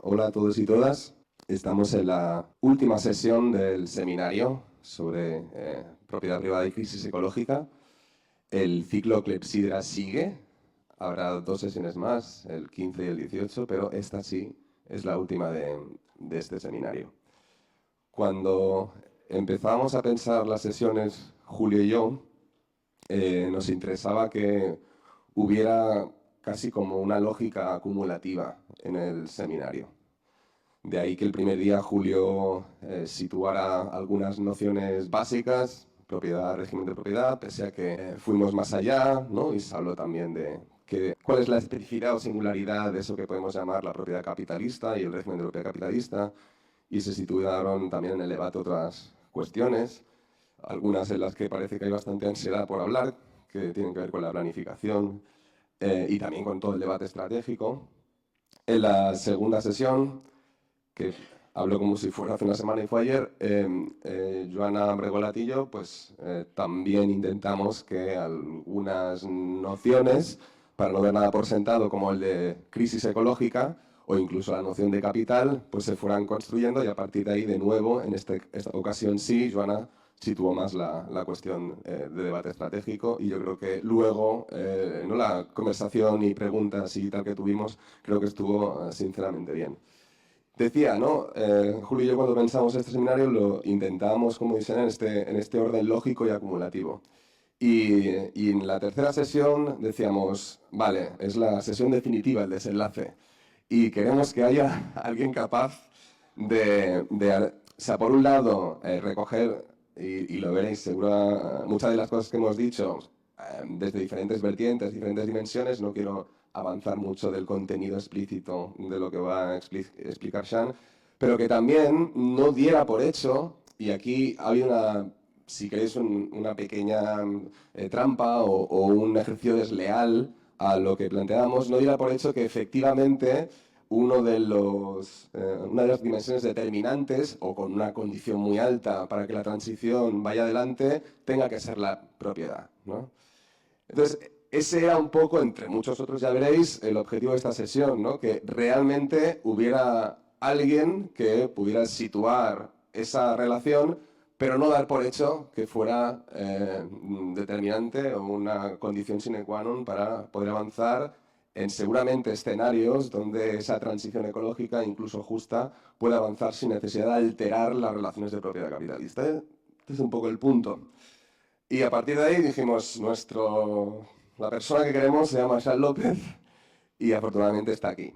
Hola a todos y todas. Estamos en la última sesión del seminario sobre propiedad privada y crisis ecológica. El ciclo Clepsidra sigue. Habrá 2 sesiones más, el 15 y el 18, pero esta sí es la última de este seminario. Cuando empezamos a pensar las sesiones, Julio y yo, nos interesaba que hubiera casi como una lógica acumulativa en el seminario. De ahí que el primer día Julio situara algunas nociones básicas, propiedad, régimen de propiedad, pese a que fuimos más allá, ¿no? Y se habló también de cuál es la especificidad o singularidad de eso que podemos llamar la propiedad capitalista y el régimen de propiedad capitalista, y se situaron también en el debate otras cuestiones, algunas en las que parece que hay bastante ansiedad por hablar, que tienen que ver con la planificación y también con todo el debate estratégico. En la segunda sesión, que habló como si fuera hace una semana y fue ayer, Joana Bregolatillo, pues también intentamos que algunas nociones, para no ver nada por sentado, como el de crisis ecológica o incluso la noción de capital, pues se fueran construyendo y a partir de ahí, de nuevo, en esta ocasión sí, Joana situó más la cuestión de debate estratégico y yo creo que luego ¿no? La conversación y preguntas y tal que tuvimos creo que estuvo sinceramente bien. Decía, ¿no? Julio y yo cuando pensamos este seminario lo intentábamos como diseñar en este orden lógico y acumulativo. Y en la tercera sesión decíamos, vale, es la sesión definitiva, el desenlace. Y queremos que haya alguien capaz o sea, por un lado, recoger, y lo veréis, seguro, muchas de las cosas que hemos dicho, desde diferentes vertientes, diferentes dimensiones, no quiero avanzar mucho del contenido explícito de lo que va a explicar Sean, pero que también no diera por hecho, y aquí hay una, si queréis, una pequeña trampa o un ejercicio desleal a lo que planteábamos, no diera por hecho que efectivamente una de las dimensiones determinantes o con una condición muy alta para que la transición vaya adelante tenga que ser la propiedad, ¿no? Entonces, ese era un poco, entre muchos otros ya veréis, el objetivo de esta sesión, ¿no? Que realmente hubiera alguien que pudiera situar esa relación, pero no dar por hecho que fuera determinante o una condición sine qua non para poder avanzar en seguramente escenarios donde esa transición ecológica, incluso justa, pueda avanzar sin necesidad de alterar las relaciones de propiedad capitalista. Este es un poco el punto. Y a partir de ahí dijimos, la persona que queremos se llama Sean López y afortunadamente está aquí.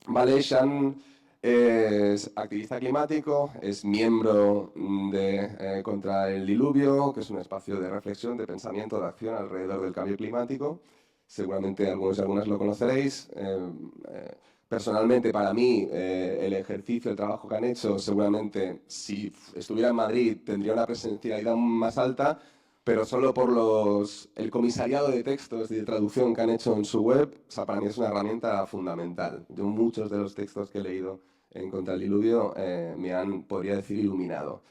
Vale, Sean es activista climático, es miembro de Contra el Diluvio, que es un espacio de reflexión, de pensamiento, de acción alrededor del cambio climático. Seguramente algunos y algunas lo conoceréis. Personalmente, para mí, el ejercicio, el trabajo que han hecho, seguramente si estuviera en Madrid tendría una presencialidad más alta, pero solo por el comisariado de textos y de traducción que han hecho en su web, o sea, para mí es una herramienta fundamental. Yo muchos de los textos que he leído en Contra el Diluvio me han, podría decir, iluminado.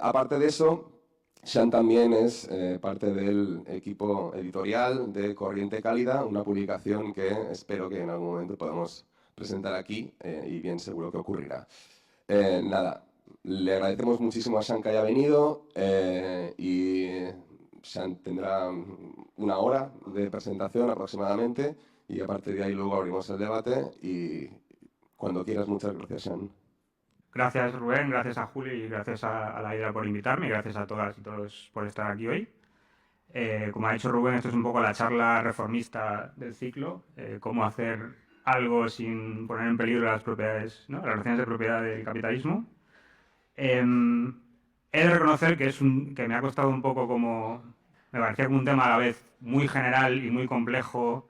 Aparte de eso, Sean también es parte del equipo editorial de Corriente Cálida, una publicación que espero que en algún momento podamos presentar aquí y bien seguro que ocurrirá. Nada, le agradecemos muchísimo a Sean que haya venido y Sean tendrá 1 hora de presentación aproximadamente y a partir de ahí luego abrimos el debate y cuando quieras, muchas gracias, Sean. Gracias Rubén, gracias a Julio y gracias a la IDA por invitarme y gracias a todas y todos por estar aquí hoy. Como ha dicho Rubén, esto es un poco la charla reformista del ciclo, cómo hacer algo sin poner en peligro las propiedades, ¿no? Las relaciones de propiedad del capitalismo. Eh, He de reconocer que me ha costado un poco como... Me parecía como un tema a la vez muy general y muy complejo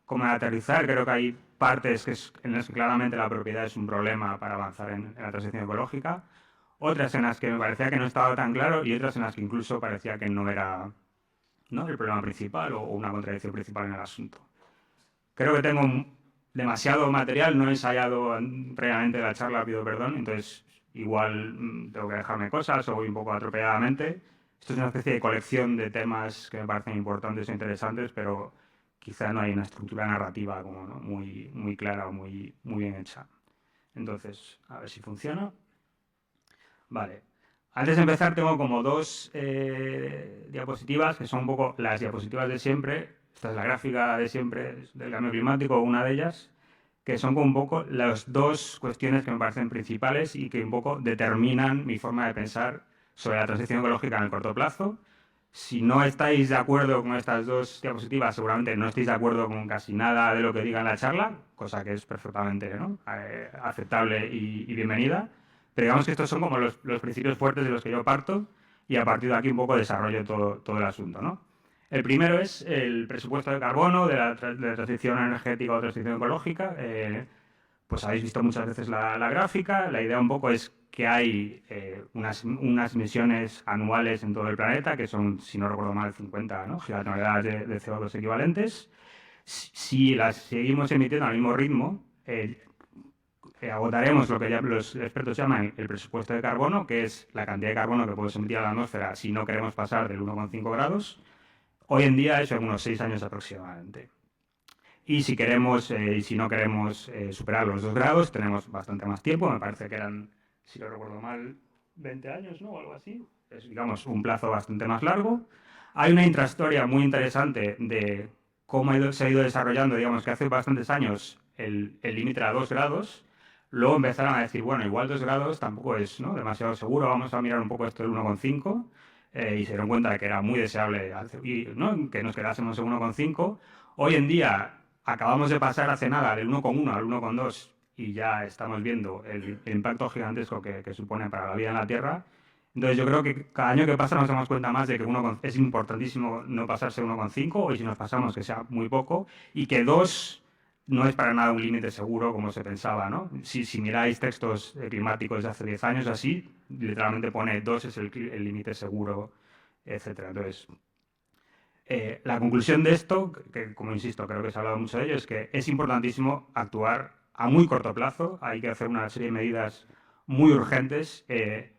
como de aterrizar. Creo que hay partes en las que claramente la propiedad es un problema para avanzar en la transición ecológica. Otras en las que me parecía que no estaba tan claro y otras en las que incluso parecía que no era, ¿no?, el problema principal o una contradicción principal en el asunto. Creo que tengo demasiado material, no he ensayado previamente la charla, pido perdón, entonces igual tengo que dejarme cosas o voy un poco atropelladamente. Esto es una especie de colección de temas que me parecen importantes e interesantes, pero quizá no hay una estructura narrativa como, ¿no?, muy clara o muy bien hecha. Entonces, a ver si funciona. Vale. Antes de empezar tengo como dos diapositivas que son un poco las diapositivas de siempre. Esta es la gráfica de siempre del cambio climático, una de ellas, que son como un poco las dos cuestiones que me parecen principales y que un poco determinan mi forma de pensar sobre la transición ecológica en el corto plazo. Si no estáis de acuerdo con estas dos diapositivas, seguramente no estáis de acuerdo con casi nada de lo que diga en la charla, cosa que es perfectamente, ¿no? Aceptable y bienvenida. Pero digamos que estos son como los principios fuertes de los que yo parto y a partir de aquí un poco desarrollo todo el asunto, ¿no? El primero es el presupuesto de carbono de la transición energética o transición ecológica. Pues habéis visto muchas veces la gráfica. La idea un poco es que hay unas emisiones anuales en todo el planeta, que son, si no recuerdo mal, 50, ¿no?, gigatoneladas de CO2 equivalentes. Si las seguimos emitiendo al mismo ritmo, agotaremos lo que ya los expertos llaman el presupuesto de carbono, que es la cantidad de carbono que podemos emitir a la atmósfera si no queremos pasar del 1,5 grados. Hoy en día eso en unos 6 años aproximadamente. Y si queremos, y si no queremos superar los 2 grados, tenemos bastante más tiempo. Me parece que eran, si lo recuerdo mal, 20 años, ¿no? O algo así. Es, digamos, un plazo bastante más largo. Hay una intrahistoria muy interesante de cómo se ha ido desarrollando, digamos, que hace bastantes años el límite era 2 grados. Luego empezaron a decir, bueno, igual 2 grados tampoco es, ¿no?, demasiado seguro, vamos a mirar un poco esto del 1,5. Y se dieron cuenta de que era muy deseable, ¿no?, que nos quedásemos en 1,5. Hoy en día acabamos de pasar hace nada del 1,1 al 1,2 y ya estamos viendo el impacto gigantesco que supone para la vida en la Tierra. Entonces yo creo que cada año que pasa nos damos cuenta más de que es importantísimo no pasarse 1,5, y si nos pasamos que sea muy poco, y que 2 no es para nada un límite seguro como se pensaba, ¿no? Si miráis textos climáticos de hace 10 años así, literalmente pone 2 es el límite seguro, etcétera. Entonces, la conclusión de esto, que como insisto, creo que se ha hablado mucho de ello, es que es importantísimo actuar a muy corto plazo. Hay que hacer una serie de medidas muy urgentes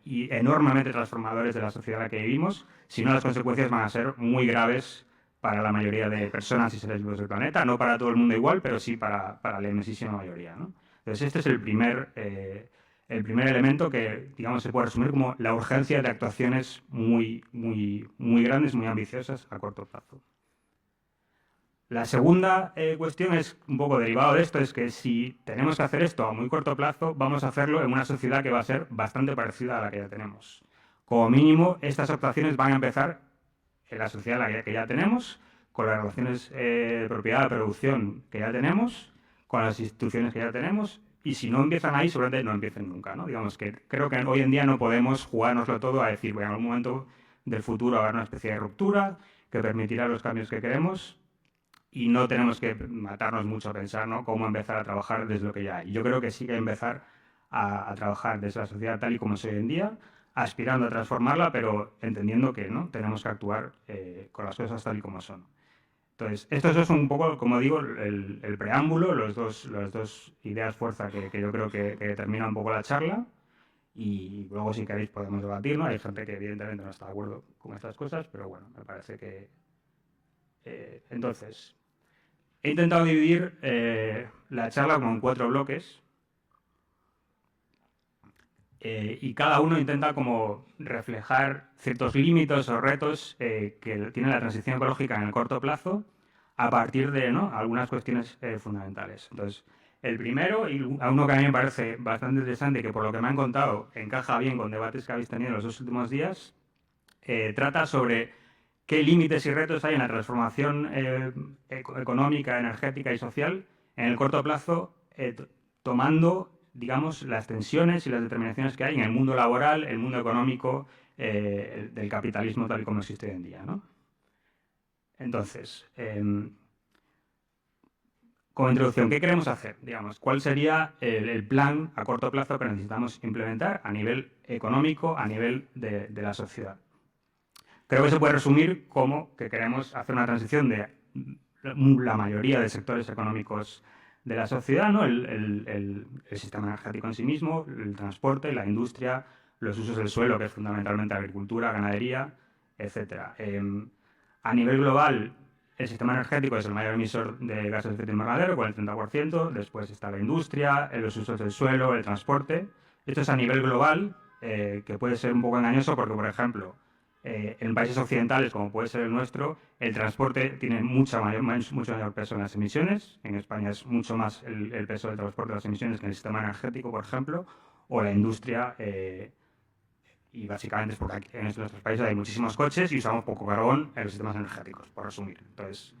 y enormemente transformadores de la sociedad en la que vivimos, si no las consecuencias van a ser muy graves para la mayoría de personas y seres vivos del planeta, no para todo el mundo igual, pero sí para la inmensísima mayoría, ¿no? Entonces este es el primer elemento que, digamos, se puede resumir como la urgencia de actuaciones muy grandes, muy ambiciosas a corto plazo. La segunda cuestión es un poco derivado de esto, es que si tenemos que hacer esto a muy corto plazo, vamos a hacerlo en una sociedad que va a ser bastante parecida a la que ya tenemos. Como mínimo, estas actuaciones van a empezar en la sociedad que ya tenemos, con las relaciones de propiedad, de producción que ya tenemos, con las instituciones que ya tenemos, y si no empiezan ahí, seguramente no empiecen nunca, ¿no? Digamos que creo que hoy en día no podemos jugárnoslo todo a decir, bueno, en algún momento del futuro habrá una especie de ruptura que permitirá los cambios que queremos y no tenemos que matarnos mucho a pensar, ¿no?, cómo empezar a trabajar desde lo que ya hay. Yo creo que sí que empezar a trabajar desde la sociedad tal y como es hoy en día, aspirando a transformarla, pero entendiendo que no tenemos que actuar con las cosas tal y como son. Entonces, esto es un poco, como digo, el preámbulo, las dos ideas fuerza que yo creo que determinan un poco la charla. Y luego, si queréis, podemos debatir, ¿no? Hay gente que evidentemente no está de acuerdo con estas cosas, pero bueno, me parece que... entonces, he intentado dividir la charla como en 4 bloques. Y cada uno intenta como reflejar ciertos límites o retos que tiene la transición ecológica en el corto plazo a partir de, ¿no?, algunas cuestiones fundamentales. Entonces, el primero, y a uno que a mí me parece bastante interesante, que por lo que me han contado encaja bien con debates que habéis tenido en los 2 últimos días, trata sobre qué límites y retos hay en la transformación económica, energética y social en el corto plazo, tomando, digamos, las tensiones y las determinaciones que hay en el mundo laboral, el mundo económico del capitalismo tal y como existe hoy en día, ¿no? Entonces, como introducción, ¿qué queremos hacer? Digamos, ¿cuál sería el plan a corto plazo que necesitamos implementar a nivel económico, a nivel de la sociedad? Creo que se puede resumir como que queremos hacer una transición de la mayoría de sectores económicos de la sociedad, ¿no? El sistema energético en sí mismo, el transporte, la industria, los usos del suelo, que es fundamentalmente agricultura, ganadería, etc. A nivel global, el sistema energético es el mayor emisor de gases de efecto invernadero, con el 30%, después está la industria, los usos del suelo, el transporte. Esto es a nivel global, que puede ser un poco engañoso porque, por ejemplo, en países occidentales, como puede ser el nuestro, el transporte tiene mucho mayor peso en las emisiones. En España es mucho más el peso del transporte de las emisiones que en el sistema energético, por ejemplo, o la industria. Y básicamente es porque aquí en nuestros países hay muchísimos coches y usamos poco carbón en los sistemas energéticos, por resumir. Entonces,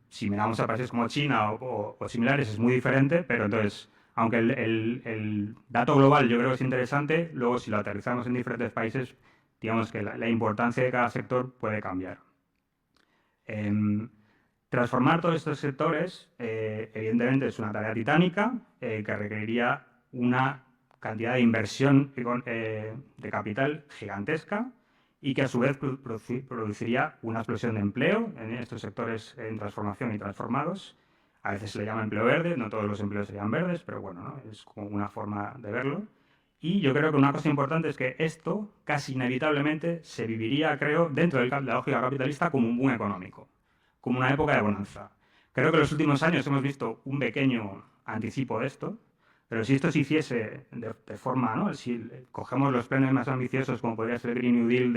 si miramos a países como China o similares es muy diferente, pero entonces, aunque el dato global yo creo que es interesante, luego si lo aterrizamos en diferentes países, digamos que la importancia de cada sector puede cambiar. Transformar todos estos sectores, evidentemente, es una tarea titánica que requeriría una cantidad de inversión de capital gigantesca y que a su vez produciría una explosión de empleo en estos sectores en transformación y transformados. A veces se le llama empleo verde, no todos los empleos serían verdes, pero bueno, ¿no? Es como una forma de verlo. Y yo creo que una cosa importante es que esto casi inevitablemente se viviría, creo, dentro de la lógica capitalista como un boom económico, como una época de bonanza. Creo que en los últimos años hemos visto un pequeño anticipo de esto, pero si esto se hiciese de forma, ¿no? Si cogemos los planes más ambiciosos, como podría ser el Green New Deal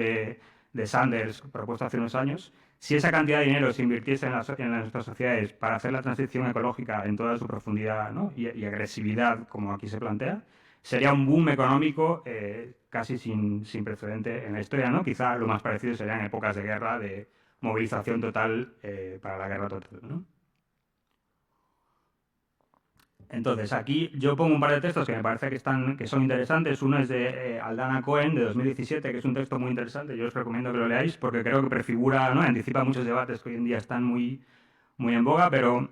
de Sanders, propuesto hace unos años, si esa cantidad de dinero se invirtiese en nuestras sociedades para hacer la transición ecológica en toda su profundidad, ¿no? y agresividad, como aquí se plantea, sería un boom económico casi sin precedente en la historia, ¿no? Quizá lo más parecido serían épocas de guerra, de movilización total para la guerra total, ¿no? Entonces, aquí yo pongo un par de textos que me parece que son interesantes. Uno es de Aldana Cohen, de 2017, que es un texto muy interesante. Yo os recomiendo que lo leáis porque creo que prefigura, ¿no? Anticipa muchos debates que hoy en día están muy, muy en boga, pero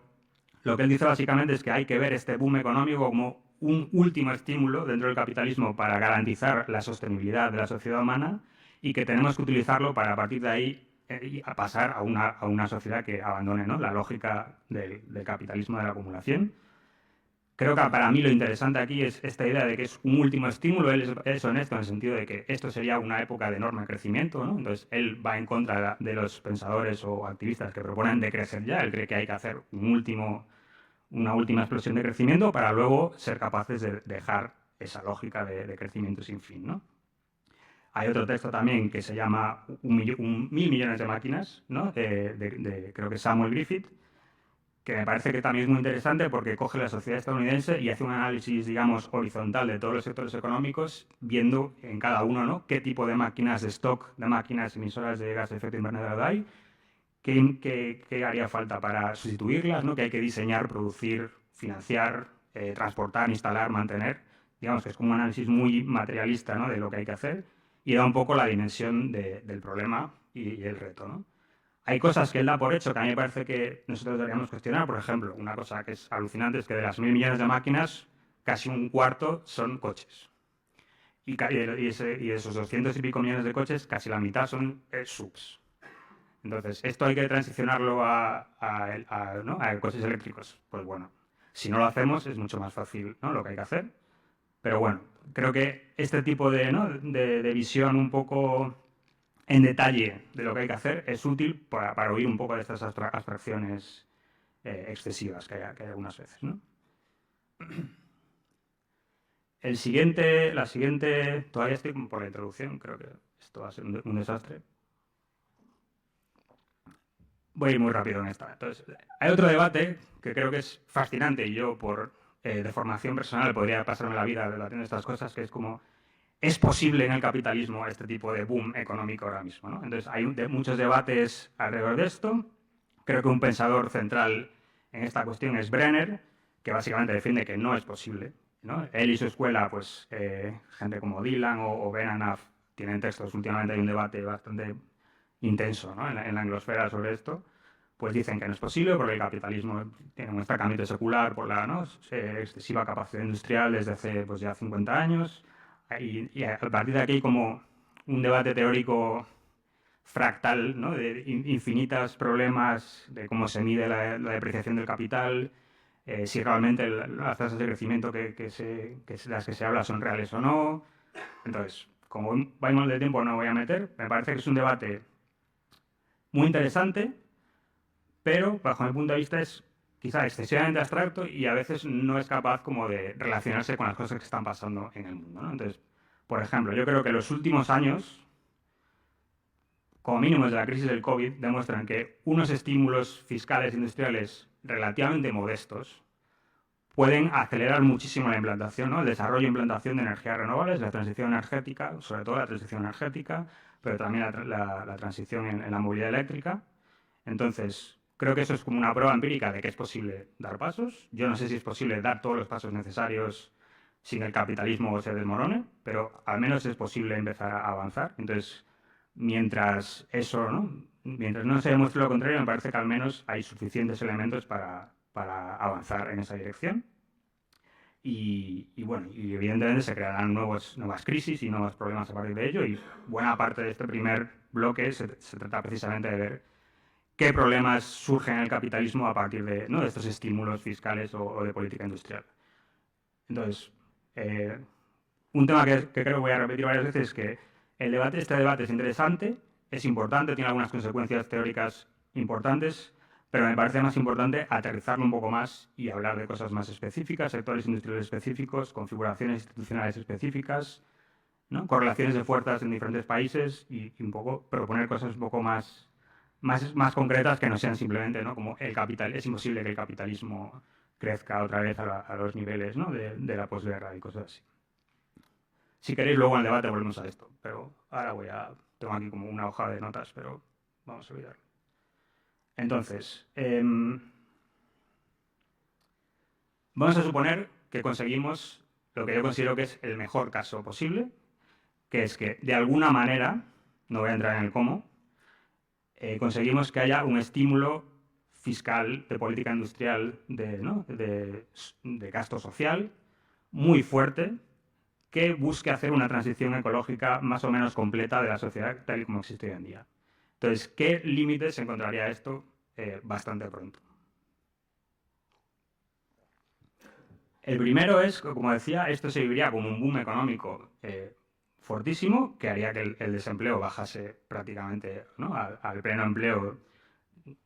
lo que él dice básicamente es que hay que ver este boom económico como un último estímulo dentro del capitalismo para garantizar la sostenibilidad de la sociedad humana y que tenemos que utilizarlo para a partir de ahí a pasar a una sociedad que abandone, ¿no? La lógica del capitalismo de la acumulación. Creo que para mí lo interesante aquí es esta idea de que es un último estímulo. Él es honesto en el sentido de que esto sería una época de enorme crecimiento, ¿no? Entonces, él va en contra de los pensadores o activistas que proponen decrecer ya. Él cree que hay que hacer una última explosión de crecimiento para luego ser capaces de dejar esa lógica de crecimiento sin fin, ¿no? Hay otro texto también que se llama 1.000 millones de máquinas, ¿no? Creo que Samuel Griffith, que me parece que también es muy interesante porque coge la sociedad estadounidense y hace un análisis, digamos, horizontal de todos los sectores económicos, viendo en cada uno, ¿no? Qué tipo de máquinas de stock, de máquinas emisoras de gas de efecto invernadero hay, qué haría falta para sustituirlas, ¿no? Que hay que diseñar, producir, financiar, transportar, instalar, mantener. Digamos que es como un análisis muy materialista, ¿no? De lo que hay que hacer y da un poco la dimensión del problema y el reto, ¿no? Hay cosas que él da por hecho que a mí me parece que nosotros deberíamos cuestionar. Por ejemplo, una cosa que es alucinante es que de las 1.000 millones de máquinas, casi un cuarto son coches. Y esos 200 y pico millones de coches, casi la mitad son subs. Entonces, esto hay que transicionarlo ¿no? a coches eléctricos. Pues bueno, si no lo hacemos es mucho más fácil, ¿no? Lo que hay que hacer. Pero bueno, creo que este tipo ¿no? de visión un poco en detalle de lo que hay que hacer es útil para huir un poco de estas abstracciones excesivas que hay algunas veces, ¿no? La siguiente, todavía estoy como por la introducción, creo que esto va a ser un desastre. Voy a ir muy rápido en esta. Entonces, hay otro debate que creo que es fascinante y yo por de formación personal podría pasarme la vida debatiendo estas cosas, que es como ¿es posible en el capitalismo este tipo de boom económico ahora mismo, ¿no? Entonces, hay muchos debates alrededor de esto. Creo que un pensador central en esta cuestión es Brenner, que básicamente defiende que no es posible, ¿no? Él y su escuela, pues gente como Dylan o Ben Anaf tienen textos. Últimamente hay un debate bastante intenso, ¿no? en la anglosfera sobre esto. Pues dicen que no es posible porque el capitalismo tiene un estancamiento secular por la, ¿no? excesiva capacidad industrial desde hace pues, ya 50 años. Y a partir de aquí hay como un debate teórico fractal, ¿no? De infinitos problemas de cómo se mide la depreciación del capital, si realmente las tasas de crecimiento las que se habla son reales o no. Entonces, como vamos de tiempo no voy a meter, me parece que es un debate muy interesante, pero bajo mi punto de vista es quizá excesivamente abstracto y a veces no es capaz como de relacionarse con las cosas que están pasando en el mundo, ¿no? Entonces, por ejemplo, yo creo que los últimos años, como mínimo desde la crisis del COVID, demuestran que unos estímulos fiscales e industriales relativamente modestos pueden acelerar muchísimo la implantación, ¿no? El desarrollo e implantación de energías renovables, la transición energética, sobre todo la transición energética, pero también la transición en la movilidad eléctrica. Entonces, creo que eso es como una prueba empírica de que es posible dar pasos. Yo no sé si es posible dar todos los pasos necesarios sin que el capitalismo se desmorone, pero al menos es posible empezar a avanzar. Entonces, mientras eso, ¿no? Mientras no se demuestre lo contrario, me parece que al menos hay suficientes elementos para avanzar en esa dirección. Y bueno, y evidentemente se crearán nuevas crisis y nuevos problemas a partir de ello. Y buena parte de este primer bloque se trata precisamente de ver qué problemas surgen en el capitalismo a partir de, ¿no? de estos estímulos fiscales o de política industrial. Entonces, un tema que creo que voy a repetir varias veces es que este debate es interesante, es importante, tiene algunas consecuencias teóricas importantes, pero me parece más importante aterrizarlo un poco más y hablar de cosas más específicas, sectores industriales específicos, configuraciones institucionales específicas, ¿no? Correlaciones de fuerzas en diferentes países y un poco proponer cosas un poco más concretas que no sean simplemente, ¿no? Como es imposible que el capitalismo crezca otra vez a los niveles, ¿no? de la posguerra y cosas así. Si queréis, luego en el debate volvemos a esto, pero ahora tengo aquí como una hoja de notas, pero vamos a olvidarlo. Entonces, vamos a suponer que conseguimos lo que yo considero que es el mejor caso posible, que es que de alguna manera, no voy a entrar en el cómo, conseguimos que haya un estímulo fiscal de política industrial de gasto social muy fuerte que busque hacer una transición ecológica más o menos completa de la sociedad tal y como existe hoy en día. Entonces, ¿qué límites encontraría esto bastante pronto? El primero es, como decía, esto se viviría como un boom económico fortísimo que haría que el desempleo bajase prácticamente, ¿no? al pleno empleo,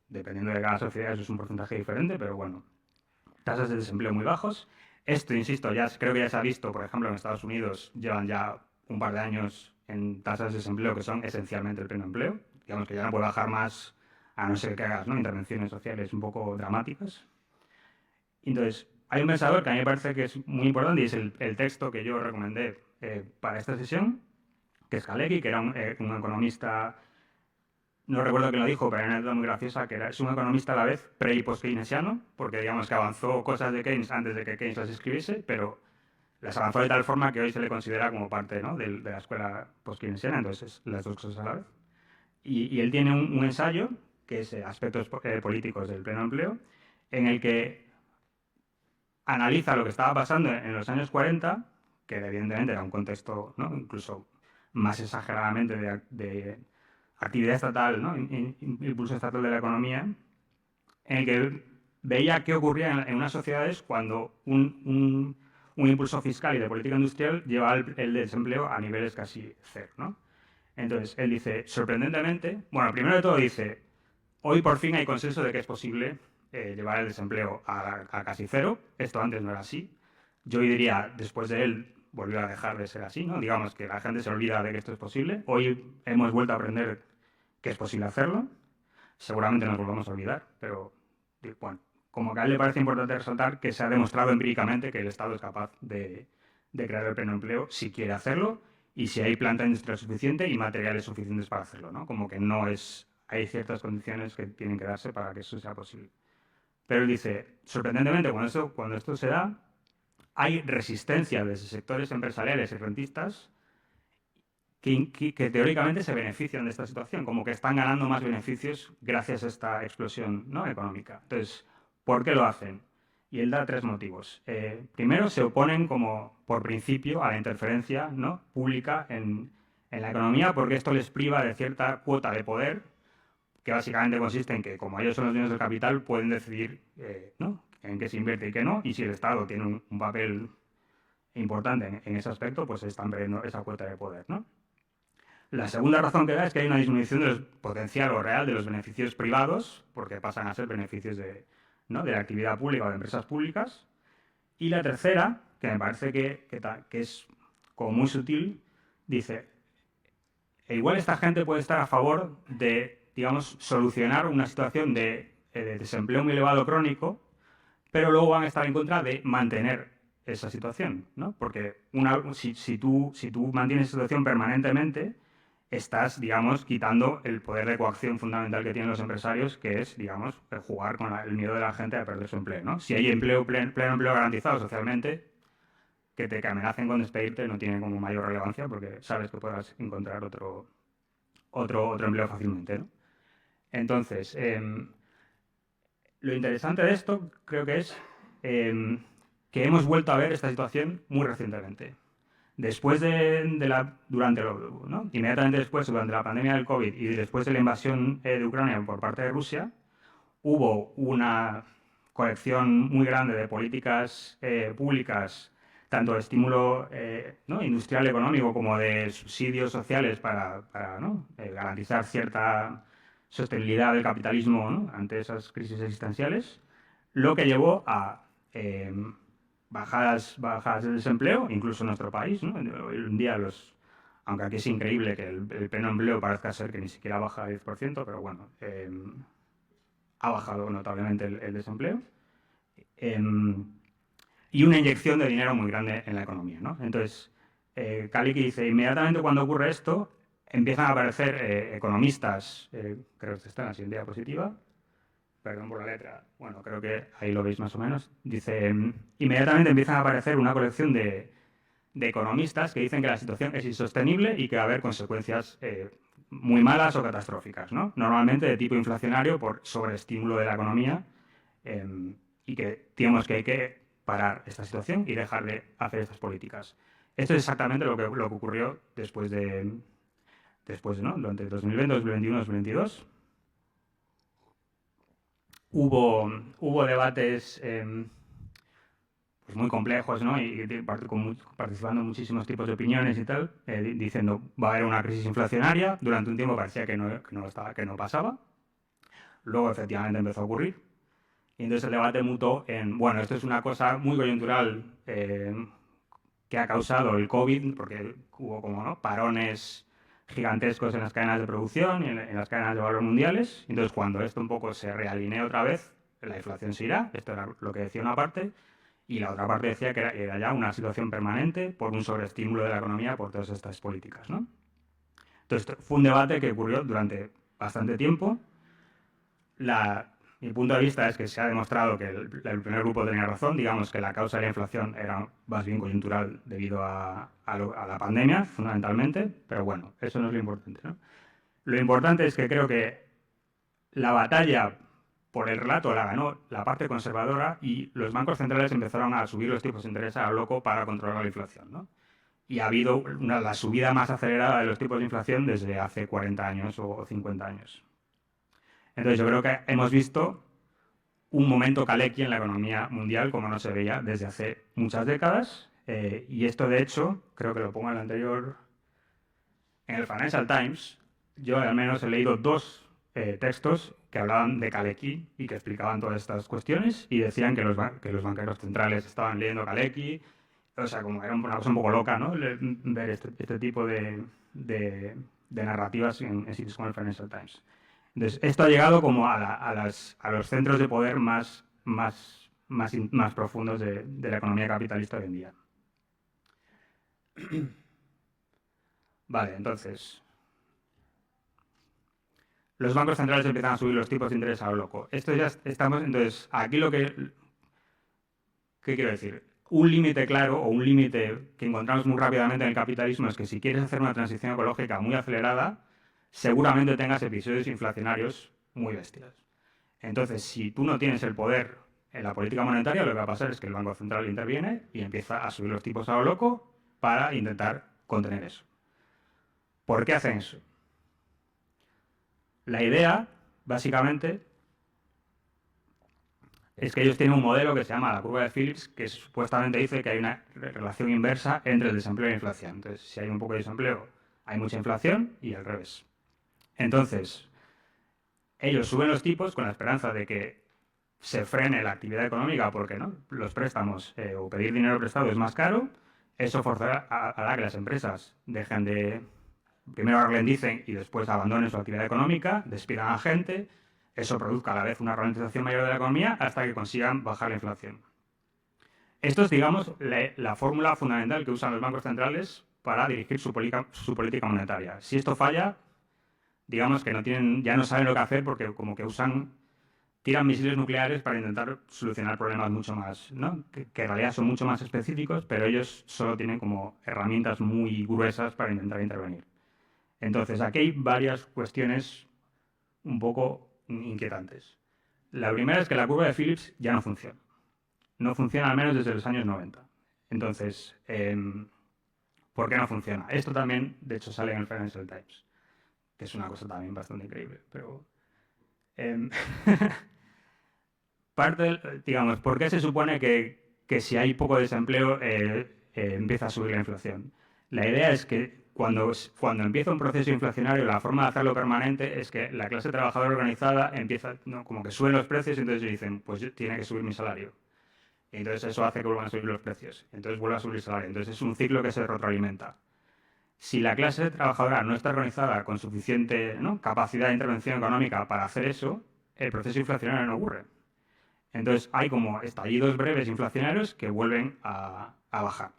dependiendo de cada sociedad, eso es un porcentaje diferente, pero bueno, tasas de desempleo muy bajos. Esto, insisto, creo que ya se ha visto, por ejemplo, en Estados Unidos llevan ya un par de años en tasas de desempleo que son esencialmente el pleno empleo. Digamos que ya no puede bajar más a no ser que hagas, ¿no? intervenciones sociales un poco dramáticas. Entonces, hay un pensador que a mí me parece que es muy importante y es el texto que yo recomendé para esta sesión, que es Kalecki, que era un economista, no recuerdo quién lo dijo, pero era una anécdota muy graciosa, que es un economista a la vez pre- y post-keynesiano, porque digamos que avanzó cosas de Keynes antes de que Keynes las escribiese, pero las avanzó de tal forma que hoy se le considera como parte, ¿no? de la escuela post-keynesiana, entonces las dos cosas a la vez. Y él tiene un ensayo, que es Aspectos políticos del pleno empleo, en el que analiza lo que estaba pasando en los años 40, que evidentemente era un contexto, ¿no? incluso más exageradamente de actividad estatal, ¿no? impulso estatal de la economía, en el que veía qué ocurría en unas sociedades cuando un impulso fiscal y de política industrial llevaba el desempleo a niveles casi cero, ¿no? Entonces, él dice, sorprendentemente, bueno, primero de todo dice, hoy por fin hay consenso de que es posible llevar el desempleo a casi cero. Esto antes no era así. Yo diría, después de él, volvió a dejar de ser así, ¿no? Digamos que la gente se olvida de que esto es posible. Hoy hemos vuelto a aprender que es posible hacerlo. Seguramente nos volvamos a olvidar, pero bueno, como que a él le parece importante resaltar que se ha demostrado empíricamente que el Estado es capaz de crear el pleno empleo si quiere hacerlo y si hay planta industrial suficiente y materiales suficientes para hacerlo, ¿no? Como que no es, hay ciertas condiciones que tienen que darse para que eso sea posible. Pero él dice, sorprendentemente, cuando esto se da, hay resistencia desde sectores empresariales y rentistas que teóricamente se benefician de esta situación, como que están ganando más beneficios gracias a esta explosión, ¿no? económica. Entonces, ¿por qué lo hacen? Y él da tres motivos. Primero, se oponen como por principio a la interferencia, ¿no? pública en la economía porque esto les priva de cierta cuota de poder que básicamente consiste en que como ellos son los dueños del capital pueden decidir ¿no? en qué se invierte y qué no, y si el Estado tiene un papel importante en ese aspecto, pues están perdiendo esa cuota de poder, ¿no? La segunda razón que da es que hay una disminución del potencial o real de los beneficios privados, porque pasan a ser beneficios de, ¿no?, de la actividad pública o de empresas públicas. Y la tercera, que me parece que es como muy sutil, dice, igual esta gente puede estar a favor de, digamos, solucionar una situación de desempleo muy elevado crónico, pero luego van a estar en contra de mantener esa situación, ¿no? Porque si tú mantienes esa situación permanentemente, estás, digamos, quitando el poder de coacción fundamental que tienen los empresarios, que es, digamos, jugar con el miedo de la gente a perder su empleo, ¿no? Si hay pleno empleo garantizado socialmente, que amenacen con despedirte no tiene como mayor relevancia porque sabes que podrás encontrar otro empleo fácilmente, ¿no? Entonces, lo interesante de esto creo que es que hemos vuelto a ver esta situación muy recientemente. Después inmediatamente después, durante la pandemia del COVID y después de la invasión de Ucrania por parte de Rusia, hubo una colección muy grande de políticas públicas, tanto de estímulo industrial económico como de subsidios sociales para ¿no?, garantizar cierta sostenibilidad del capitalismo, ¿no?, ante esas crisis existenciales, lo que llevó a bajadas del desempleo, incluso en nuestro país, ¿no? Hoy en día, aunque aquí es increíble que el pleno empleo parezca ser que ni siquiera baja al 10%, pero bueno, ha bajado notablemente el desempleo. Y una inyección de dinero muy grande en la economía, ¿no? Entonces, Kaliki dice, inmediatamente cuando ocurre esto, empiezan a aparecer economistas, creo que está en la siguiente diapositiva, perdón por la letra, bueno, creo que ahí lo veis más o menos, dice, inmediatamente empiezan a aparecer una colección de economistas que dicen que la situación es insostenible y que va a haber consecuencias muy malas o catastróficas, ¿no? Normalmente de tipo inflacionario por sobreestímulo de la economía, y que digamos que hay que parar esta situación y dejar de hacer estas políticas. Esto es exactamente lo que ocurrió después ¿no?, durante 2020, 2021, 2022. Hubo debates pues muy complejos, ¿no?, y participando muchísimos tipos de opiniones y tal, diciendo va a haber una crisis inflacionaria. Durante un tiempo parecía que no pasaba. Luego efectivamente empezó a ocurrir. Y entonces el debate mutó en, bueno, esto es una cosa muy coyuntural que ha causado el COVID, porque hubo como, ¿no?, parones gigantescos en las cadenas de producción y en las cadenas de valor mundiales. Entonces, cuando esto un poco se realinee otra vez, la inflación se irá. Esto era lo que decía una parte. Y la otra parte decía que era ya una situación permanente por un sobreestímulo de la economía por todas estas políticas, ¿no? Entonces, fue un debate que ocurrió durante bastante tiempo. Mi punto de vista es que se ha demostrado que el primer grupo tenía razón, digamos que la causa de la inflación era más bien coyuntural debido a la pandemia, fundamentalmente, pero bueno, eso no es lo importante, ¿no? Lo importante es que creo que la batalla por el relato la ganó la parte conservadora y los bancos centrales empezaron a subir los tipos de interés a lo loco para controlar la inflación, ¿no? Y ha habido la subida más acelerada de los tipos de inflación desde hace 40 años o 50 años. Entonces yo creo que hemos visto un momento Kaleki en la economía mundial como no se veía desde hace muchas décadas, y esto de hecho, creo que lo pongo en el anterior, en el Financial Times, yo al menos he leído dos textos que hablaban de Kaleki y que explicaban todas estas cuestiones y decían que los banqueros centrales estaban leyendo Kaleki, o sea, como era una cosa un poco loca, ¿no?, ver este tipo de narrativas en sitios como el Financial Times. Entonces, esto ha llegado como a los centros de poder más profundos de la economía capitalista hoy en día. Vale, entonces, los bancos centrales empiezan a subir los tipos de interés a lo loco. Esto ya estamos, entonces, aquí ¿qué quiero decir? Un límite claro o un límite que encontramos muy rápidamente en el capitalismo es que si quieres hacer una transición ecológica muy acelerada, seguramente tengas episodios inflacionarios muy bestias. Entonces, si tú no tienes el poder en la política monetaria, lo que va a pasar es que el Banco Central interviene y empieza a subir los tipos a lo loco para intentar contener eso. ¿Por qué hacen eso? La idea, básicamente, es que ellos tienen un modelo que se llama la curva de Phillips, que supuestamente dice que hay una relación inversa entre el desempleo y la inflación. Entonces, si hay un poco de desempleo, hay mucha inflación y al revés. Entonces, ellos suben los tipos con la esperanza de que se frene la actividad económica porque ¿no? los préstamos o pedir dinero prestado es más caro. Eso forzará a que las empresas dejen de, primero ralentizan y después abandonen su actividad económica, despidan a gente, eso produzca a la vez una ralentización mayor de la economía hasta que consigan bajar la inflación. Esto es, digamos, la fórmula fundamental que usan los bancos centrales para dirigir su política monetaria. Si esto falla, digamos que ya no saben lo que hacer porque como que tiran misiles nucleares para intentar solucionar problemas mucho más, ¿no? que en realidad son mucho más específicos, pero ellos solo tienen como herramientas muy gruesas para intentar intervenir. Entonces, aquí hay varias cuestiones un poco inquietantes. La primera es que la curva de Phillips ya no funciona. No funciona al menos desde los años 90. Entonces, ¿por qué no funciona? Esto también, de hecho, sale en el Financial Times, que es una cosa también bastante increíble. Pero, digamos, ¿por qué se supone que si hay poco desempleo empieza a subir la inflación? La idea es que cuando empieza un proceso inflacionario, la forma de hacerlo permanente es que la clase trabajadora organizada empieza, ¿no? como que suben los precios y entonces dicen, pues tiene que subir mi salario. Y entonces eso hace que vuelvan a subir los precios. Entonces vuelve a subir el salario. Entonces es un ciclo que se retroalimenta. Si la clase trabajadora no está organizada con suficiente capacidad de intervención económica para hacer eso, el proceso inflacionario no ocurre. Entonces hay como estallidos breves inflacionarios que vuelven a bajar.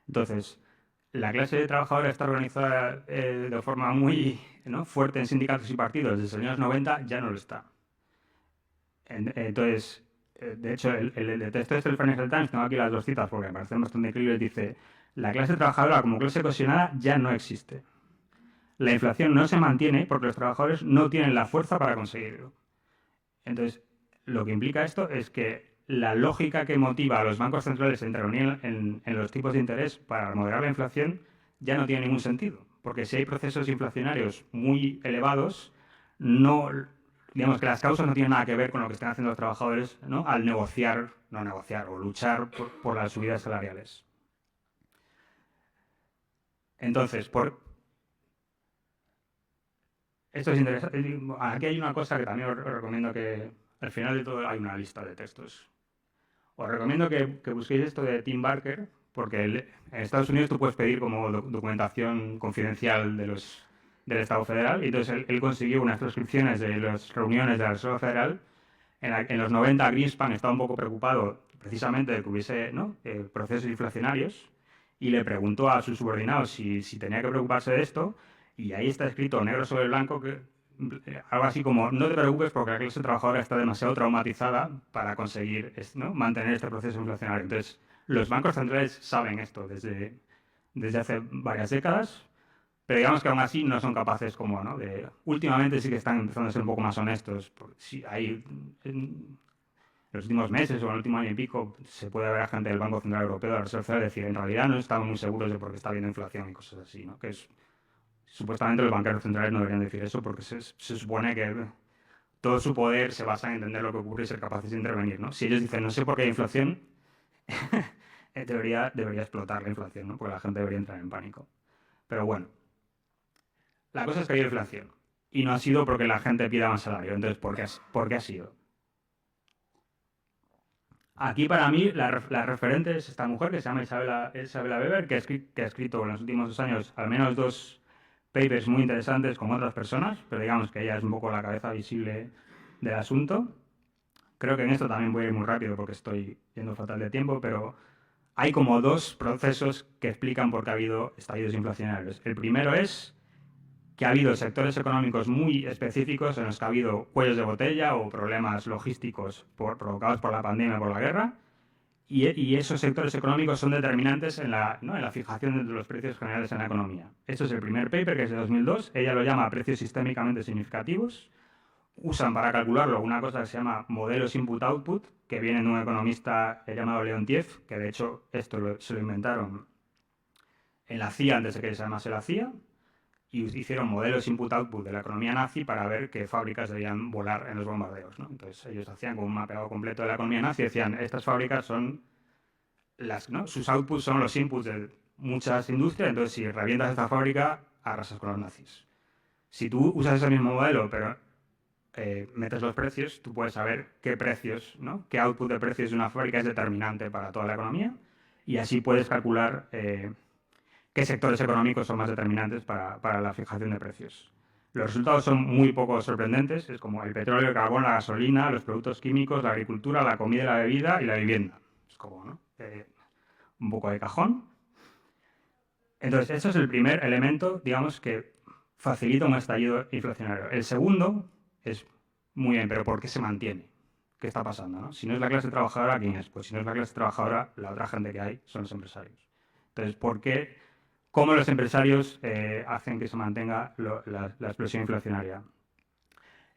Entonces, la clase trabajadora está organizada de forma muy fuerte en sindicatos y partidos desde los años 90, ya no lo está. Entonces, de hecho, el texto del Financial Times, tengo aquí las dos citas porque me parecen bastante increíbles, dice: la clase trabajadora como clase cohesionada ya no existe. La inflación no se mantiene porque los trabajadores no tienen la fuerza para conseguirlo. Entonces, lo que implica esto es que la lógica que motiva a los bancos centrales a intervenir en los tipos de interés para moderar la inflación ya no tiene ningún sentido. Porque si hay procesos inflacionarios muy elevados, digamos que las causas no tienen nada que ver con lo que están haciendo los trabajadores, ¿no? Al o luchar por las subidas salariales. Entonces, esto es interesante. Aquí hay una cosa que también os recomiendo que al final de todo hay una lista de textos. Os recomiendo que busquéis esto de Tim Barker, porque en Estados Unidos tú puedes pedir como documentación confidencial del Estado federal, y entonces él consiguió unas transcripciones de las reuniones de la Reserva Federal. En los 90 Greenspan estaba un poco preocupado precisamente de que hubiese procesos inflacionarios y le preguntó a sus subordinados si tenía que preocuparse de esto, y ahí está escrito negro sobre blanco que algo así como: no te preocupes porque la clase trabajadora está demasiado traumatizada para conseguir mantener este proceso inflacionario. Entonces, los bancos centrales saben esto desde hace varias décadas, pero digamos que aún así no son capaces últimamente sí que están empezando a ser un poco más honestos. Si hay, en los últimos meses o en el último año y pico se puede ver a gente del Banco Central Europeo, de la Reserva Federal, decir: en realidad no estamos muy seguros de por qué está habiendo inflación y cosas así, ¿no? Supuestamente los banqueros centrales no deberían decir eso porque se supone que todo su poder se basa en entender lo que ocurre y ser capaces de intervenir, ¿no? Si ellos dicen: no sé por qué hay inflación, debería explotar la inflación, ¿no? Porque la gente debería entrar en pánico. Pero bueno, la cosa es que hay inflación y no ha sido porque la gente pida más salario. Entonces, ¿por qué ha sido? Aquí para mí la referente es esta mujer que se llama Isabella Weber, que ha escrito en los últimos 2 años al menos 2 papers muy interesantes con otras personas, pero digamos que ella es un poco la cabeza visible del asunto. Creo que en esto también voy a ir muy rápido porque estoy yendo fatal de tiempo, pero hay como 2 procesos que explican por qué ha habido estallidos inflacionarios. El primero es que ha habido sectores económicos muy específicos en los que ha habido cuellos de botella o problemas logísticos provocados por la pandemia o por la guerra, y esos sectores económicos son determinantes en la fijación de los precios generales en la economía. Esto es el primer paper, que es de 2002. Ella lo llama precios sistémicamente significativos. Usan para calcularlo una cosa que se llama modelos input-output, que viene de un economista llamado Leontiev, que de hecho esto se lo inventaron en la CIA antes de que se llamase la CIA, y hicieron modelos input-output de la economía nazi para ver qué fábricas debían volar en los bombardeos, ¿no? Entonces ellos hacían como un mapeado completo de la economía nazi y decían: estas fábricas son sus outputs son los inputs de muchas industrias, entonces si revientas esta fábrica, arrasas con los nazis. Si tú usas ese mismo modelo, pero metes los precios, tú puedes saber qué precios, ¿no? Qué output de precios de una fábrica es determinante para toda la economía, y así puedes calcular qué sectores económicos son más determinantes para la fijación de precios. Los resultados son muy poco sorprendentes, es como el petróleo, el carbón, la gasolina, los productos químicos, la agricultura, la comida y la bebida y la vivienda. Es como, ¿no? Un poco de cajón. Entonces, eso es el primer elemento, digamos, que facilita un estallido inflacionario. El segundo es muy bien, pero ¿por qué se mantiene? ¿Qué está pasando, no? Si no es la clase trabajadora, ¿quién es? Pues si no es la clase trabajadora, la otra gente que hay son los empresarios. Entonces, ¿por qué? ¿Cómo los empresarios hacen que se mantenga la explosión inflacionaria?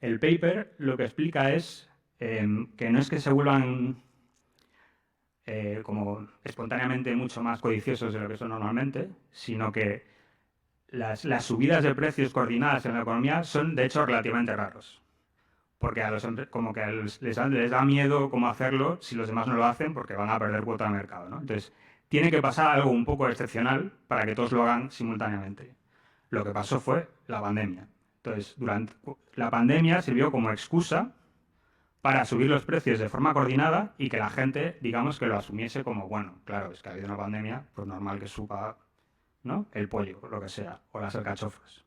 El paper lo que explica es que no es que se vuelvan como espontáneamente mucho más codiciosos de lo que son normalmente, sino que las subidas de precios coordinadas en la economía son de hecho relativamente raros. Porque como que les da miedo cómo hacerlo si los demás no lo hacen porque van a perder cuota de mercado, ¿no? Entonces, tiene que pasar algo un poco excepcional para que todos lo hagan simultáneamente. Lo que pasó fue la pandemia. Entonces, durante la pandemia sirvió como excusa para subir los precios de forma coordinada y que la gente, digamos, que lo asumiese como, bueno, claro, es que ha habido una pandemia, pues normal que suba, ¿no? El pollo, lo que sea, o las alcachofas.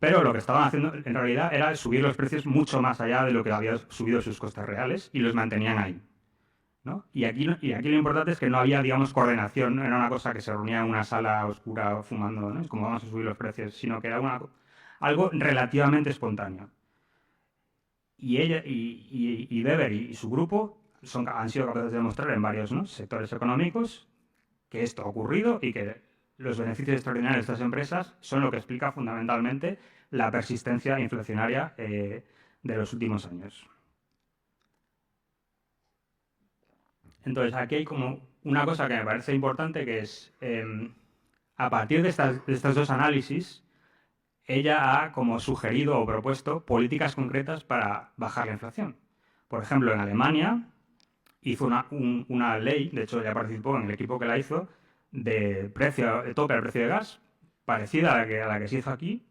Pero lo que estaban haciendo en realidad era subir los precios mucho más allá de lo que habían subido sus costes reales y los mantenían ahí, ¿no? Y aquí lo importante es que no había, digamos, coordinación, no era una cosa que se reunía en una sala oscura fumando, ¿no? Es como vamos a subir los precios, sino que era algo relativamente espontáneo. Y ella y Weber y su grupo han sido capaces de demostrar en varios, ¿no?, sectores económicos que esto ha ocurrido y que los beneficios extraordinarios de estas empresas son lo que explica fundamentalmente la persistencia inflacionaria de los últimos años. Entonces, aquí hay como una cosa que me parece importante, que es, a partir de estos dos análisis, ella ha como sugerido o propuesto políticas concretas para bajar la inflación. Por ejemplo, en Alemania hizo una ley, de hecho ella participó en el equipo que la hizo, de tope al precio de gas, parecida a la que se hizo aquí,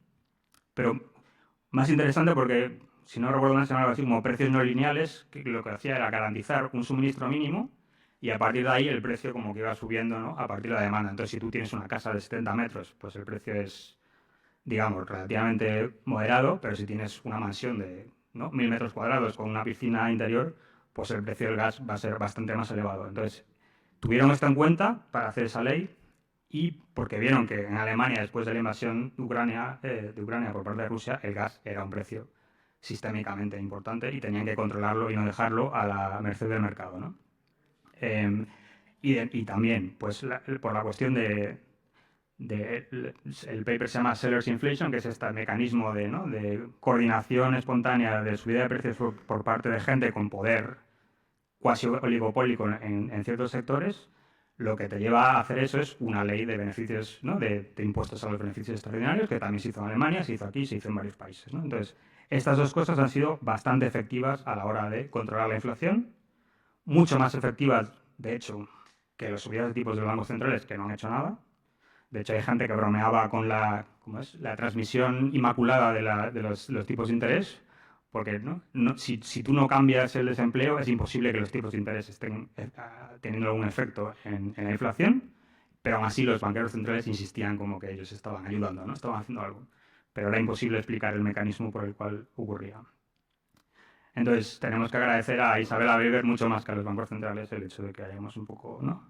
pero más interesante porque, si no recuerdo mal, se llamaba así como precios no lineales, que lo que hacía era garantizar un suministro mínimo y a partir de ahí el precio como que iba subiendo, ¿no?, a partir de la demanda. Entonces, si tú tienes una casa de 70 metros, pues el precio es, digamos, relativamente moderado, pero si tienes una mansión de, ¿no?, 1000 metros cuadrados con una piscina interior, pues el precio del gas va a ser bastante más elevado. Entonces, tuvieron esto en cuenta para hacer esa ley y porque vieron que en Alemania, después de la invasión de Ucrania por parte de Rusia, el gas era un precio sistémicamente importante y tenían que controlarlo y no dejarlo a la merced del mercado, ¿no? Y también, pues, por la cuestión el paper se llama Sellers Inflation, que es este mecanismo de coordinación espontánea de subida de precios por parte de gente con poder cuasi oligopólico en ciertos sectores. Lo que te lleva a hacer eso es una ley de beneficios, ¿no?, de impuestos a los beneficios extraordinarios, que también se hizo en Alemania, se hizo aquí, se hizo en varios países, ¿no? Entonces, estas dos cosas han sido bastante efectivas a la hora de controlar la inflación, mucho más efectivas, de hecho, que las subidas de tipos de los bancos centrales, que no han hecho nada. De hecho, hay gente que bromeaba con la transmisión inmaculada de los tipos de interés, porque si tú no cambias el desempleo, es imposible que los tipos de interés estén teniendo algún efecto en la inflación, pero aún así los banqueros centrales insistían como que ellos estaban ayudando, ¿no?, estaban haciendo algo. Pero era imposible explicar el mecanismo por el cual ocurría. Entonces, tenemos que agradecer a Isabella Weber mucho más que a los bancos centrales el hecho de que hayamos un poco, ¿no?,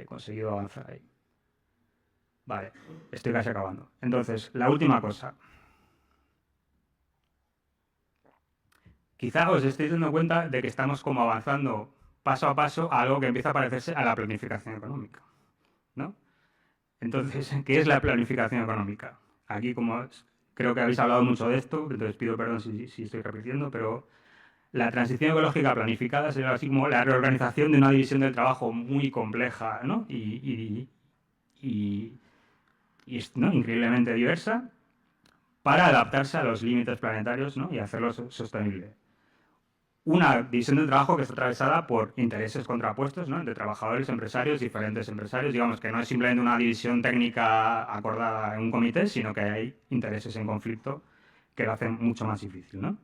conseguido avanzar ahí. Vale, estoy casi acabando. Entonces, la última cosa. Quizá os estéis dando cuenta de que estamos como avanzando paso a paso a algo que empieza a parecerse a la planificación económica, ¿no? Entonces, ¿qué es la planificación económica? Aquí, como creo que habéis hablado mucho de esto, entonces pido perdón si estoy repitiendo, pero la transición ecológica planificada sería así como la reorganización de una división del trabajo muy compleja, ¿no?, ¿no?, increíblemente diversa, para adaptarse a los límites planetarios, ¿no?, y hacerlo sostenible. una división del trabajo que está atravesada por intereses contrapuestos, ¿no? Entre trabajadores, empresarios, diferentes empresarios. Digamos que no es simplemente una división técnica acordada en un comité, sino que hay intereses en conflicto que lo hacen mucho más difícil, ¿no?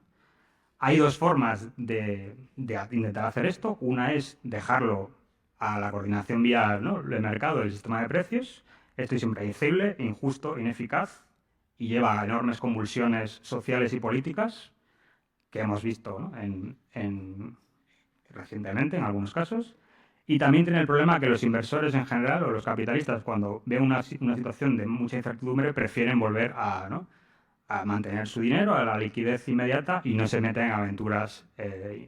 Hay dos formas de intentar hacer esto. Una es dejarlo a la coordinación vía, ¿no?, el mercado del sistema de precios. Esto es impredecible, injusto, ineficaz y lleva a enormes convulsiones sociales y políticas que hemos visto, ¿no?, recientemente en algunos casos. Y también tiene el problema que los inversores en general o los capitalistas, cuando ven una situación de mucha incertidumbre, prefieren volver a, ¿no?, a mantener su dinero, a la liquidez inmediata y no se meten en aventuras,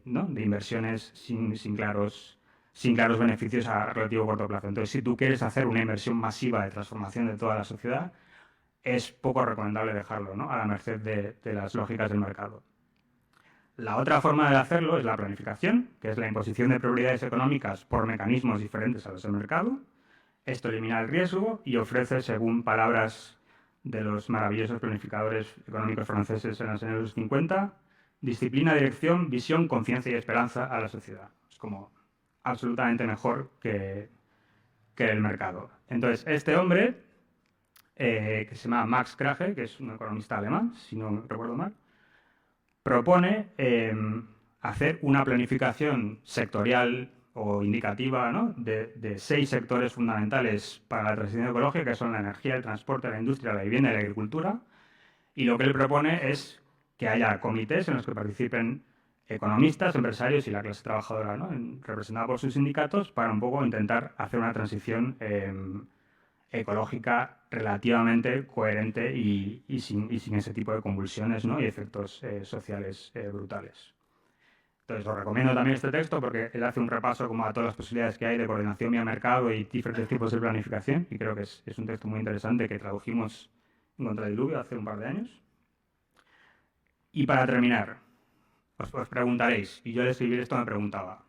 ¿no?, de inversiones sin claros beneficios a relativo corto plazo. Entonces, si tú quieres hacer una inversión masiva de transformación de toda la sociedad, es poco recomendable dejarlo, ¿no?, a la merced de las lógicas del mercado. La otra forma de hacerlo es la planificación, que es la imposición de prioridades económicas por mecanismos diferentes a los del mercado. Esto elimina el riesgo y ofrece, según palabras de los maravillosos planificadores económicos franceses en los años 50, disciplina, dirección, visión, confianza y esperanza a la sociedad. Es como absolutamente mejor que el mercado. Entonces, este hombre, que se llama Max Krage, que es un economista alemán, si no recuerdo mal, propone hacer una planificación sectorial o indicativa, ¿no?, de 6 sectores fundamentales para la transición ecológica, que son la energía, el transporte, la industria, la vivienda y la agricultura. Y lo que él propone es que haya comités en los que participen economistas, empresarios y la clase trabajadora, ¿no?, representada por sus sindicatos, para un poco intentar hacer una transición ecológica relativamente coherente y sin ese tipo de convulsiones, ¿no?, y efectos sociales brutales. Entonces, os recomiendo también este texto porque él hace un repaso como a todas las posibilidades que hay de coordinación vía mercado y diferentes tipos de planificación, y creo que es un texto muy interesante que tradujimos en Contradiluvio hace un par de años. Y para terminar, os preguntaréis, y yo al escribir esto me preguntaba,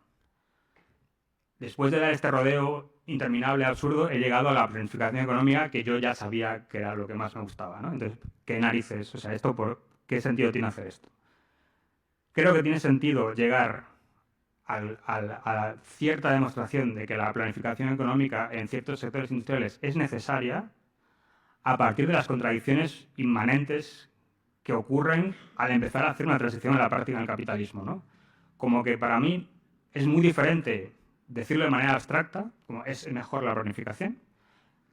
después de dar este rodeo interminable, absurdo, he llegado a la planificación económica que yo ya sabía que era lo que más me gustaba, ¿no? Entonces, ¿qué narices? O sea, ¿qué sentido tiene hacer esto? Creo que tiene sentido llegar a cierta demostración de que la planificación económica en ciertos sectores industriales es necesaria a partir de las contradicciones inmanentes que ocurren al empezar a hacer una transición en la práctica del capitalismo, ¿no? Como que para mí es muy diferente decirlo de manera abstracta, como es mejor la planificación,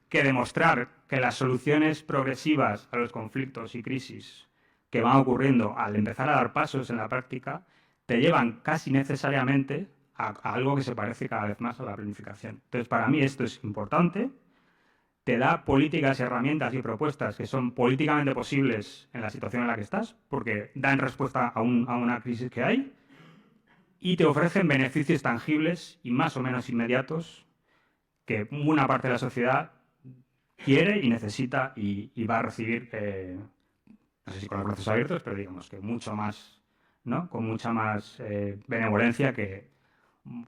que demostrar que las soluciones progresivas a los conflictos y crisis que van ocurriendo al empezar a dar pasos en la práctica te llevan casi necesariamente a algo que se parece cada vez más a la planificación. Entonces, para mí esto es importante, te da políticas, herramientas y propuestas que son políticamente posibles en la situación en la que estás, porque dan respuesta a una crisis que hay, y te ofrecen beneficios tangibles y más o menos inmediatos que una parte de la sociedad quiere y necesita y va a recibir, no sé si con los brazos abiertos, pero digamos que mucho más, ¿no?, con mucha más benevolencia que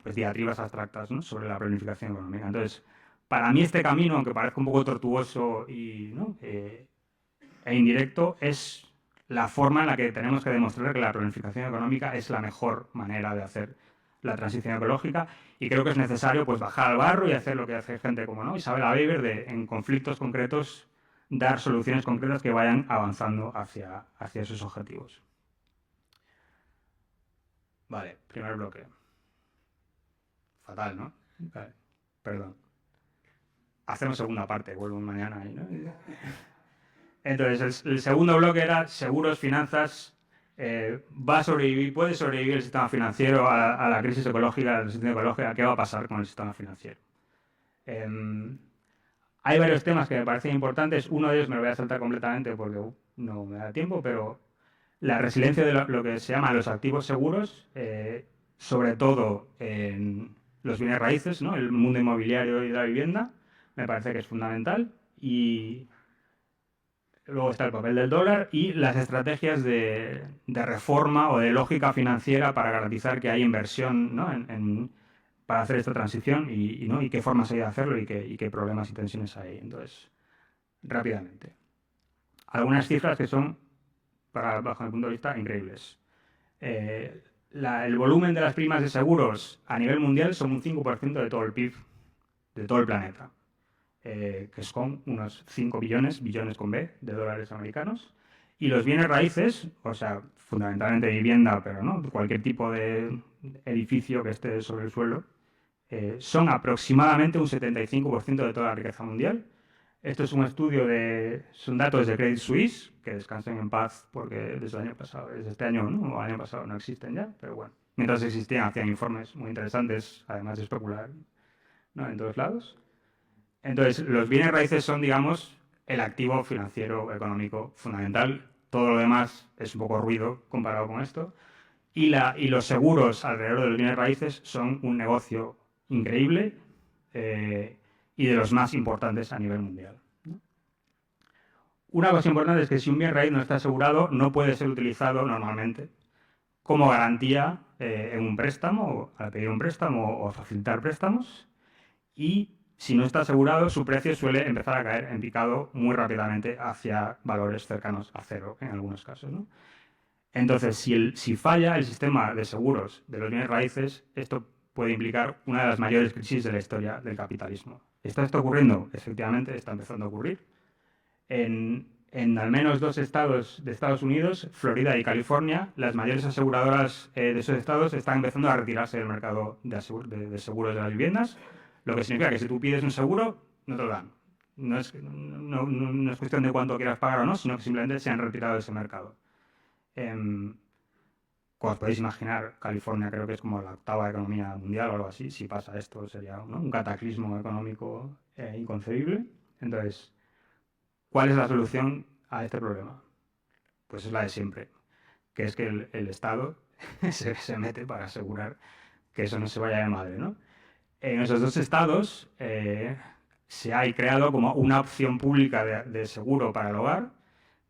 pues, diatribas abstractas, ¿no?, sobre la planificación económica. Entonces, para mí este camino, aunque parezca un poco tortuoso y, ¿no?, e indirecto, es la forma en la que tenemos que demostrar que la planificación económica es la mejor manera de hacer la transición ecológica, y creo que es necesario pues bajar al barro y hacer lo que hace gente como, ¿no?, Isabella Weber, en conflictos concretos dar soluciones concretas que vayan avanzando hacia esos objetivos. Vale, primer bloque. Fatal, ¿no? Vale, perdón. Hacemos segunda parte, vuelvo mañana ahí, ¿no? Entonces, el segundo bloque era seguros, finanzas. ¿Va a sobrevivir, puede sobrevivir el sistema financiero a la crisis ecológica, a la transición ecológica? ¿Qué va a pasar con el sistema financiero? Hay varios temas que me parecen importantes. Uno de ellos me lo voy a saltar completamente porque no me da tiempo, pero la resiliencia de lo que se llama los activos seguros, sobre todo en los bienes raíces, ¿no?, el mundo inmobiliario y de la vivienda, me parece que es fundamental. Y luego está el papel del dólar y las estrategias de reforma o de lógica financiera para garantizar que hay inversión, ¿no?, para hacer esta transición ¿no?, y qué formas hay de hacerlo y qué problemas y tensiones hay. Entonces, rápidamente. Algunas cifras que son, bajo mi punto de vista, increíbles. el volumen de las primas de seguros a nivel mundial son un 5% de todo el PIB de todo el planeta, que son unos 5 billones con B, de dólares americanos. Y los bienes raíces, o sea, fundamentalmente vivienda, pero no cualquier tipo de edificio que esté sobre el suelo, son aproximadamente un 75% de toda la riqueza mundial. Esto es un estudio son datos de Credit Suisse, que descansen en paz porque desde el año pasado, desde este año, ¿no? O el año pasado no existen ya, pero bueno, mientras existían hacían informes muy interesantes, además de especular, ¿no? En todos lados. Entonces, los bienes raíces son, digamos, el activo financiero económico fundamental. Todo lo demás es un poco ruido comparado con esto. Y los seguros alrededor de los bienes raíces son un negocio increíble y de los más importantes a nivel mundial. Una cosa importante es que si un bien raíz no está asegurado, no puede ser utilizado normalmente como garantía en un préstamo, al pedir un préstamo o facilitar préstamos. Y si no está asegurado, su precio suele empezar a caer en picado muy rápidamente hacia valores cercanos a cero en algunos casos, ¿no? Entonces, si falla el sistema de seguros de los bienes raíces, esto puede implicar una de las mayores crisis de la historia del capitalismo. ¿Está esto ocurriendo? Efectivamente, está empezando a ocurrir. En al menos 2 estados de Estados Unidos, Florida y California, las mayores aseguradoras de esos estados están empezando a retirarse del mercado de seguros de las viviendas, lo que significa que si tú pides un seguro, no te lo dan. No es cuestión de cuánto quieras pagar o no, sino que simplemente se han retirado de ese mercado. Como os podéis imaginar, California creo que es como la 8ª economía mundial o algo así. Si pasa esto sería, ¿no?, un cataclismo económico inconcebible. Entonces, ¿cuál es la solución a este problema? Pues es la de siempre, que es que el Estado se mete para asegurar que eso no se vaya de madre, ¿no? En esos 2 estados se ha creado como una opción pública de seguro para el hogar,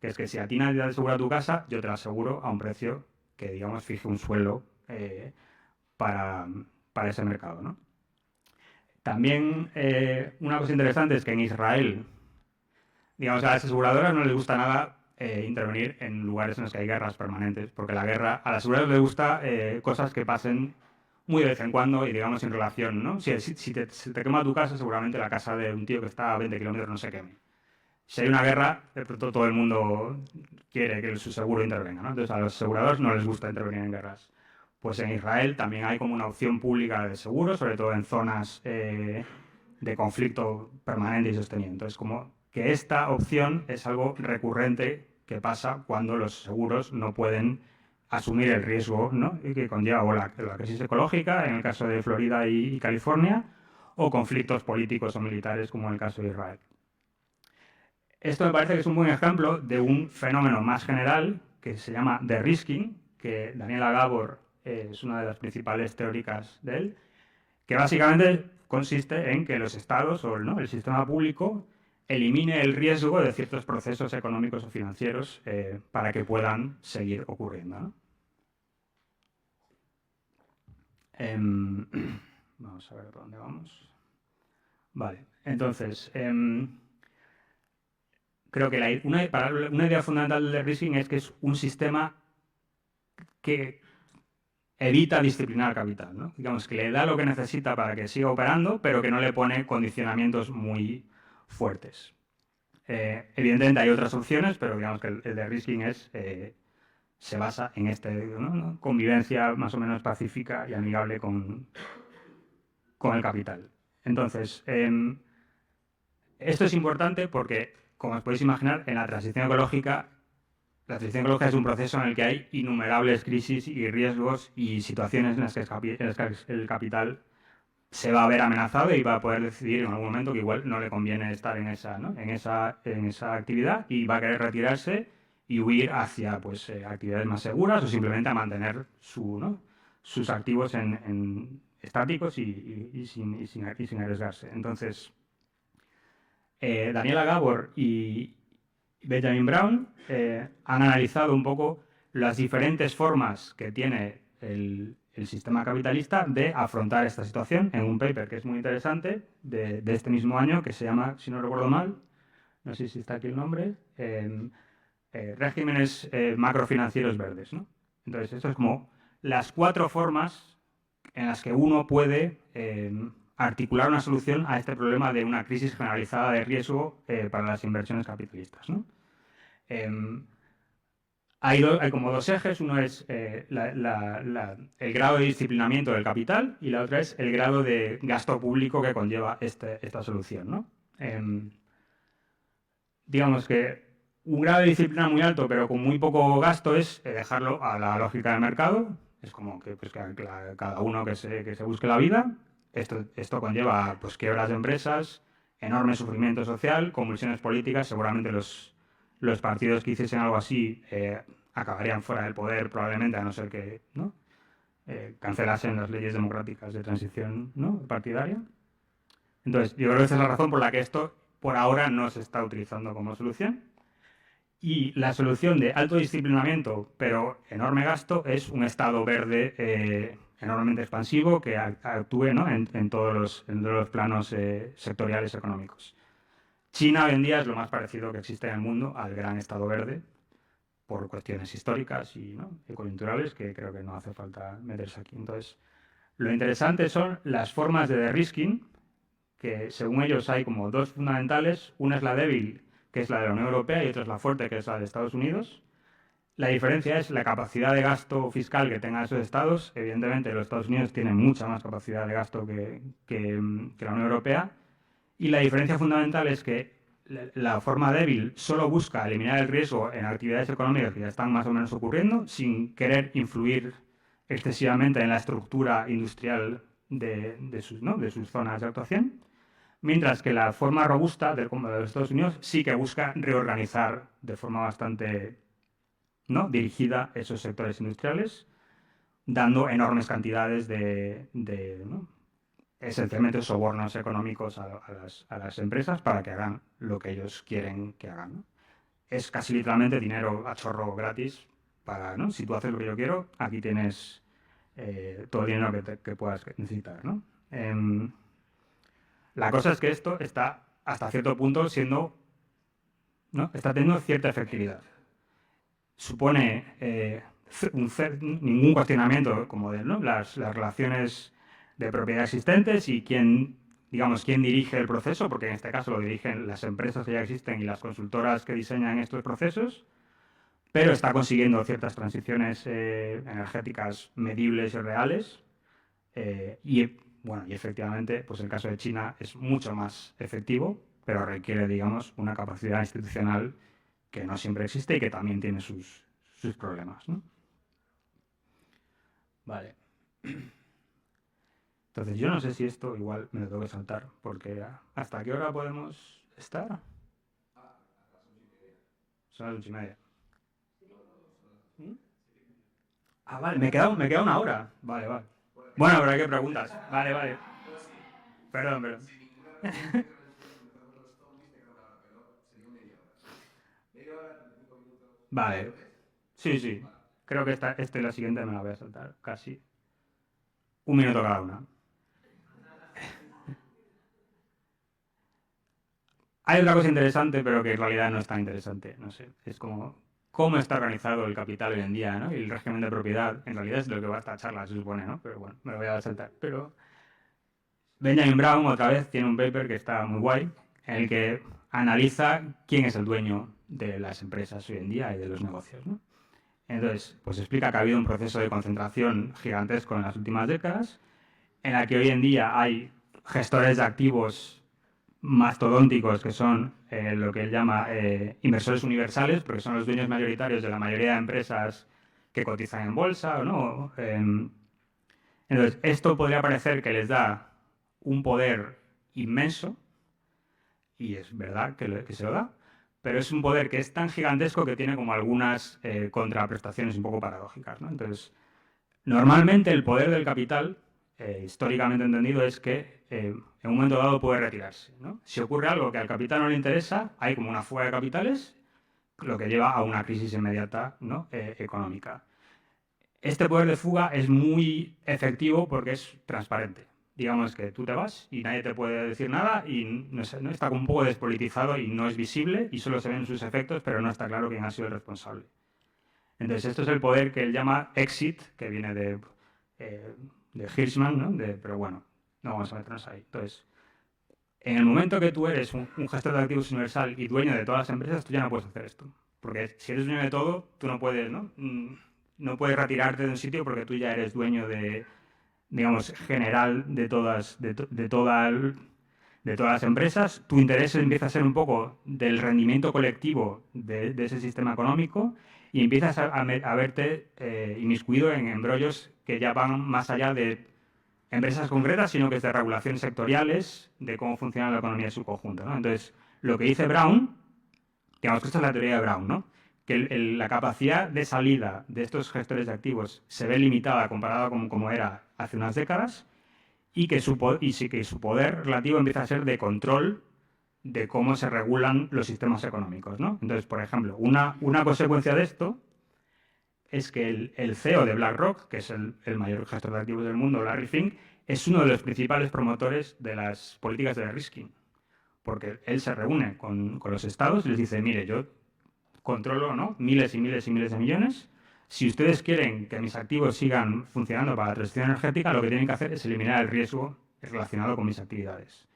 que es que si a ti nadie te asegura tu casa, yo te la aseguro a un precio que, digamos, fije un suelo para ese mercado, ¿no? También una cosa interesante es que en Israel, digamos, a las aseguradoras no les gusta nada intervenir en lugares en los que hay guerras permanentes, porque a las aseguradoras les gusta cosas que pasen muy de vez en cuando y, digamos, sin relación, ¿no? Si te quema tu casa, seguramente la casa de un tío que está a 20 kilómetros no se queme. Si hay una guerra, de pronto todo el mundo quiere que su seguro intervenga, ¿no? Entonces, a los aseguradores no les gusta intervenir en guerras. Pues en Israel también hay como una opción pública de seguro, sobre todo en zonas de conflicto permanente y sostenido. Entonces, como que esta opción es algo recurrente que pasa cuando los seguros no pueden asumir el riesgo, ¿no?, que conlleva o la crisis ecológica, en el caso de Florida y California, o conflictos políticos o militares, como en el caso de Israel. Esto me parece que es un buen ejemplo de un fenómeno más general que se llama de-risking, que Daniela Gabor es una de las principales teóricas de él, que básicamente consiste en que los estados o el sistema público elimine el riesgo de ciertos procesos económicos o financieros para que puedan seguir ocurriendo, ¿no? Vamos a ver por dónde vamos. Vale, entonces, creo que una idea fundamental del de-risking es que es un sistema que evita disciplinar al capital, ¿no? Digamos que le da lo que necesita para que siga operando, pero que no le pone condicionamientos muy fuertes. Evidentemente hay otras opciones, pero digamos que el de-risking se basa en ¿no?, convivencia más o menos pacífica y amigable con el capital. Entonces, esto es importante porque, como os podéis imaginar, en la transición ecológica es un proceso en el que hay innumerables crisis y riesgos y situaciones en las que el capital se va a ver amenazado y va a poder decidir en algún momento que igual no le conviene estar en esa actividad y va a querer retirarse y huir hacia actividades más seguras o simplemente a mantener sus activos estáticos y sin arriesgarse. Entonces, Daniela Gabor y Benjamin Brown han analizado un poco las diferentes formas que tiene el sistema capitalista de afrontar esta situación en un paper que es muy interesante de este mismo año, que se llama, si no recuerdo mal, no sé si está aquí el nombre, regímenes macrofinancieros verdes, ¿no? Entonces, esto es como las 4 formas en las que uno puede articular una solución a este problema de una crisis generalizada de riesgo para las inversiones capitalistas, ¿no? Hay como 2 ejes, uno es el grado de disciplinamiento del capital y la otra es el grado de gasto público que conlleva esta solución, ¿no? Digamos que un grado de disciplina muy alto pero con muy poco gasto es dejarlo a la lógica del mercado, es como que, pues, cada uno que se busque la vida. Esto conlleva, pues, quiebras de empresas, enorme sufrimiento social, convulsiones políticas. Seguramente los partidos que hiciesen algo así acabarían fuera del poder probablemente, a no ser que, ¿no?, cancelasen las leyes democráticas de transición, ¿no?, partidaria. Entonces, yo creo que esa es la razón por la que esto por ahora no se está utilizando como solución. Y la solución de alto disciplinamiento pero enorme gasto es un Estado verde enormemente expansivo que actúe, ¿no?, en todos los planos sectoriales económicos. China hoy en día es lo más parecido que existe en el mundo al gran Estado verde, por cuestiones históricas y, ¿no?, coyunturales, que creo que no hace falta meterse aquí. Entonces, lo interesante son las formas de de-risking, que según ellos hay como 2 fundamentales. Una es la débil, que es la de la Unión Europea, y otra es la fuerte, que es la de Estados Unidos. La diferencia es la capacidad de gasto fiscal que tengan esos estados. Evidentemente, los Estados Unidos tienen mucha más capacidad de gasto que la Unión Europea. Y la diferencia fundamental es que la forma débil solo busca eliminar el riesgo en actividades económicas que ya están más o menos ocurriendo, sin querer influir excesivamente en la estructura industrial de sus zonas de actuación. Mientras que la forma robusta de los Estados Unidos sí que busca reorganizar de forma bastante, ¿no?, dirigida esos sectores industriales, dando enormes cantidades ¿no?, esencialmente sobornos económicos a las empresas para que hagan lo que ellos quieren que hagan, ¿no? Es casi literalmente dinero a chorro gratis para, ¿no?, si tú haces lo que yo quiero, aquí tienes todo el dinero que puedas necesitar, ¿no? La cosa es que esto está hasta cierto punto siendo, ¿no?, está teniendo cierta efectividad. Supone ningún cuestionamiento como de, ¿no?, las relaciones de propiedad existentes y quién dirige el proceso, porque en este caso lo dirigen las empresas que ya existen y las consultoras que diseñan estos procesos, pero está consiguiendo ciertas transiciones energéticas medibles y reales. Y efectivamente, pues el caso de China es mucho más efectivo, pero requiere, digamos, una capacidad institucional que no siempre existe y que también tiene sus problemas, ¿no? Vale. Entonces, yo no sé si esto igual me lo tengo que saltar, porque ¿hasta qué hora podemos estar? Son las 8:30. Vale, me queda una hora. Vale. Bueno, pero hay que preguntas. Vale. Perdón. Vale. Sí. Creo que esta y la siguiente me la voy a saltar. Casi. 1 minuto cada una. Hay otra cosa interesante, pero que en realidad no es tan interesante. No sé. Es como cómo está organizado el capital hoy en día, ¿no? Y el régimen de propiedad. En realidad es lo que va a esta charla, se supone, ¿no? Pero bueno, me lo voy a saltar. Pero Benjamin Brown, otra vez, tiene un paper que está muy guay, en el que analiza quién es el dueño de las empresas hoy en día y de los negocios, ¿no? Entonces, pues explica que ha habido un proceso de concentración gigantesco en las últimas décadas, en la que hoy en día hay gestores de activos mastodónticos que son lo que él llama inversores universales, porque son los dueños mayoritarios de la mayoría de empresas que cotizan en bolsa, ¿no? Entonces, esto podría parecer que les da un poder inmenso, y es verdad que se lo da, pero es un poder que es tan gigantesco que tiene como algunas contraprestaciones un poco paradójicas, ¿no? Entonces, normalmente el poder del capital, históricamente entendido, es que en un momento dado puede retirarse, ¿no? Si ocurre algo que al capital no le interesa, hay como una fuga de capitales, lo que lleva a una crisis inmediata, ¿no?, económica. Este poder de fuga es muy efectivo porque es transparente. Digamos que tú te vas y nadie te puede decir nada y no está un poco despolitizado y no es visible y solo se ven sus efectos, pero no está claro quién ha sido el responsable. Entonces, esto es el poder que él llama exit, que viene de Hirschman, ¿no? Pero bueno, no vamos a meternos ahí. Entonces, en el momento que tú eres un gestor de activos universal y dueño de todas las empresas, tú ya no puedes hacer esto. Porque si eres dueño de todo, tú no puedes, ¿no? No puedes retirarte de un sitio porque tú ya eres dueño de, digamos, general de todas las empresas. Tu interés empieza a ser un poco del rendimiento colectivo de ese sistema económico y empiezas a verte inmiscuido en embrollos que ya van más allá de empresas concretas, sino que es de regulaciones sectoriales, de cómo funciona la economía en su conjunto, ¿no? Entonces, lo que dice Brown, digamos que esta es la teoría de Brown, ¿no? Que la capacidad de salida de estos gestores de activos se ve limitada comparada con como era hace unas décadas y que su poder relativo empieza a ser de control de cómo se regulan los sistemas económicos, ¿no? Entonces, por ejemplo, una consecuencia de esto es que el CEO de BlackRock, que es el mayor gestor de activos del mundo, Larry Fink, es uno de los principales promotores de las políticas de de-risking, porque él se reúne con los estados y les dice, mire, yo controlo, ¿no?, miles y miles y miles de millones. Si ustedes quieren que mis activos sigan funcionando para la transición energética, lo que tienen que hacer es eliminar el riesgo relacionado con mis actividades.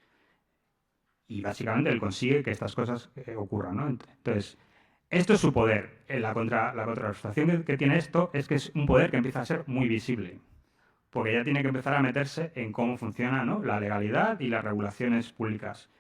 Y básicamente él consigue que estas cosas ocurran, ¿no? Entonces, esto es su poder. La contrarrestación que tiene esto es que es un poder que empieza a ser muy visible, porque ya tiene que empezar a meterse en cómo funciona, ¿no?, la legalidad y las regulaciones públicas.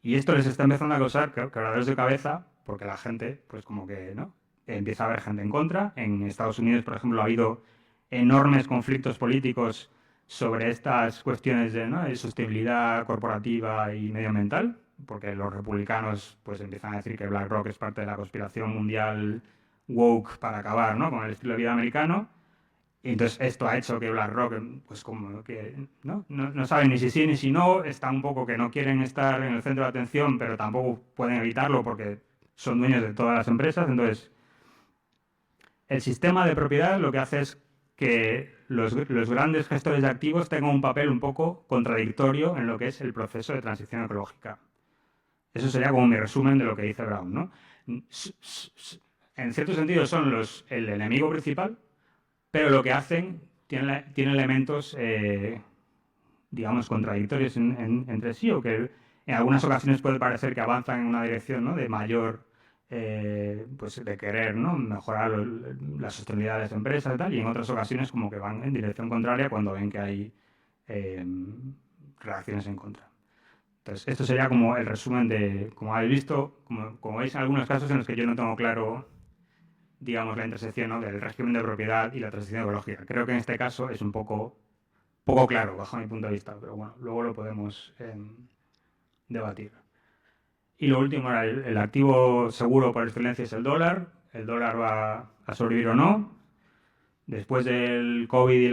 Y esto les está empezando a causar quebraderos de cabeza, porque la gente, pues como que, ¿no?, empieza a haber gente en contra. En Estados Unidos, por ejemplo, ha habido enormes conflictos políticos sobre estas cuestiones de sostenibilidad corporativa y medioambiental, porque los republicanos pues empiezan a decir que BlackRock es parte de la conspiración mundial woke para acabar, ¿no?, con el estilo de vida americano. Y entonces esto ha hecho que BlackRock, pues como que no saben ni si sí ni si no, está un poco que no quieren estar en el centro de atención, pero tampoco pueden evitarlo porque son dueños de todas las empresas. Entonces, el sistema de propiedad lo que hace es que los grandes gestores de activos tengan un papel un poco contradictorio en lo que es el proceso de transición ecológica. Eso sería como mi resumen de lo que dice Brown, ¿no? En cierto sentido son el enemigo principal, pero lo que hacen tiene elementos, digamos, contradictorios entre sí, o que en algunas ocasiones puede parecer que avanzan en una dirección, ¿no?, de mayor, pues de querer, ¿no?, mejorar la sostenibilidad de las empresas y tal, y en otras ocasiones como que van en dirección contraria cuando ven que hay reacciones en contra. Entonces, esto sería como el resumen de, como habéis visto, como veis en algunos casos en los que yo no tengo claro, digamos, la intersección, ¿no?, del régimen de propiedad y la transición ecológica. Creo que en este caso es un poco claro, bajo mi punto de vista, pero bueno, luego lo podemos debatir. Y lo último era el activo seguro por excelencia es el dólar. ¿El dólar va a sobrevivir o no? Después del COVID y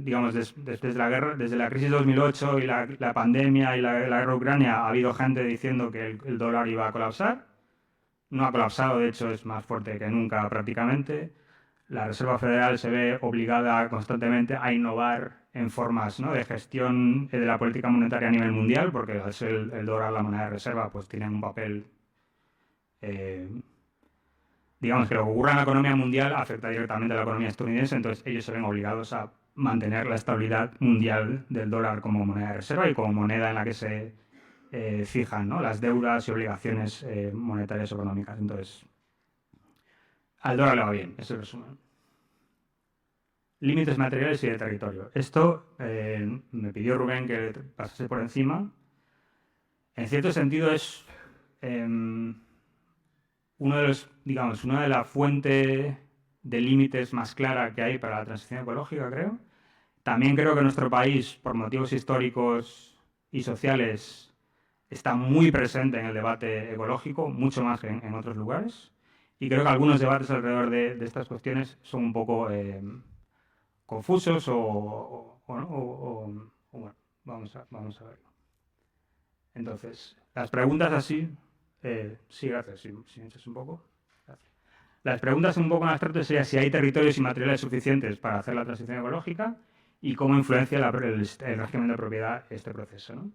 digamos, desde la guerra, desde la crisis 2008 y la pandemia y la guerra de Ucrania, ha habido gente diciendo que el dólar iba a colapsar. No ha colapsado, de hecho es más fuerte que nunca prácticamente. La Reserva Federal se ve obligada constantemente a innovar en formas, ¿no?, de gestión de la política monetaria a nivel mundial, porque al ser el dólar la moneda de reserva, pues tienen un papel, digamos que lo que ocurra en la economía mundial afecta directamente a la economía estadounidense, entonces ellos se ven obligados a mantener la estabilidad mundial del dólar como moneda de reserva y como moneda en la que se fijan, ¿no?, las deudas y obligaciones monetarias o económicas. Entonces, al dólar le va bien, ese es el resumen. Límites materiales y de territorio. Esto me pidió Rubén que pasase por encima. En cierto sentido es una de las fuentes de límites más clara que hay para la transición ecológica, creo. También creo que nuestro país, por motivos históricos y sociales, está muy presente en el debate ecológico, mucho más que en otros lugares. Y creo que algunos debates alrededor de estas cuestiones son un poco confusos bueno, vamos a verlo. Entonces, las preguntas así... sí, gracias, si me echas un poco. Gracias. Las preguntas un poco más abstractas serían si hay territorios y materiales suficientes para hacer la transición ecológica y cómo influencia el régimen de propiedad este proceso, ¿no?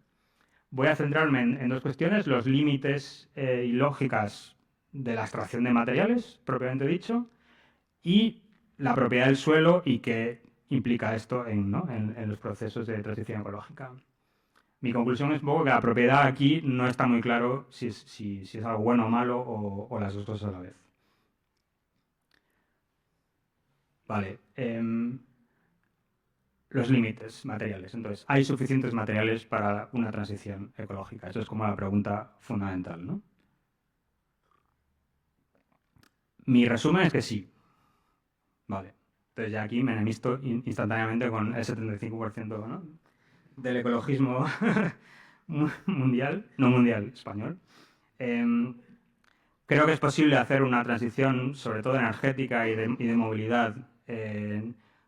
Voy a centrarme en dos cuestiones, los límites y lógicas de la extracción de materiales, propiamente dicho, y la propiedad del suelo y qué implica esto en los procesos de transición ecológica. Mi conclusión es un poco que la propiedad aquí no está muy claro si es algo bueno o malo o las dos cosas a la vez. Vale. Los límites materiales. Entonces, ¿hay suficientes materiales para una transición ecológica? Eso es como la pregunta fundamental, ¿no? Mi resumen es que sí. Vale. Entonces ya aquí me enemisto instantáneamente con el 75%, ¿no?, del ecologismo mundial, no mundial, español. Creo que es posible hacer una transición, sobre todo energética y de movilidad,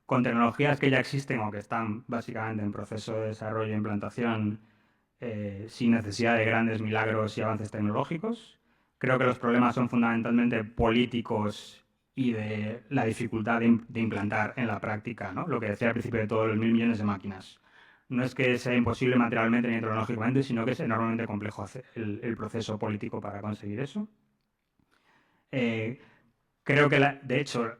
con tecnologías que ya existen o que están básicamente en proceso de desarrollo e implantación, sin necesidad de grandes milagros y avances tecnológicos. Creo que los problemas son fundamentalmente políticos y de la dificultad de implantar en la práctica, ¿no? Lo que decía al principio de todo, los 1.000 millones de máquinas. No es que sea imposible materialmente ni tecnológicamente, sino que es enormemente complejo hacer el proceso político para conseguir eso. Creo que, de hecho,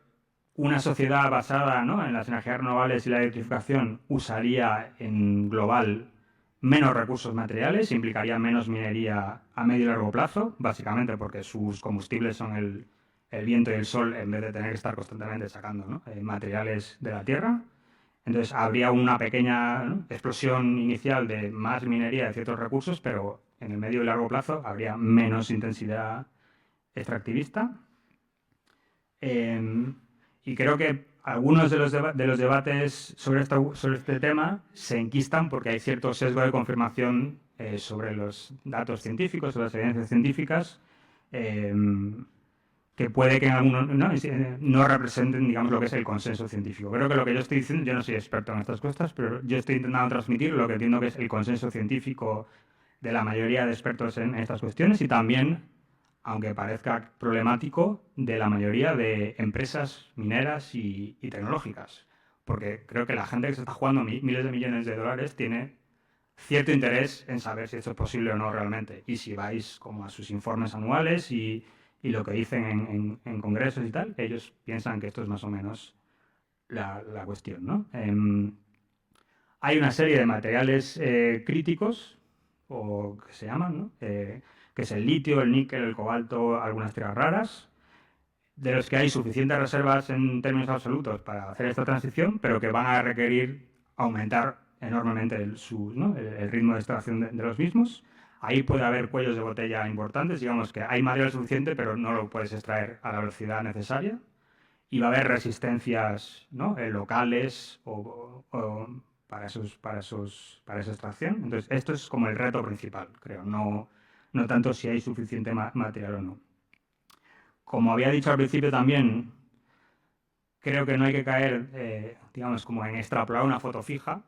una sociedad basada, ¿no?, en las energías renovables y la electrificación usaría en global menos recursos materiales, implicaría menos minería a medio y largo plazo, básicamente porque sus combustibles son el viento y el sol, en vez de tener que estar constantemente sacando, ¿no?, materiales de la tierra. Entonces habría una pequeña, ¿no?, explosión inicial de más minería de ciertos recursos, pero en el medio y largo plazo habría menos intensidad extractivista. Y creo que algunos de los debates sobre este tema se enquistan porque hay cierto sesgo de confirmación sobre los datos científicos, sobre las evidencias científicas, que puede que en algunos no representen, digamos, lo que es el consenso científico. Creo que lo que yo estoy diciendo, yo no soy experto en estas cosas, pero yo estoy intentando transmitir lo que entiendo que es el consenso científico de la mayoría de expertos en estas cuestiones y también, aunque parezca problemático, de la mayoría de empresas mineras y tecnológicas. Porque creo que la gente que se está jugando miles de millones de dólares tiene cierto interés en saber si esto es posible o no realmente. Y si vais como a sus informes anuales y lo que dicen en congresos y tal, ellos piensan que esto es más o menos la cuestión, ¿no? Hay una serie de materiales críticos, o que se llaman, ¿no?, que es el litio, el níquel, el cobalto, algunas tierras raras, de los que hay suficientes reservas en términos absolutos para hacer esta transición, pero que van a requerir aumentar enormemente el ritmo de extracción de los mismos. Ahí puede haber cuellos de botella importantes, digamos que hay material suficiente, pero no lo puedes extraer a la velocidad necesaria. Y va a haber resistencias, ¿no?, locales para esa extracción. Entonces, esto es como el reto principal, creo, no tanto si hay suficiente material o no. Como había dicho al principio también, creo que no hay que caer, digamos, como en extrapolar una foto fija.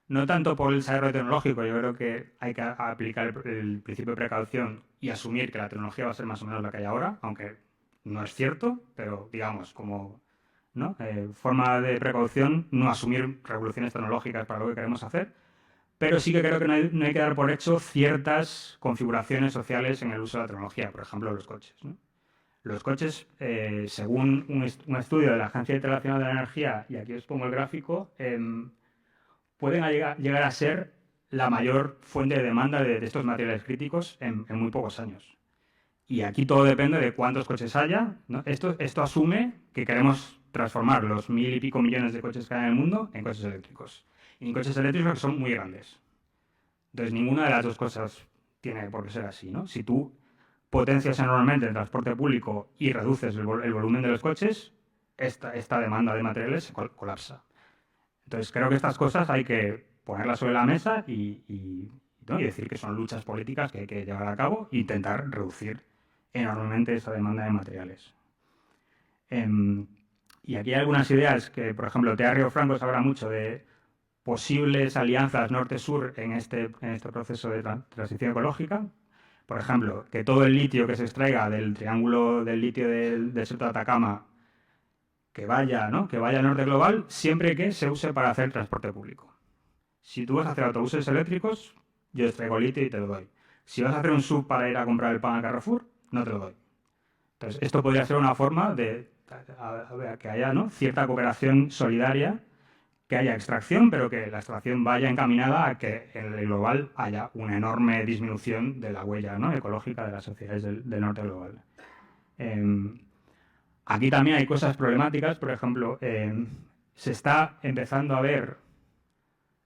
No tanto por el desarrollo tecnológico, yo creo que hay que aplicar el principio de precaución y asumir que la tecnología va a ser más o menos la que hay ahora, aunque no es cierto, pero digamos, como, ¿no?, forma de precaución, no asumir revoluciones tecnológicas para lo que queremos hacer, pero sí que creo que no hay que dar por hecho ciertas configuraciones sociales en el uso de la tecnología, por ejemplo, los coches, ¿no? Los coches, según un estudio de la Agencia Internacional de la Energía, y aquí os pongo el gráfico, pueden llegar a ser la mayor fuente de demanda de estos materiales críticos en muy pocos años. Y aquí todo depende de cuántos coches haya, ¿no? Esto asume que queremos transformar los 1.000 y pico millones de coches que hay en el mundo en coches eléctricos. Y en coches eléctricos que son muy grandes. Entonces, ninguna de las dos cosas tiene por qué ser así, ¿no? Si tú potencias enormemente el transporte público y reduces el volumen de los coches, esta demanda de materiales colapsa. Entonces, creo que estas cosas hay que ponerlas sobre la mesa y decir que son luchas políticas que hay que llevar a cabo e intentar reducir enormemente esa demanda de materiales. Y aquí hay algunas ideas que, por ejemplo, Tea Río Franco se habla mucho de posibles alianzas norte-sur en este proceso de transición ecológica. Por ejemplo, que todo el litio que se extraiga del triángulo del litio del desierto de Atacama que vaya al norte global, siempre que se use para hacer transporte público. Si tú vas a hacer autobuses eléctricos, yo extraigo litio y te lo doy. Si vas a hacer un sub para ir a comprar el pan a Carrefour, no te lo doy. Entonces, esto podría ser una forma de que haya, ¿no?, cierta cooperación solidaria, que haya extracción, pero que la extracción vaya encaminada a que en el global haya una enorme disminución de la huella, ¿no?, ecológica de las sociedades del norte global. Aquí también hay cosas problemáticas, por ejemplo, se está empezando a ver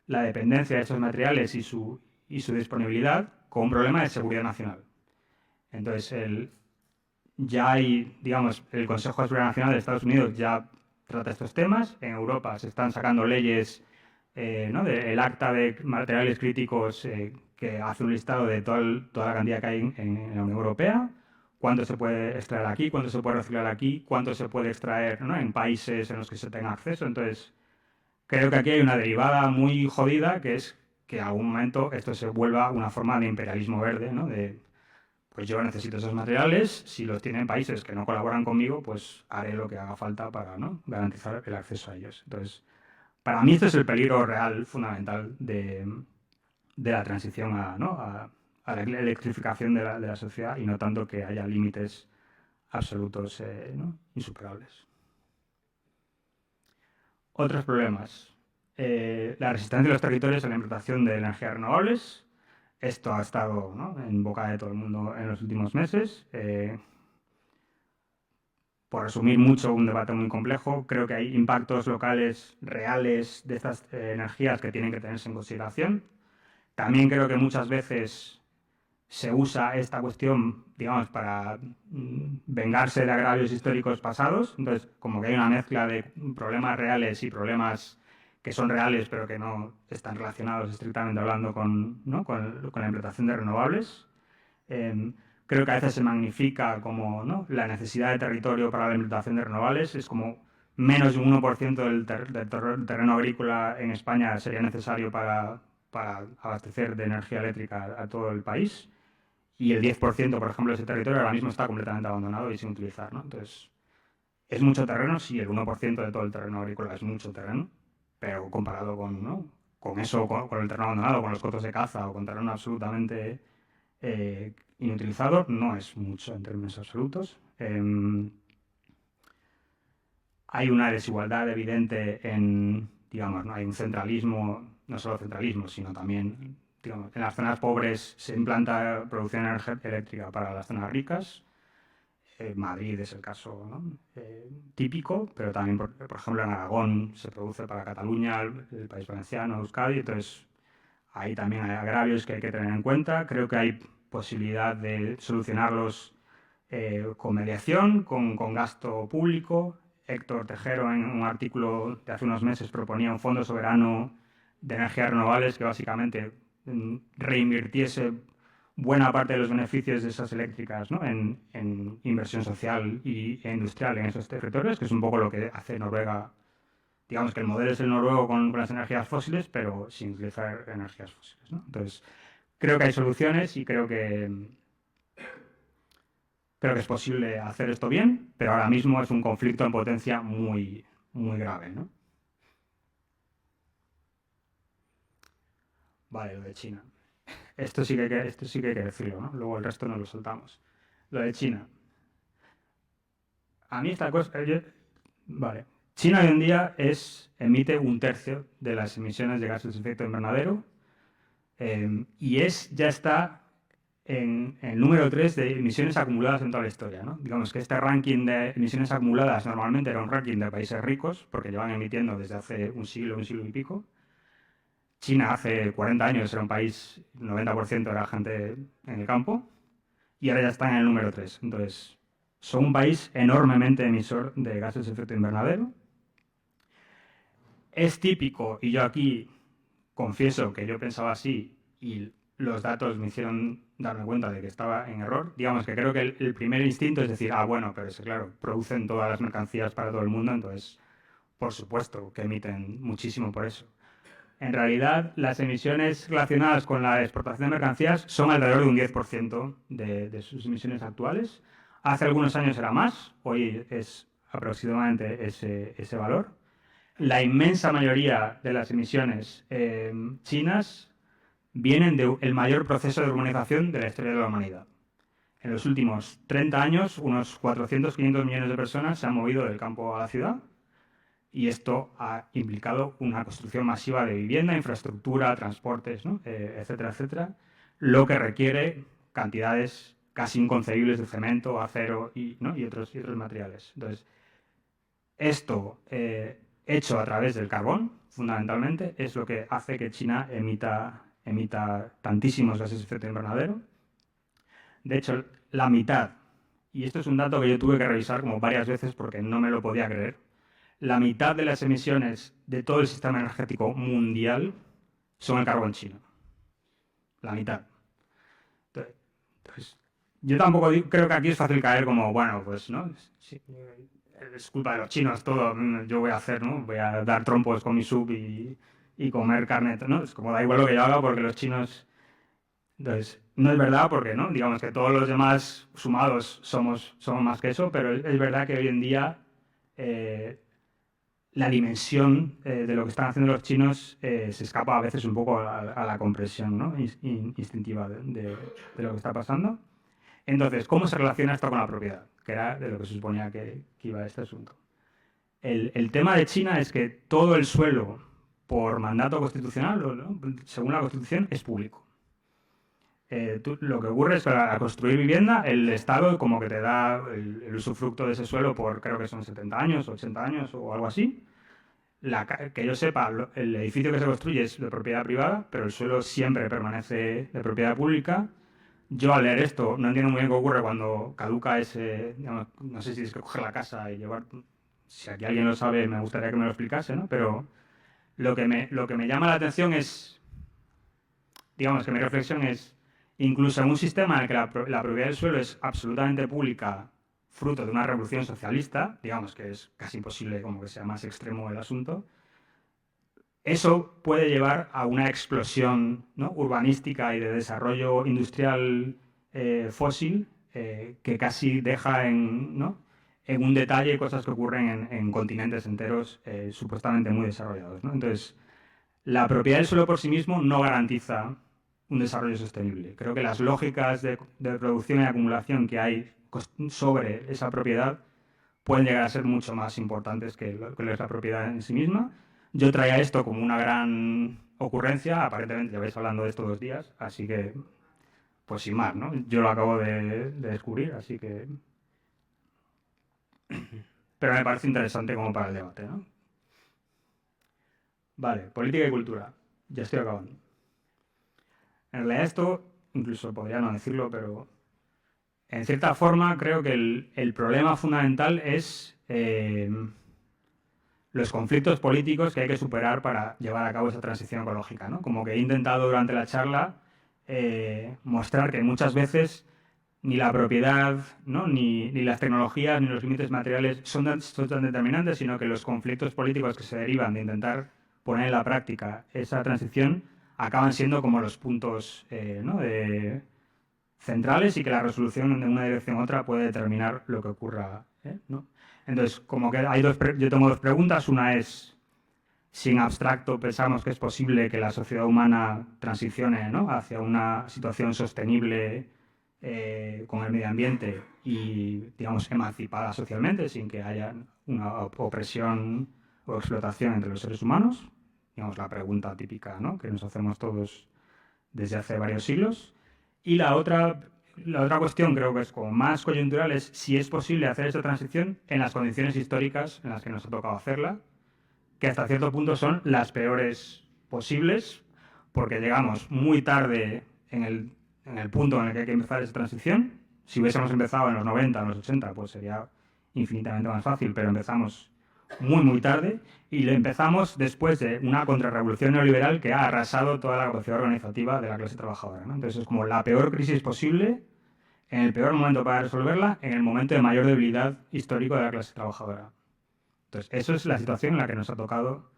la dependencia de estos materiales y su disponibilidad con un problema de seguridad nacional. Entonces, ya hay, digamos, el Consejo de Seguridad Nacional de Estados Unidos ya trata estos temas. En Europa se están sacando leyes, ¿no?, el acta de materiales críticos que hace un listado de toda la cantidad que hay en la Unión Europea, cuánto se puede extraer aquí, cuánto se puede reciclar aquí, cuánto se puede extraer, ¿no?, en países en los que se tenga acceso. Entonces, creo que aquí hay una derivada muy jodida, que es que en algún momento esto se vuelva una forma de imperialismo verde, ¿no?, pues yo necesito esos materiales, si los tienen países que no colaboran conmigo, pues haré lo que haga falta para, ¿no?, garantizar el acceso a ellos. Entonces, para mí este es el peligro real, fundamental de la transición a la electrificación de la sociedad, y no tanto que haya límites absolutos, ¿no?, insuperables. Otros problemas. La resistencia de los territorios a la implantación de energías renovables. Esto ha estado, ¿no?, en boca de todo el mundo en los últimos meses. Por resumir mucho, un debate muy complejo. Creo que hay impactos locales reales de estas energías que tienen que tenerse en consideración. También creo que muchas veces se usa esta cuestión, digamos, para vengarse de agravios históricos pasados. Entonces, como que hay una mezcla de problemas reales y problemas que son reales pero que no están relacionados estrictamente hablando con, ¿no?, con la implantación de renovables. Creo que a veces se magnifica como, ¿no?, la necesidad de territorio para la implantación de renovables. Es como menos de un 1% del terreno agrícola en España sería necesario para abastecer de energía eléctrica a todo el país. Y el 10%, por ejemplo, de ese territorio ahora mismo está completamente abandonado y sin utilizar, ¿no? Entonces, ¿es mucho terreno? Sí, el 1% de todo el terreno agrícola es mucho terreno, pero comparado con, ¿no?, con eso, con el terreno abandonado, con los cotos de caza o con terreno absolutamente inutilizado, no es mucho en términos absolutos. Hay una desigualdad evidente digamos, ¿no?, hay un centralismo, no solo centralismo, sino también, digamos, en las zonas pobres se implanta producción eléctrica para las zonas ricas. Madrid es el caso, ¿no?, típico, pero también, por ejemplo, en Aragón se produce para Cataluña, el País Valenciano, Euskadi. Entonces, ahí también hay agravios que hay que tener en cuenta. Creo que hay posibilidad de solucionarlos con mediación, con gasto público. Héctor Tejero, en un artículo de hace unos meses, proponía un fondo soberano de energías renovables que básicamente reinvirtiese buena parte de los beneficios de esas eléctricas, ¿no?, en inversión social e industrial en esos territorios, que es un poco lo que hace Noruega. Digamos que el modelo es el noruego con las energías fósiles, pero sin utilizar energías fósiles, ¿no? Entonces, creo que hay soluciones y creo que es posible hacer esto bien, pero ahora mismo es un conflicto en potencia muy, muy grave, ¿no? Vale, lo de China. Esto sí que hay que decirlo, ¿no? Luego el resto nos lo soltamos. Lo de China. A mí esta cosa... vale. China hoy en día emite 1/3 de las emisiones de gases de efecto invernadero, y ya está en el número 3 de emisiones acumuladas en toda la historia, ¿no? Digamos que este ranking de emisiones acumuladas normalmente era un ranking de países ricos, porque llevan emitiendo desde hace un siglo y pico. China hace 40 años era un país, 90% era gente en el campo, y ahora ya está en el número 3. Entonces, son un país enormemente emisor de gases de efecto invernadero. Es típico, y yo aquí confieso que yo pensaba así, y los datos me hicieron darme cuenta de que estaba en error. Digamos que creo que el primer instinto es decir, bueno, pero es claro, producen todas las mercancías para todo el mundo, entonces, por supuesto que emiten muchísimo por eso. En realidad, las emisiones relacionadas con la exportación de mercancías son alrededor de un 10% de sus emisiones actuales. Hace algunos años era más, hoy es aproximadamente ese valor. La inmensa mayoría de las emisiones chinas vienen del mayor proceso de urbanización de la historia de la humanidad. en los últimos 30 años, unos 400, 500 millones de personas se han movido del campo a la ciudad y esto ha implicado una construcción masiva de vivienda, infraestructura, transportes, ¿no? Etcétera, etcétera, lo que requiere cantidades casi inconcebibles de cemento, acero ¿no? y otros materiales. Entonces, esto hecho a través del carbón, fundamentalmente, es lo que hace que China emita tantísimos gases de efecto invernadero. De hecho, la mitad, y esto es un dato que yo tuve que revisar como varias veces porque no me lo podía creer, la mitad de las emisiones de todo el sistema energético mundial son el carbón chino. La mitad. Entonces, yo tampoco creo que aquí es fácil caer como, bueno, pues, ¿no? Sí, es culpa de los chinos todo, yo voy a hacer, ¿no? Voy a dar trompos con mi sub y comer carne, ¿no? Es como da igual lo que yo haga porque los chinos... Entonces, no es verdad porque, ¿no? Digamos que todos los demás sumados somos más que eso, pero es verdad que hoy en día la dimensión de lo que están haciendo los chinos se escapa a veces un poco a la comprensión, ¿no? Instintiva de lo que está pasando. Entonces, ¿cómo se relaciona esto con la propiedad? Que era de lo que se suponía que iba este asunto. El tema de China es que todo el suelo, por mandato constitucional, ¿no? Según la Constitución, es público. Lo que ocurre es que al construir vivienda, el Estado como que te da el usufructo de ese suelo por, creo que son 70 años, 80 años o algo así. Que yo sepa, el edificio que se construye es de propiedad privada, pero el suelo siempre permanece de propiedad pública. Yo al leer esto no entiendo muy bien qué ocurre cuando caduca ese, digamos, no sé si es que coger la casa y llevar, si aquí alguien lo sabe me gustaría que me lo explicase, ¿no? Pero lo que me llama la atención es, digamos que mi reflexión es, incluso en un sistema en el que la propiedad del suelo es absolutamente pública, fruto de una revolución socialista, digamos que es casi imposible como que sea más extremo el asunto, eso puede llevar a una explosión, ¿no? urbanística y de desarrollo industrial fósil que casi deja ¿no? en un detalle cosas que ocurren en continentes enteros supuestamente muy desarrollados, ¿no? Entonces, la propiedad del suelo por sí mismo no garantiza un desarrollo sostenible. Creo que las lógicas de producción y acumulación que hay sobre esa propiedad pueden llegar a ser mucho más importantes que lo que es la propiedad en sí misma. Yo traía esto como una gran ocurrencia, aparentemente lleváis hablando de esto 2 días, así que, pues sin más, ¿no? Yo lo acabo de descubrir, así que... Pero me parece interesante como para el debate, ¿no? Vale, política y cultura. Ya estoy acabando. En realidad esto, incluso podría no decirlo, pero en cierta forma creo que el problema fundamental es los conflictos políticos que hay que superar para llevar a cabo esa transición ecológica, ¿no? Como que he intentado durante la charla mostrar que muchas veces ni la propiedad, ¿no? ni las tecnologías, ni los límites materiales son tan determinantes, sino que los conflictos políticos que se derivan de intentar poner en la práctica esa transición acaban siendo como los puntos ¿no? centrales y que la resolución de una dirección u otra puede determinar lo que ocurra, ¿no? Entonces, como que yo tengo 2 preguntas. Una es, si en abstracto pensamos que es posible que la sociedad humana transicione, ¿no? hacia una situación sostenible con el medio ambiente y, digamos, emancipada socialmente, sin que haya una opresión o explotación entre los seres humanos. Digamos, la pregunta típica, ¿no? que nos hacemos todos desde hace varios siglos. Y la otra cuestión, creo que es como más coyuntural, es si es posible hacer esta transición en las condiciones históricas en las que nos ha tocado hacerla, que hasta cierto punto son las peores posibles, porque llegamos muy tarde en el punto en el que hay que empezar esa transición. Si hubiésemos empezado en los 90, en los 80, pues sería infinitamente más fácil, pero empezamos muy, muy tarde y lo empezamos después de una contrarrevolución neoliberal que ha arrasado toda la capacidad organizativa de la clase trabajadora, ¿no? Entonces es como la peor crisis posible, en el peor momento para resolverla, en el momento de mayor debilidad histórico de la clase trabajadora. Entonces, eso es la situación en la que nos ha tocado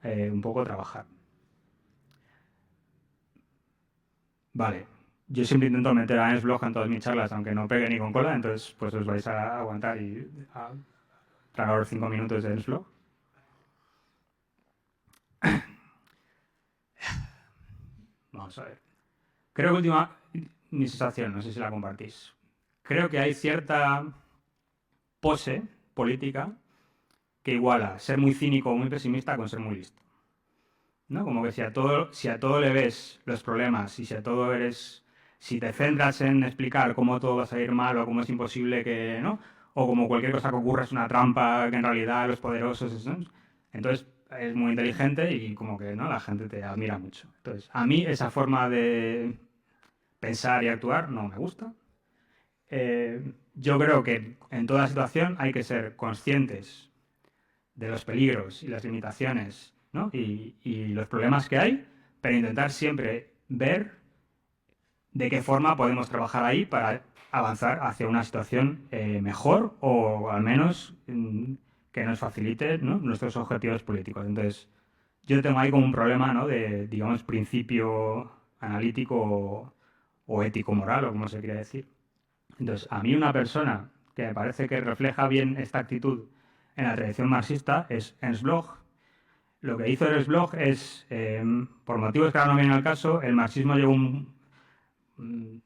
un poco trabajar. Vale, yo siempre intento meter a Ernst Bloch en todas mis charlas, aunque no pegue ni con cola, entonces pues os vais a aguantar y a tragar 5 minutos de Ernst Bloch. Vamos a ver. Creo que mi sensación, no sé si la compartís, creo que hay cierta pose política que iguala ser muy cínico o muy pesimista con ser muy listo, ¿no? Como que si a todo le ves los problemas y si te centras en explicar cómo todo va a salir mal o cómo es imposible que, ¿no? O como cualquier cosa que ocurra es una trampa, que en realidad los poderosos, entonces es muy inteligente y como que, ¿no? La gente te admira mucho. Entonces, a mí esa forma de pensar y actuar no me gusta. Yo creo que en toda situación hay que ser conscientes de los peligros y las limitaciones, ¿no? y los problemas que hay, pero intentar siempre ver de qué forma podemos trabajar ahí para avanzar hacia una situación mejor o al menos que nos facilite, ¿no? Nuestros objetivos políticos. Entonces, yo tengo ahí como un problema, ¿no? De, digamos, principio analítico o ético-moral, o como se quiera decir. Entonces, a mí una persona que me parece que refleja bien esta actitud en la tradición marxista es Ernst Bloch. Lo que hizo Ernst Bloch es, por motivos que ahora no vienen al caso, el marxismo llegó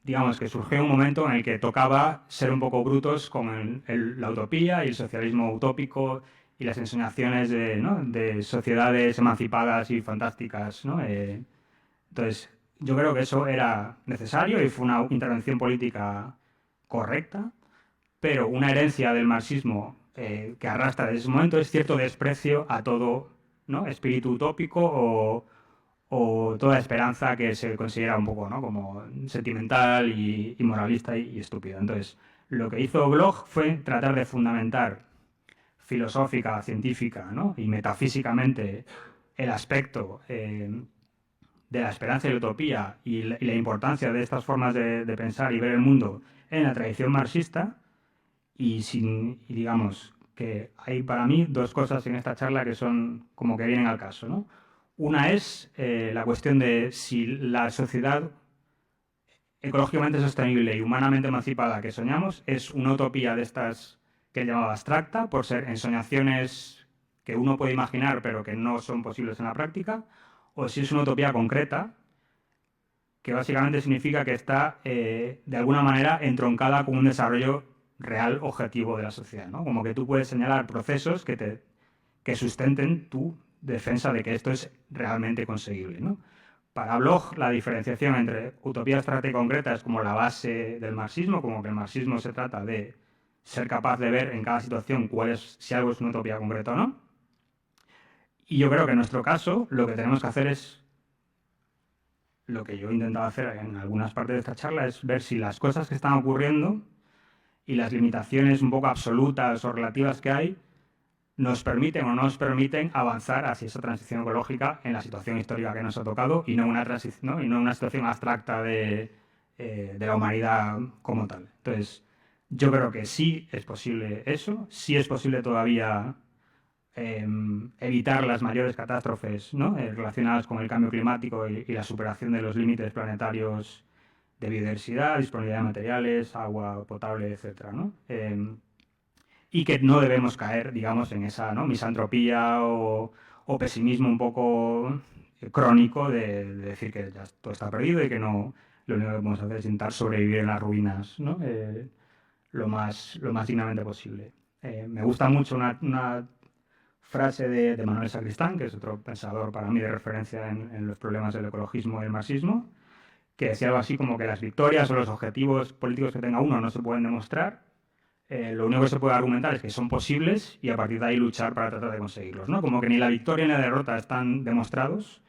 digamos que surgió un momento en el que tocaba ser un poco brutos con la utopía y el socialismo utópico y las ensoñaciones ¿no? de sociedades emancipadas y fantásticas, ¿no? Entonces, yo creo que eso era necesario y fue una intervención política correcta, pero una herencia del marxismo que arrastra desde ese momento es cierto desprecio a todo, ¿no? Espíritu utópico o toda esperanza que se considera un poco, ¿no? Como sentimental y moralista y estúpido. Entonces, lo que hizo Bloch fue tratar de fundamentar filosófica, científica, ¿no? Y metafísicamente el aspecto de la esperanza y la utopía y la importancia de estas formas de pensar y ver el mundo en la tradición marxista y digamos que hay para mí dos cosas en esta charla que son como que vienen al caso, ¿no? Una es la cuestión de si la sociedad ecológicamente sostenible y humanamente emancipada que soñamos es una utopía de estas que él llamaba abstracta, por ser ensoñaciones que uno puede imaginar pero que no son posibles en la práctica, o si es una utopía concreta, que básicamente significa que está de alguna manera entroncada con un desarrollo real objetivo de la sociedad, ¿no? Como que tú puedes señalar procesos que sustenten tu defensa de que esto es realmente conseguible, ¿no? Para Bloch, la diferenciación entre utopía abstracta y concreta es como la base del marxismo, como que el marxismo se trata de ser capaz de ver en cada situación si algo es una utopía concreta o no. Y yo creo que en nuestro caso lo que tenemos que hacer es, lo que yo he intentado hacer en algunas partes de esta charla, es ver si las cosas que están ocurriendo y las limitaciones un poco absolutas o relativas que hay nos permiten o no nos permiten avanzar hacia esa transición ecológica en la situación histórica que nos ha tocado y no una situación abstracta de la humanidad como tal. Entonces, yo creo que sí es posible eso, sí es posible todavía evitar las mayores catástrofes, ¿no? Relacionadas con el cambio climático y la superación de los límites planetarios de biodiversidad, disponibilidad de materiales, agua potable, etc., ¿no? Y que no debemos caer, digamos, en esa, ¿no? misantropía o pesimismo un poco crónico de decir que ya todo está perdido y que no, lo único que podemos hacer es intentar sobrevivir en las ruinas, ¿no? Lo más dignamente posible. Me gusta mucho una frase de Manuel Sacristán, que es otro pensador para mí de referencia en los problemas del ecologismo y el marxismo, que decía algo así como que las victorias o los objetivos políticos que tenga uno no se pueden demostrar, lo único que se puede argumentar es que son posibles y a partir de ahí luchar para tratar de conseguirlos, ¿no? Como que ni la victoria ni la derrota están demostrados,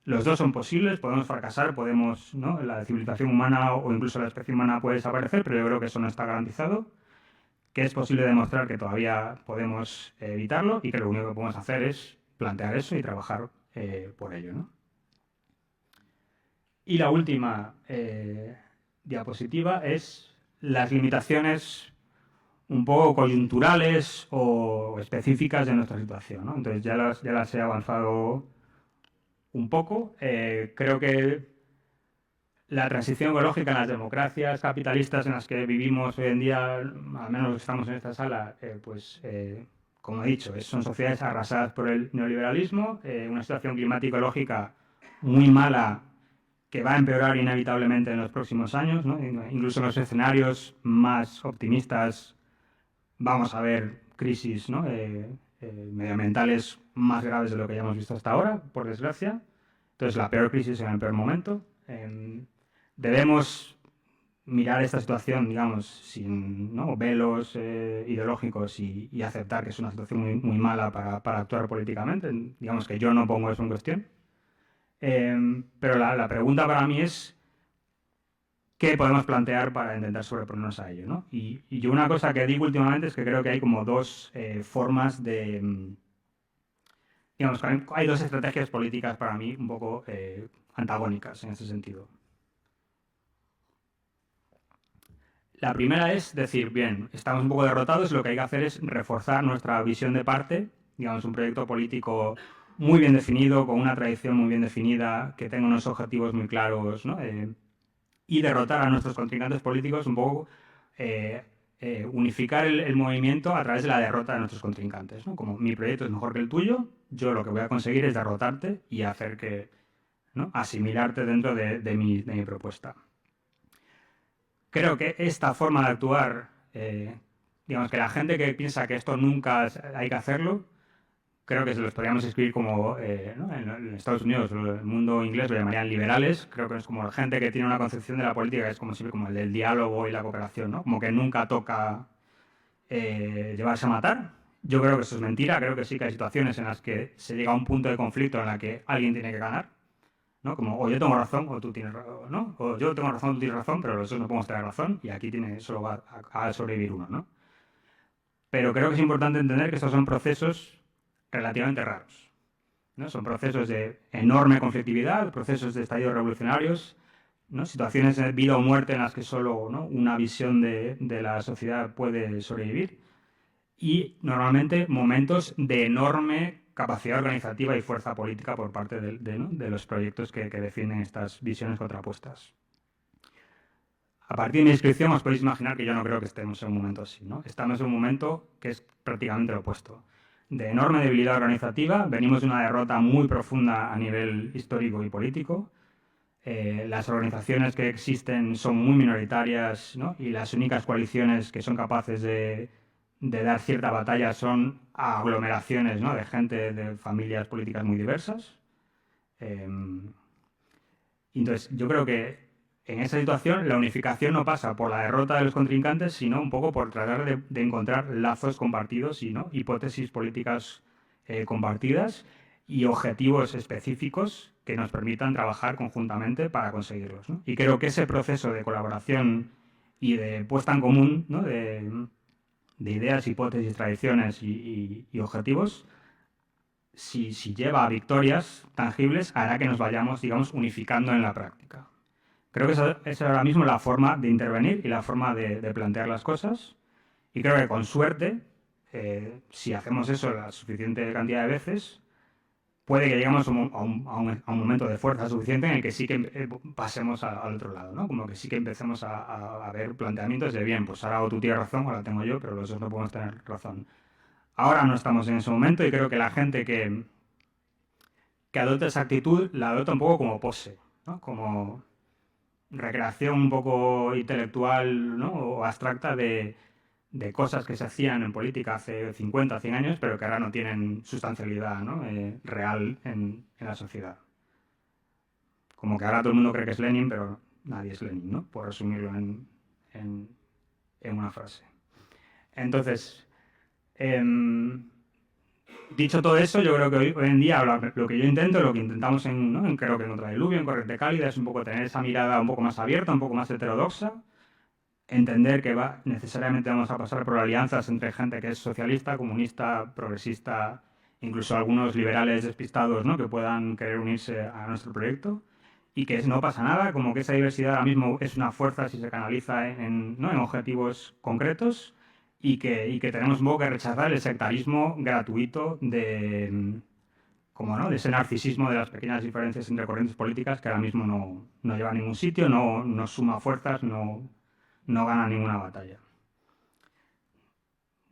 los dos son posibles, podemos fracasar, podemos, ¿no? La civilización humana o incluso la especie humana puede desaparecer, pero yo creo que eso no está garantizado, que es posible demostrar que todavía podemos evitarlo y que lo único que podemos hacer es plantear eso y trabajar por ello, ¿no? Y la última diapositiva es las limitaciones un poco coyunturales o específicas de nuestra situación, ¿no? Entonces ya las he avanzado un poco. Creo que la transición ecológica en las democracias capitalistas en las que vivimos hoy en día, al menos estamos en esta sala, como he dicho, son sociedades arrasadas por el neoliberalismo, una situación climático-ecológica muy mala que va a empeorar inevitablemente en los próximos años, ¿no? Incluso en los escenarios más optimistas vamos a ver crisis, ¿no? Medioambientales más graves de lo que hayamos visto hasta ahora, por desgracia. Entonces, la peor crisis en el peor momento. Debemos mirar esta situación, digamos, sin, ¿no?, velos ideológicos y aceptar que es una situación muy, muy mala para actuar políticamente. Digamos que yo no pongo eso en cuestión. Pero la pregunta para mí es qué podemos plantear para intentar sobreponernos a ello, ¿no? Y yo una cosa que digo últimamente es que creo que hay como dos formas de... digamos, hay dos estrategias políticas para mí un poco antagónicas en ese sentido. La primera es decir, bien, estamos un poco derrotados, lo que hay que hacer es reforzar nuestra visión de parte, digamos, un proyecto político muy bien definido, con una tradición muy bien definida, que tenga unos objetivos muy claros, ¿no? Y derrotar a nuestros contrincantes políticos, un poco unificar el movimiento a través de la derrota de nuestros contrincantes, ¿no? Como mi proyecto es mejor que el tuyo, yo lo que voy a conseguir es derrotarte y hacer que, ¿no?, asimilarte dentro de mi propuesta. Creo que esta forma de actuar, digamos que la gente que piensa que esto nunca hay que hacerlo, creo que se los podríamos escribir como, ¿no?, en Estados Unidos, el mundo inglés lo llamarían liberales. Creo que es como la gente que tiene una concepción de la política que es como siempre como el del diálogo y la cooperación, ¿no? Como que nunca toca llevarse a matar. Yo creo que eso es mentira. Creo que sí que hay situaciones en las que se llega a un punto de conflicto en la que alguien tiene que ganar, ¿no? Como o yo tengo razón o tú tienes razón, ¿no? O yo tengo razón o tú tienes razón, pero los dos no podemos tener razón y aquí solo va a sobrevivir uno, ¿no? Pero creo que es importante entender que estos son procesos relativamente raros, ¿no? Son procesos de enorme conflictividad, procesos de estallidos revolucionarios, ¿no?, situaciones de vida o muerte en las que solo, ¿no?, una visión de la sociedad puede sobrevivir y normalmente momentos de enorme capacidad organizativa y fuerza política por parte ¿no?, de los proyectos que defienden estas visiones contrapuestas. A partir de mi descripción os podéis imaginar que yo no creo que estemos en un momento así, ¿no? Estamos en un momento que es prácticamente lo opuesto. De enorme debilidad organizativa, venimos de una derrota muy profunda a nivel histórico y político. Las organizaciones que existen son muy minoritarias, ¿no?, y las únicas coaliciones que son capaces de dar cierta batalla son aglomeraciones, ¿no?, de gente de familias políticas muy diversas. Entonces, yo creo que en esa situación la unificación no pasa por la derrota de los contrincantes, sino un poco por tratar de encontrar lazos compartidos y, ¿no?, hipótesis políticas compartidas y objetivos específicos que nos permitan trabajar conjuntamente para conseguirlos, ¿no? Y creo que ese proceso de colaboración y de puesta en común, ¿no?, de ideas, hipótesis, tradiciones y objetivos, si lleva a victorias tangibles, hará que nos vayamos, digamos, unificando en la práctica. Creo que esa es ahora mismo la forma de intervenir y la forma de plantear las cosas. Y creo que con suerte, si hacemos eso la suficiente cantidad de veces, puede que lleguemos a un momento de fuerza suficiente en el que sí que pasemos al otro lado, ¿no? Como que sí que empecemos a ver planteamientos de, bien, pues ahora o tú tienes razón o la tengo yo, pero los dos no podemos tener razón. Ahora no estamos en ese momento y creo que la gente que adopta esa actitud la adopta un poco como pose, ¿no?, como recreación un poco intelectual, ¿no?, o abstracta de cosas que se hacían en política hace 50, 100 años, pero que ahora no tienen sustancialidad, ¿no?, real en la sociedad. Como que ahora todo el mundo cree que es Lenin, pero nadie es Lenin, ¿no?, por resumirlo en una frase. Entonces, dicho todo eso, yo creo que hoy en día lo que yo intento, lo que intentamos creo que en Contradiluvio, en Corriente Cálida, es un poco tener esa mirada un poco más abierta, un poco más heterodoxa, entender que necesariamente vamos a pasar por alianzas entre gente que es socialista, comunista, progresista, incluso algunos liberales despistados, ¿no?, que puedan querer unirse a nuestro proyecto, y que no pasa nada, como que esa diversidad ahora mismo es una fuerza si se canaliza en objetivos concretos, y que tenemos un poco que rechazar el sectarismo gratuito de ese narcisismo de las pequeñas diferencias entre corrientes políticas que ahora mismo no lleva a ningún sitio, no suma fuerzas, no gana ninguna batalla.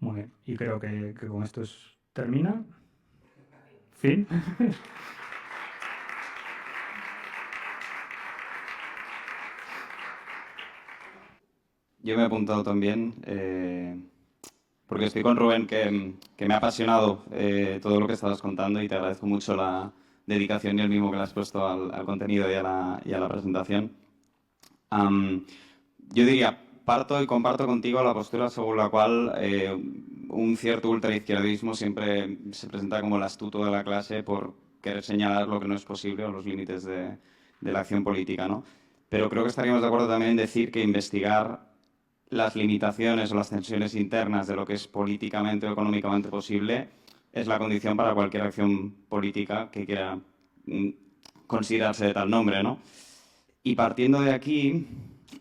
Muy bien, y creo que con esto termina. Fin. Yo me he apuntado también, porque estoy con Rubén, que me ha apasionado todo lo que estabas contando y te agradezco mucho la dedicación y el mismo que le has puesto al contenido y a la presentación. Yo diría, parto y comparto contigo la postura según la cual un cierto ultraizquierdismo siempre se presenta como el astuto de la clase por querer señalar lo que no es posible o los límites de la acción política, ¿no? Pero creo que estaríamos de acuerdo también en decir que investigar las limitaciones o las tensiones internas de lo que es políticamente o económicamente posible es la condición para cualquier acción política que quiera considerarse de tal nombre, ¿no? Y partiendo de aquí,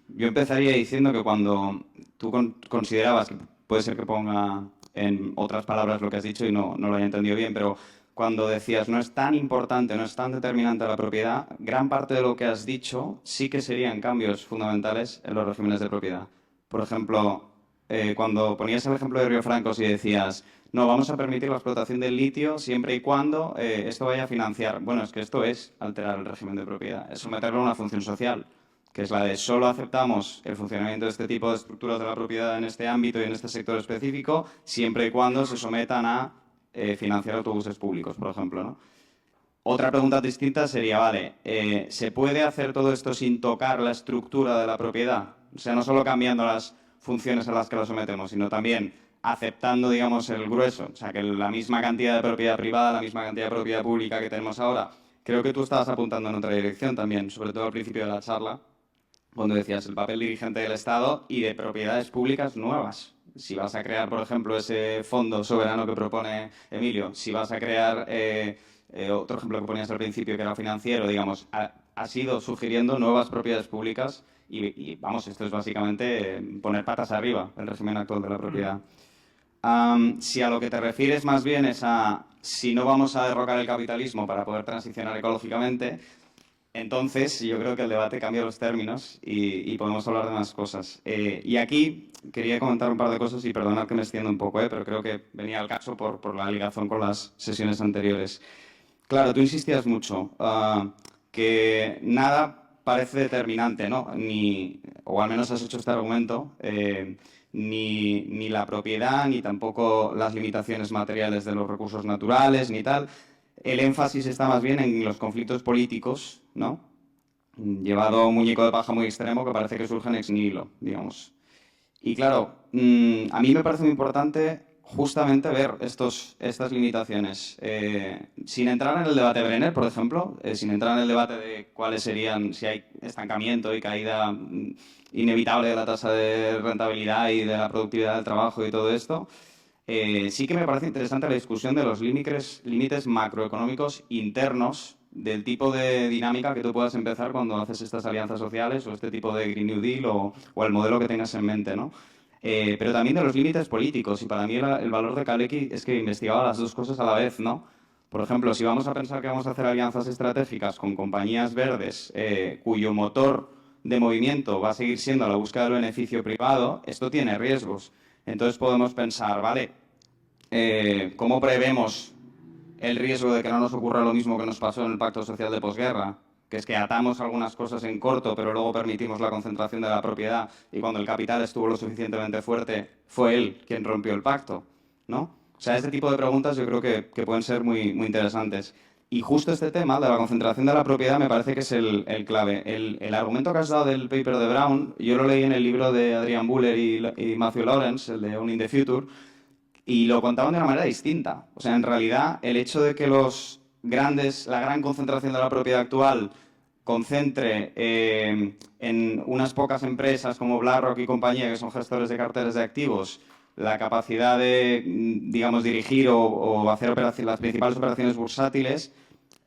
yo empezaría diciendo que cuando tú considerabas, que puede ser que ponga en otras palabras lo que has dicho y no lo haya entendido bien, pero cuando decías no es tan importante, no es tan determinante la propiedad, gran parte de lo que has dicho sí que serían cambios fundamentales en los regímenes de propiedad. Por ejemplo, cuando ponías el ejemplo de Río Francos y decías no, vamos a permitir la explotación del litio siempre y cuando esto vaya a financiar. Bueno, es que esto es alterar el régimen de propiedad, es someterlo a una función social, que es la de solo aceptamos el funcionamiento de este tipo de estructuras de la propiedad en este ámbito y en este sector específico, siempre y cuando se sometan a financiar autobuses públicos, por ejemplo, ¿no? Otra pregunta distinta sería, vale, ¿se puede hacer todo esto sin tocar la estructura de la propiedad? O sea, no solo cambiando las funciones a las que lo sometemos, sino también aceptando, digamos, el grueso. O sea, que la misma cantidad de propiedad privada, la misma cantidad de propiedad pública que tenemos ahora. Creo que tú estabas apuntando en otra dirección también, sobre todo al principio de la charla, cuando decías el papel dirigente del Estado y de propiedades públicas nuevas. Si vas a crear, por ejemplo, ese fondo soberano que propone Emilio, si vas a crear otro ejemplo que ponías al principio, que era financiero, digamos, has ido sugiriendo nuevas propiedades públicas y vamos, esto es básicamente poner patas arriba el régimen actual de la propiedad. Si a lo que te refieres más bien es a si no vamos a derrocar el capitalismo para poder transicionar ecológicamente, entonces yo creo que el debate cambia los términos y podemos hablar de más cosas. Y aquí quería comentar un par de cosas y perdonad que me extienda un poco, pero creo que venía al caso por la ligazón con las sesiones anteriores. Claro, tú insistías mucho que nada parece determinante, ¿no? O al menos has hecho este argumento, ni la propiedad, ni tampoco las limitaciones materiales de los recursos naturales, ni tal. El énfasis está más bien en los conflictos políticos, ¿no? Llevado a un muñeco de paja muy extremo que parece que surgen ex nihilo, digamos. Y claro, a mí me parece muy importante justamente ver estas limitaciones. Sin entrar en el debate Brenner, por ejemplo, sin entrar en el debate de cuáles serían, si hay estancamiento y caída inevitable de la tasa de rentabilidad y de la productividad del trabajo y todo esto, sí que me parece interesante la discusión de los límites macroeconómicos internos del tipo de dinámica que tú puedas empezar cuando haces estas alianzas sociales o este tipo de Green New Deal o el modelo que tengas en mente, ¿no? Pero también de los límites políticos. Y para mí el valor de Kalecki es que investigaba las dos cosas a la vez, ¿no? Por ejemplo, si vamos a pensar que vamos a hacer alianzas estratégicas con compañías verdes cuyo motor de movimiento va a seguir siendo la búsqueda del beneficio privado, esto tiene riesgos. Entonces podemos pensar, ¿vale? ¿Cómo prevemos el riesgo de que no nos ocurra lo mismo que nos pasó en el Pacto Social de posguerra? Que es que atamos algunas cosas en corto, pero luego permitimos la concentración de la propiedad y cuando el capital estuvo lo suficientemente fuerte, fue él quien rompió el pacto, ¿no? O sea, este tipo de preguntas yo creo que pueden ser muy, muy interesantes. Y justo este tema de la concentración de la propiedad me parece que es el clave. El argumento que has dado del paper de Brown, yo lo leí en el libro de Adrian Buller y Matthew Lawrence, el de Owning the Future, y lo contaban de una manera distinta. O sea, en realidad, el hecho de que la gran concentración de la propiedad actual concentre en unas pocas empresas como BlackRock y compañía, que son gestores de carteras de activos, la capacidad de, digamos, dirigir o hacer las principales operaciones bursátiles,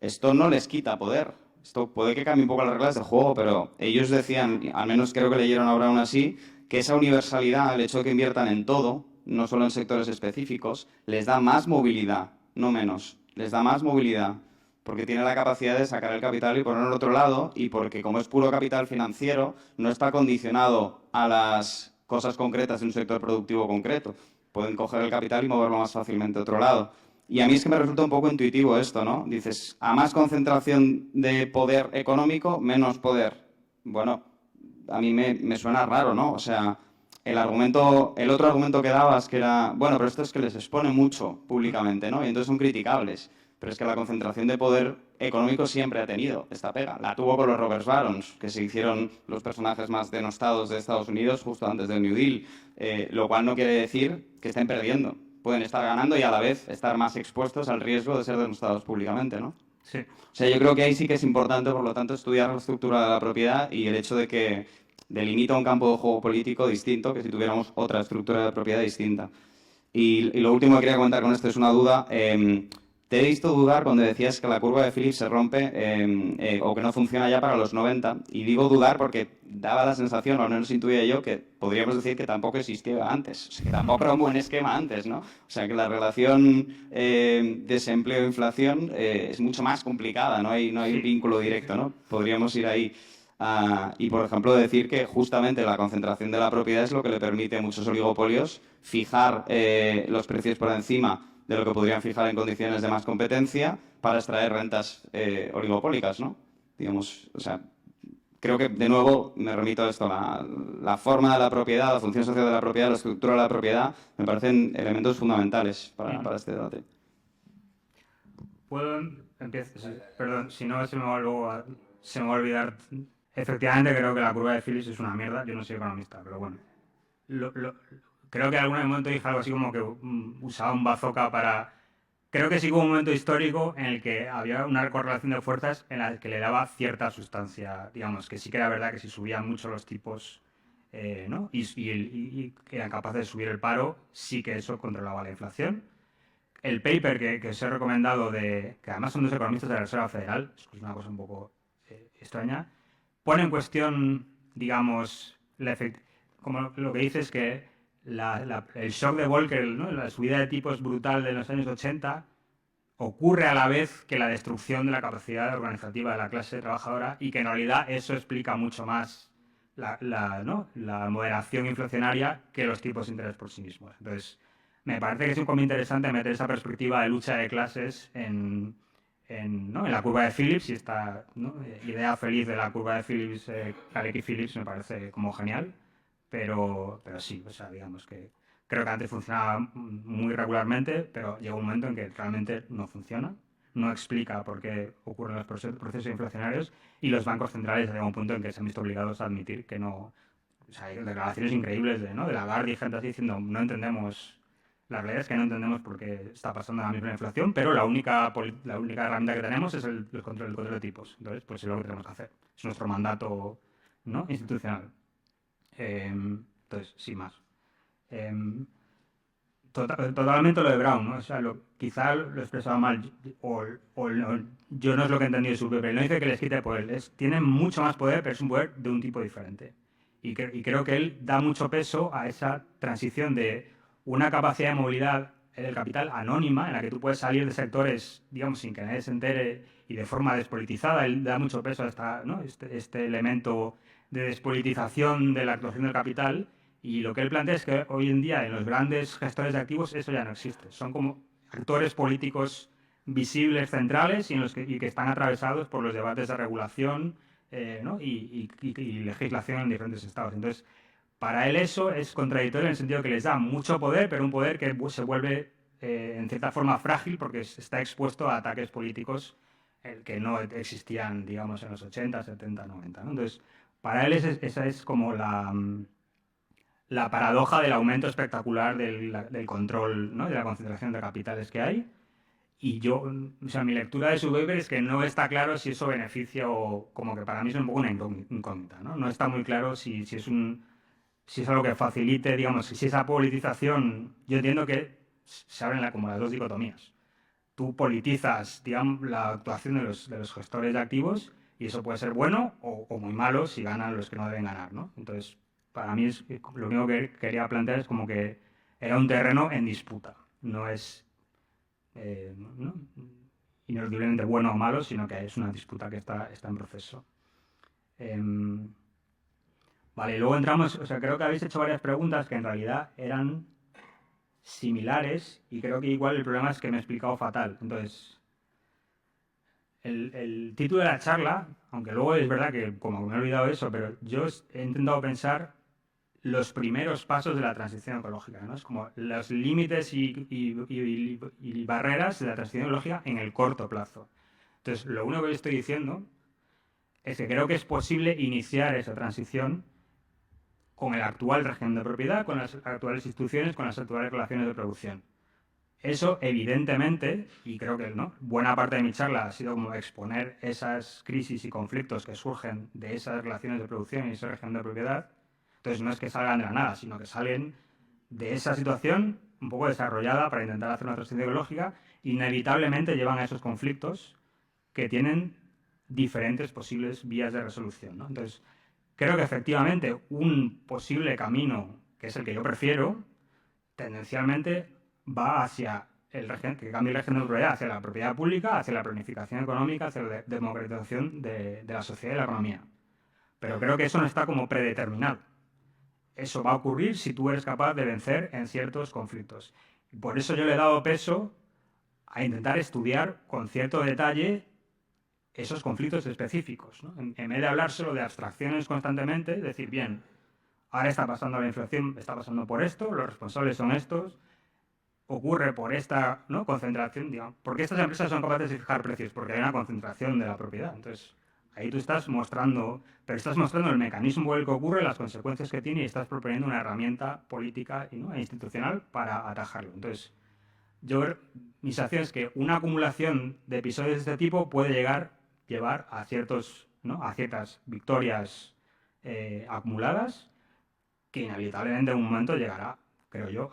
esto no les quita poder. Esto puede que cambie un poco las reglas del juego, pero ellos decían, al menos creo que leyeron ahora aún así, que esa universalidad, el hecho de que inviertan en todo, no solo en sectores específicos, les da más movilidad, no menos. Les da más movilidad porque tiene la capacidad de sacar el capital y ponerlo en otro lado y porque como es puro capital financiero, no está condicionado a las cosas concretas de un sector productivo concreto. Pueden coger el capital y moverlo más fácilmente a otro lado. Y a mí es que me resulta un poco intuitivo esto, ¿no? Dices, a más concentración de poder económico, menos poder. Bueno, a mí me suena raro, ¿no? O sea, el otro argumento que dabas, que era, bueno, pero esto es que les expone mucho públicamente, ¿no? Y entonces son criticables. Pero es que la concentración de poder económico siempre ha tenido esta pega. La tuvo con los Robbers Barons, que se hicieron los personajes más denostados de Estados Unidos justo antes del New Deal, lo cual no quiere decir que estén perdiendo. Pueden estar ganando y a la vez estar más expuestos al riesgo de ser denostados públicamente, ¿no? Sí. O sea, yo creo que ahí sí que es importante, por lo tanto, estudiar la estructura de la propiedad y el hecho de que delimita un campo de juego político distinto que si tuviéramos otra estructura de propiedad distinta. Y lo último que quería comentar con esto es una duda. Te he visto dudar cuando decías que la curva de Phillips se rompe o que no funciona ya para los 90. Y digo dudar porque daba la sensación, o al menos intuía yo, que podríamos decir que tampoco existía antes. O sea, que tampoco era un buen esquema antes, ¿no? O sea, que la relación desempleo-inflación es mucho más complicada, no hay un vínculo directo, ¿no? Podríamos ir ahí. Y, por ejemplo, decir que justamente la concentración de la propiedad es lo que le permite a muchos oligopolios fijar los precios por encima de lo que podrían fijar en condiciones de más competencia para extraer rentas oligopólicas, ¿no? Digamos, o sea, creo que, de nuevo, me remito a esto, la forma de la propiedad, la función social de la propiedad, la estructura de la propiedad, me parecen elementos fundamentales para este debate. ¿Puedo empezar? Sí, perdón, si no se me va a olvidar. Efectivamente, creo que la curva de Phillips es una mierda. Yo no soy economista, pero bueno. Creo que en algún momento dije algo así como que usaba un bazooka para... Creo que sí hubo un momento histórico en el que había una correlación de fuerzas en la que le daba cierta sustancia. Digamos, que sí que era verdad que si subían mucho los tipos, ¿no? Y que eran capaces de subir el paro, sí que eso controlaba la inflación. El paper que os he recomendado, que además son dos economistas de la Reserva Federal, es una cosa un poco extraña, pone en cuestión, digamos, como lo que dice es que el shock de Volcker, ¿no? La subida de tipos brutal de los años 80, ocurre a la vez que la destrucción de la capacidad organizativa de la clase trabajadora y que en realidad eso explica mucho más ¿no? la moderación inflacionaria que los tipos de interés por sí mismos. Entonces, me parece que es un poco interesante meter esa perspectiva de lucha de clases ¿no? en la curva de Phillips y esta, ¿no? idea feliz de la curva de Phillips, Kalecki Phillips, me parece como genial, pero sí, o sea, digamos que creo que antes funcionaba muy regularmente, pero llega un momento en que realmente no funciona, no explica por qué ocurren los procesos inflacionarios y los bancos centrales llega un punto en que se han visto obligados a admitir que no. O sea, hay declaraciones increíbles ¿no? de Lagarde y gente así diciendo no entendemos. La realidad es que no entendemos por qué está pasando la misma inflación, pero la única herramienta que tenemos es el control de tipos. Entonces, pues es lo que tenemos que hacer. Es nuestro mandato, ¿no? institucional. Entonces, sin más. Totalmente lo de Brown, ¿no? O sea, quizá lo expresaba mal, yo no es lo que he entendido de su paper. No dice que les quite poder, tienen mucho más poder, pero es un poder de un tipo diferente. Y creo que él da mucho peso a esa transición de una capacidad de movilidad del capital anónima, en la que tú puedes salir de sectores, digamos, sin que nadie se entere y de forma despolitizada. Él da mucho peso a ¿no? este elemento de despolitización de la actuación del capital. Y lo que él plantea es que hoy en día en los grandes gestores de activos eso ya no existe. Son como actores políticos visibles, centrales y que están atravesados por los debates de regulación ¿no? y legislación en diferentes estados. Entonces, para él eso es contradictorio en el sentido que les da mucho poder, pero un poder que se vuelve en cierta forma frágil porque está expuesto a ataques políticos que no existían, digamos, en los 80, 70, 90. ¿no? Entonces, para él esa es como la paradoja del aumento espectacular del control, ¿no? de la concentración de capitales que hay. Y o sea, mi lectura de su paper es que no está claro si eso beneficia o como que para mí es un poco una incógnita, ¿no? No está muy claro si es algo que facilite, digamos, si esa politización, yo entiendo que se abren como las dos dicotomías. Tú politizas, digamos, la actuación de los gestores de activos y eso puede ser bueno o muy malo si ganan los que no deben ganar, ¿no? Entonces, para mí lo único que quería plantear es como que era un terreno en disputa. No es ¿no? ineludiblemente bueno o malo, sino que es una disputa que está en proceso. Vale, luego entramos, o sea, creo que habéis hecho varias preguntas que en realidad eran similares y creo que igual el problema es que me he explicado fatal. Entonces, el título de la charla, aunque luego es verdad que como me he olvidado eso, pero yo he intentado pensar los primeros pasos de la transición ecológica, ¿no? Es como los límites y barreras de la transición ecológica en el corto plazo. Entonces, lo único que estoy diciendo es que creo que es posible iniciar esa transición con el actual régimen de propiedad, con las actuales instituciones, con las actuales relaciones de producción. Eso, evidentemente, y creo que buena parte de mi charla ha sido como exponer esas crisis y conflictos que surgen de esas relaciones de producción y ese régimen de propiedad. Entonces, no es que salgan de la nada, sino que salen de esa situación un poco desarrollada para intentar hacer una transición ecológica, inevitablemente llevan a esos conflictos que tienen diferentes posibles vías de resolución, ¿no? Entonces, creo que efectivamente un posible camino, que es el que yo prefiero, tendencialmente va hacia que cambie el régimen de propiedad, hacia la propiedad pública, hacia la planificación económica, hacia la democratización de la sociedad y la economía. Pero creo que eso no está como predeterminado. Eso va a ocurrir si tú eres capaz de vencer en ciertos conflictos. Y por eso yo le he dado peso a intentar estudiar con cierto detalle esos conflictos específicos, ¿no? En vez de hablar solo de abstracciones constantemente, decir, bien, ahora está pasando la inflación, está pasando por esto, los responsables son estos, ocurre por esta, ¿no?, concentración, digamos. ¿Por qué estas empresas son capaces de fijar precios? Porque hay una concentración de la propiedad. Entonces, ahí tú estás mostrando, pero estás mostrando el mecanismo por el que ocurre, las consecuencias que tiene y estás proponiendo una herramienta política e institucional para atajarlo. Entonces, mi sensación es que una acumulación de episodios de este tipo puede llevar a ciertas victorias acumuladas que inevitablemente en un momento llegará, creo yo,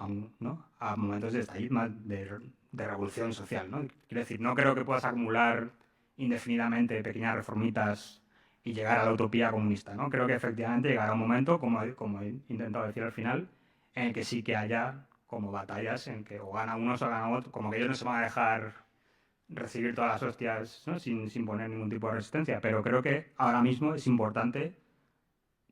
a momentos de estallido, de revolución social, ¿no? Quiero decir, no creo que puedas acumular indefinidamente pequeñas reformitas y llegar a la utopía comunista, ¿no? Creo que efectivamente llegará un momento, como he intentado decir al final, en el que sí que haya como batallas en que o gana unos o gana otros, como que ellos no se van a dejar recibir todas las hostias, ¿no?, sin poner ningún tipo de resistencia, pero creo que ahora mismo es importante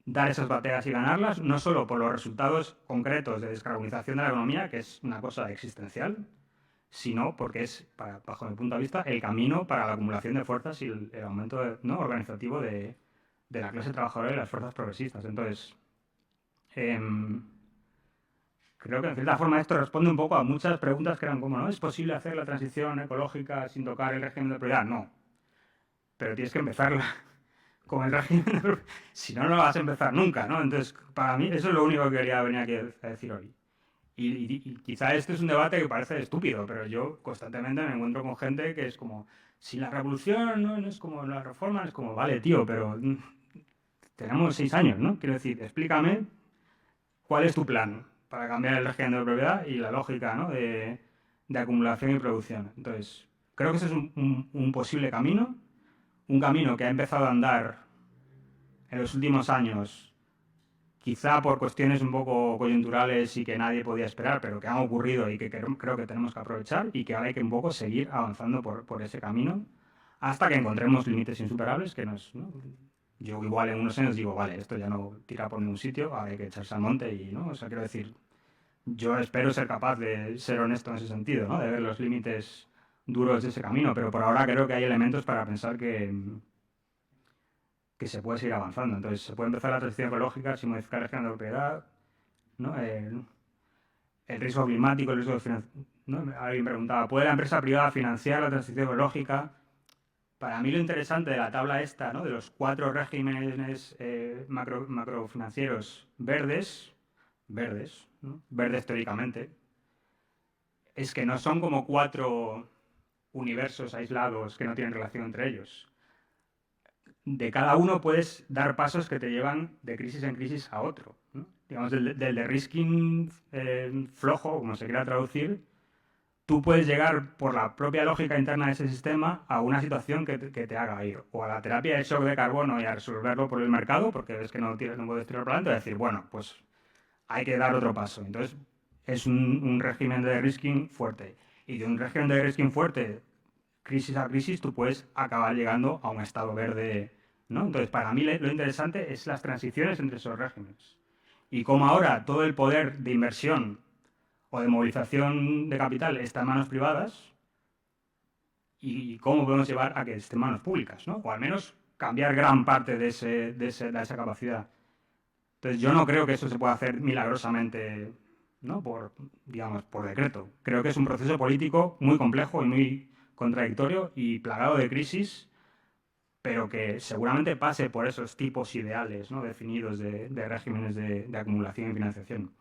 dar esas batallas y ganarlas, no solo por los resultados concretos de descarbonización de la economía, que es una cosa existencial, sino porque es, bajo mi punto de vista, el camino para la acumulación de fuerzas y el aumento organizativo de la clase trabajadora y las fuerzas progresistas. Entonces, creo que en cierta forma esto responde un poco a muchas preguntas que eran como, ¿no es posible hacer la transición ecológica sin tocar el régimen de propiedad? No, pero tienes que empezarla con el régimen de propiedad, si no, no vas a empezar nunca, ¿no? Entonces, para mí, eso es lo único que quería venir aquí a decir hoy. Y quizá este es un debate que parece estúpido, pero yo constantemente me encuentro con gente que es como, si la revolución no es como la reforma, es como, vale, tío, pero tenemos 6 años, ¿no? Quiero decir, explícame cuál es tu plan para cambiar el régimen de propiedad y la lógica, ¿no?, de acumulación y producción. Entonces, creo que ese es un posible camino, un camino que ha empezado a andar en los últimos años, quizá por cuestiones un poco coyunturales y que nadie podía esperar, pero que han ocurrido y que creo que tenemos que aprovechar y que ahora hay que un poco seguir avanzando por ese camino hasta que encontremos límites insuperables que nos... ¿no? Yo igual en unos años digo, vale, esto ya no tira por ningún sitio, hay que echarse al monte y, ¿no? O sea, quiero decir, yo espero ser capaz de ser honesto en ese sentido, ¿no?, de ver los límites duros de ese camino, pero por ahora creo que hay elementos para pensar que se puede seguir avanzando. Entonces, se puede empezar la transición ecológica sin modificar el régimen de propiedad, ¿no? El riesgo climático, el riesgo de financiación, ¿no? Alguien preguntaba, ¿puede la empresa privada financiar la transición ecológica? Para mí lo interesante de la tabla esta, ¿no?, de los 4 regímenes macrofinancieros verdes, ¿no?, verdes teóricamente, es que no son como 4 universos aislados que no tienen relación entre ellos. De cada uno puedes dar pasos que te llevan de crisis en crisis a otro, ¿no? Digamos, del de risking flojo, como se quiera traducir, tú puedes llegar por la propia lógica interna de ese sistema a una situación que te haga ir o a la terapia de shock de carbono y a resolverlo por el mercado, porque ves que no puedes tirar para adelante, y decir, bueno, pues hay que dar otro paso. Entonces, es un régimen de risking fuerte. Y de un régimen de risking fuerte, crisis a crisis, tú puedes acabar llegando a un estado verde, ¿no? Entonces, para mí lo interesante es las transiciones entre esos regímenes. Y como ahora todo el poder de inversión o de movilización de capital está en manos privadas, y cómo podemos llevar a que esté en manos públicas, ¿no? O al menos cambiar gran parte de esa capacidad. Entonces yo no creo que eso se pueda hacer milagrosamente, ¿no? Digamos, por decreto. Creo que es un proceso político muy complejo y muy contradictorio y plagado de crisis, pero que seguramente pase por esos tipos ideales, ¿no? Definidos de regímenes de acumulación y financiación.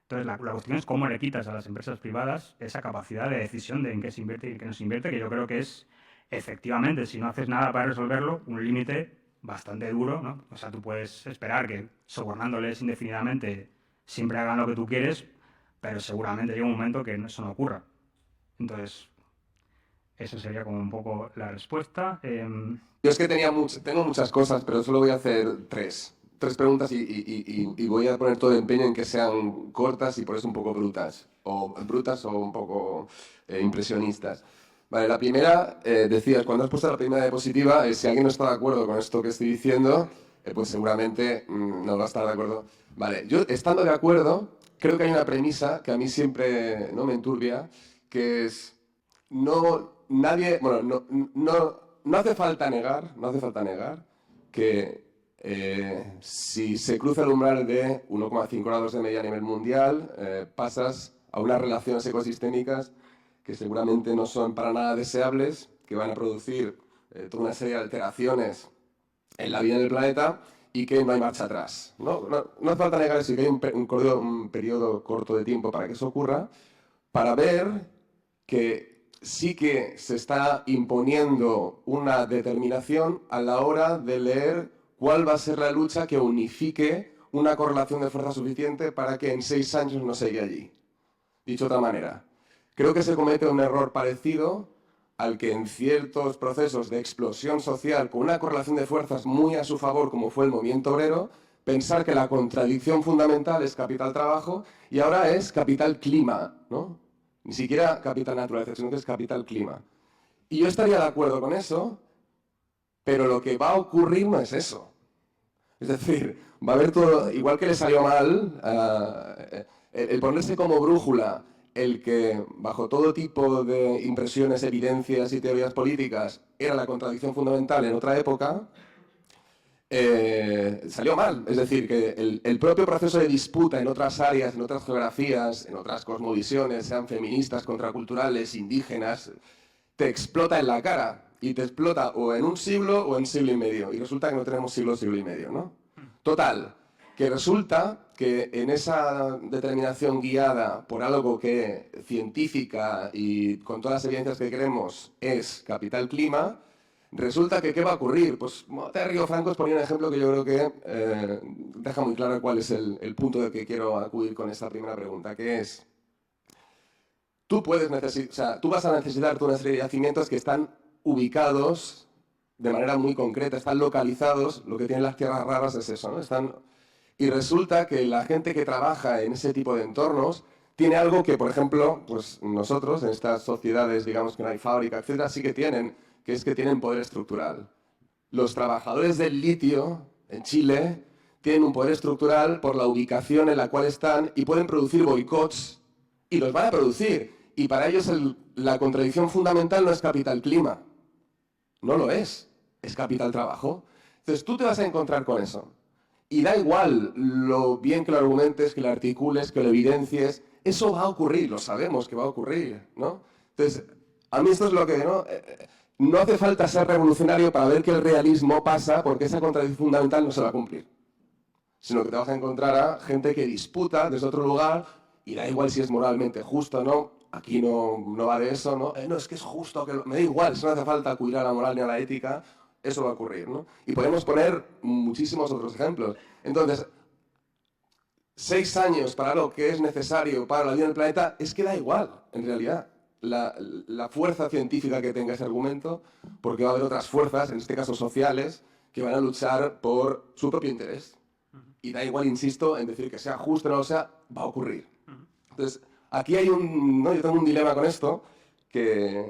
Entonces, la cuestión es cómo le quitas a las empresas privadas esa capacidad de decisión de en qué se invierte y en qué no se invierte, que yo creo que es, efectivamente, si no haces nada para resolverlo, un límite bastante duro, ¿no? O sea, tú puedes esperar que sobornándoles indefinidamente siempre hagan lo que tú quieres, pero seguramente llega un momento que eso no ocurra. Entonces, eso sería como un poco la respuesta. Yo es que tengo muchas cosas, pero solo voy a hacer tres preguntas y voy a poner todo el empeño en que sean cortas y por eso un poco brutas o un poco impresionistas. Vale, la primera, decías, cuando has puesto la primera diapositiva, si alguien no está de acuerdo con esto que estoy diciendo, pues seguramente no va a estar de acuerdo. Vale, yo estando de acuerdo, creo que hay una premisa que a mí siempre no me enturbia, que es, no hace falta negar que si se cruza el umbral de 1,5 grados de media a nivel mundial, pasas a unas relaciones ecosistémicas que seguramente no son para nada deseables, que van a producir toda una serie de alteraciones en la vida del planeta y que no hay marcha atrás. No hace falta negar eso, que hay un periodo corto de tiempo para que eso ocurra, para ver que sí que se está imponiendo una determinación a la hora de leer cuál va a ser la lucha que unifique una correlación de fuerza suficiente para que en 6 años no se llegue allí. Dicho de otra manera, creo que se comete un error parecido al que en ciertos procesos de explosión social con una correlación de fuerzas muy a su favor, como fue el movimiento obrero, pensar que la contradicción fundamental es capital-trabajo y ahora es capital-clima, ¿no? Ni siquiera capital naturaleza, sino que es capital clima. Y yo estaría de acuerdo con eso, pero lo que va a ocurrir no es eso. Es decir, va a haber todo, igual que le salió mal, el ponerse como brújula, el que bajo todo tipo de impresiones, evidencias y teorías políticas era la contradicción fundamental en otra época, salió mal. Es decir, que el propio proceso de disputa en otras áreas, en otras geografías, en otras cosmovisiones, sean feministas, contraculturales, indígenas, te explota en la cara. Y te explota o en un siglo o en siglo y medio. Y resulta que no tenemos siglo y medio, ¿no? Total, que resulta que en esa determinación guiada por algo que científica y con todas las evidencias que queremos es capital-clima, resulta que ¿qué va a ocurrir? Pues Río Francos ponía un ejemplo que yo creo que deja muy claro cuál es el punto del que quiero acudir con esta primera pregunta, que es, tú vas a necesitar una serie de yacimientos que están ubicados de manera muy concreta, están localizados, lo que tienen las tierras raras es eso, ¿no? Y resulta que la gente que trabaja en ese tipo de entornos tiene algo que, por ejemplo, pues nosotros en estas sociedades, digamos que no hay fábrica, etcétera, sí que tienen, que es que tienen poder estructural. Los trabajadores del litio en Chile tienen un poder estructural por la ubicación en la cual están y pueden producir boicots y los van a producir. Y para ellos la contradicción fundamental no es capital-clima. No lo es capital-trabajo. Entonces tú te vas a encontrar con eso. Y da igual lo bien que lo argumentes, que lo articules, que lo evidencies, eso va a ocurrir, lo sabemos que va a ocurrir, ¿no? Entonces, a mí esto es lo que, ¿no? No hace falta ser revolucionario para ver que el realismo pasa porque esa contradicción fundamental no se va a cumplir. Sino que te vas a encontrar a gente que disputa desde otro lugar y da igual si es moralmente justo o no. Aquí no va de eso, ¿no? No, es que es justo, me da igual, eso no hace falta acudir a la moral ni a la ética, eso va a ocurrir, ¿no? Y podemos poner muchísimos otros ejemplos. Entonces, 6 años para lo que es necesario para la vida del planeta, es que da igual, en realidad, la fuerza científica que tenga ese argumento, porque va a haber otras fuerzas, en este caso sociales, que van a luchar por su propio interés. Y da igual, insisto, en decir que sea justo o no lo sea, va a ocurrir. Entonces, aquí hay yo tengo un dilema con esto, que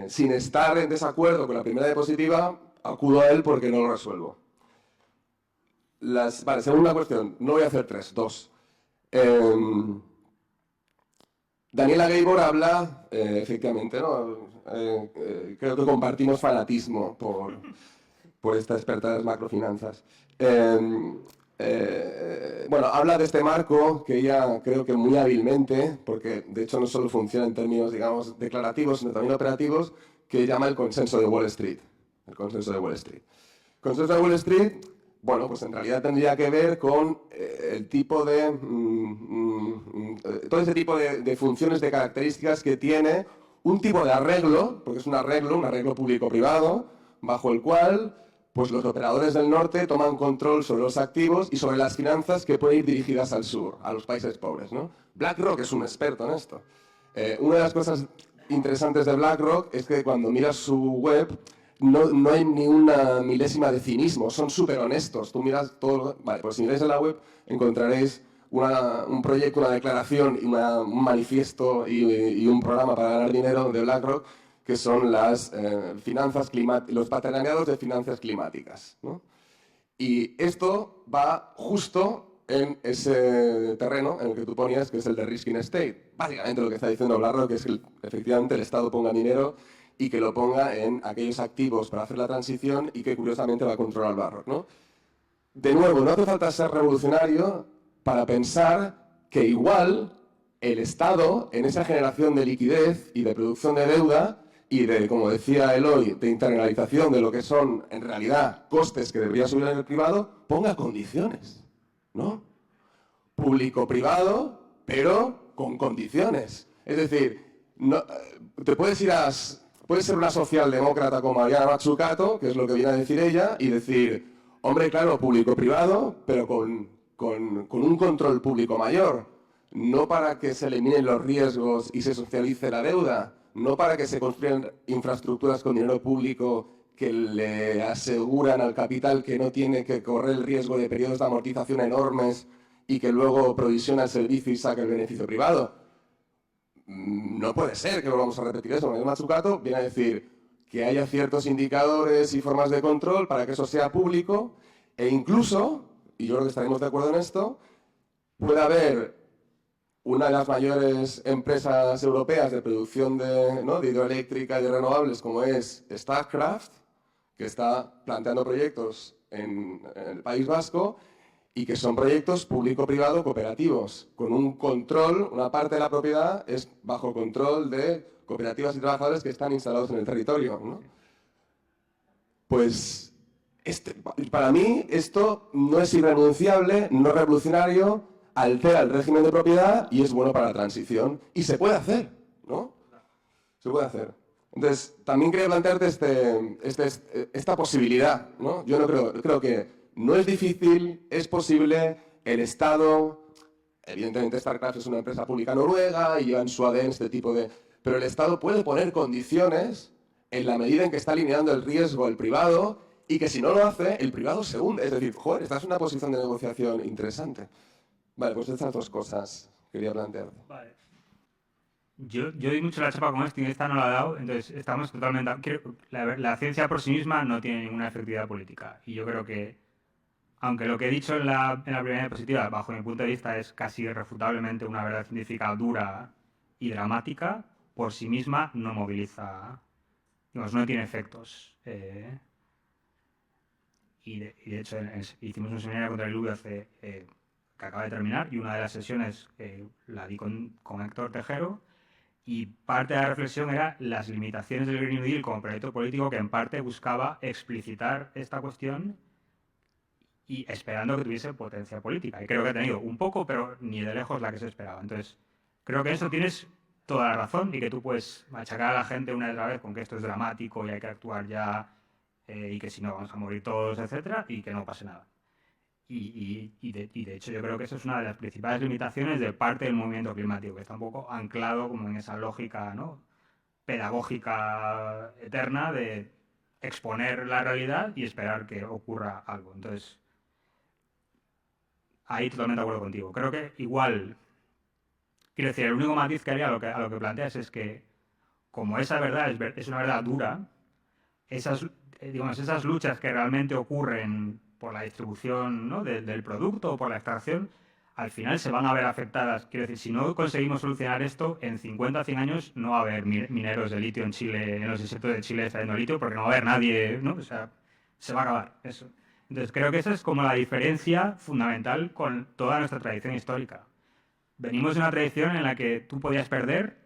sin estar en desacuerdo con la primera diapositiva, acudo a él porque no lo resuelvo. Vale, segunda cuestión, no voy a hacer 3, 2. Daniela Gabor habla, efectivamente, ¿no? Creo que compartimos fanatismo por esta experta de las macrofinanzas. bueno, habla de este marco que ella creo que muy hábilmente, porque de hecho no solo funciona en términos, digamos, declarativos, sino también operativos, que llama el consenso de Wall Street. El consenso de Wall Street. El consenso de Wall Street, bueno, pues en realidad tendría que ver con el tipo de... todo ese tipo de funciones, de características que tiene un tipo de arreglo, porque es un arreglo público-privado, bajo el cual pues los operadores del norte toman control sobre los activos y sobre las finanzas que pueden ir dirigidas al sur, a los países pobres, ¿no? BlackRock es un experto en esto. Una de las cosas interesantes de BlackRock es que cuando miras su web no hay ni una milésima de cinismo, son súper honestos. Tú miras todo... Vale, pues si miráis en la web encontraréis un proyecto, una declaración, un manifiesto y un programa para ganar dinero de BlackRock, que son las finanzas climáticas, los patronatos de finanzas climáticas, ¿no? Y esto va justo en ese terreno en el que tú ponías, que es el de Risking State. Básicamente lo que está diciendo BlackRock es que efectivamente el Estado ponga dinero y que lo ponga en aquellos activos para hacer la transición y que curiosamente va a controlar BlackRock, ¿no? De nuevo, no hace falta ser revolucionario para pensar que igual el Estado, en esa generación de liquidez y de producción de deuda y de, como decía Eloy, de internalización de lo que son, en realidad, costes que debería subir en el privado, ponga condiciones, ¿no? Público-privado, pero con condiciones. Es decir, no, te puedes ir a... Puedes ser una socialdemócrata como Mariana Mazzucato, que es lo que viene a decir ella, y decir, hombre, claro, público-privado, pero con un control público mayor. No para que se eliminen los riesgos y se socialice la deuda, no para que se construyan infraestructuras con dinero público que le aseguran al capital que no tiene que correr el riesgo de periodos de amortización enormes y que luego provisiona el servicio y saca el beneficio privado. No puede ser que volvamos a repetir eso. Mazzucato viene a decir que haya ciertos indicadores y formas de control para que eso sea público e incluso, y yo creo que estaremos de acuerdo en esto, puede haber una de las mayores empresas europeas de producción de hidroeléctrica y de renovables como es Statkraft, que está planteando proyectos en el País Vasco y que son proyectos público-privado cooperativos, con un control, una parte de la propiedad es bajo control de cooperativas y trabajadores que están instalados en el territorio, ¿no? Pues para mí esto no es irrenunciable, no es revolucionario, altera el régimen de propiedad y es bueno para la transición. Y se puede hacer, ¿no? Se puede hacer. Entonces, también quería plantearte esta posibilidad, ¿no? Yo no creo que no es difícil, es posible, el Estado, evidentemente Statkraft es una empresa pública noruega y lleva en su ADN este tipo de... Pero el Estado puede poner condiciones en la medida en que está alineando el riesgo al privado y que si no lo hace, el privado se hunde. Es decir, joder, esta es una posición de negociación interesante. Vale, pues estas dos cosas quería plantear. Vale. Yo doy mucho la chapa con esto y esta no la he dado, entonces estamos totalmente... La ciencia por sí misma no tiene ninguna efectividad política y yo creo que, aunque lo que he dicho en la primera diapositiva, bajo mi punto de vista, es casi irrefutablemente una verdad científica dura y dramática, por sí misma no moviliza, digamos, no tiene efectos. Y de hecho hicimos un seminario contra el diluvio que acaba de terminar y una de las sesiones la di con Héctor Tejero y parte de la reflexión era las limitaciones del Green New Deal como proyecto político que en parte buscaba explicitar esta cuestión y esperando que tuviese potencia política. Y creo que ha tenido un poco, pero ni de lejos la que se esperaba. Entonces, creo que en eso tienes toda la razón y que tú puedes machacar a la gente una y otra vez con que esto es dramático y hay que actuar ya y que si no vamos a morir todos, etcétera, y que no pase nada. Y de hecho yo creo que eso es una de las principales limitaciones de parte del movimiento climático, que está un poco anclado como en esa lógica, ¿no?, pedagógica eterna de exponer la realidad y esperar que ocurra algo. Entonces, ahí totalmente de acuerdo contigo. Creo que igual, quiero decir, el único matiz que haría a lo que planteas es que, como esa verdad es una verdad dura, esas luchas que realmente ocurren por la distribución, ¿no?, del producto o por la extracción, al final se van a ver afectadas. Quiero decir, si no conseguimos solucionar esto, en 50 o 100 años no va a haber mineros de litio en Chile, en los desiertos de Chile extrayendo litio, porque no va a haber nadie, ¿no? O sea, se va a acabar eso. Entonces creo que esa es como la diferencia fundamental con toda nuestra tradición histórica. Venimos de una tradición en la que tú podías perder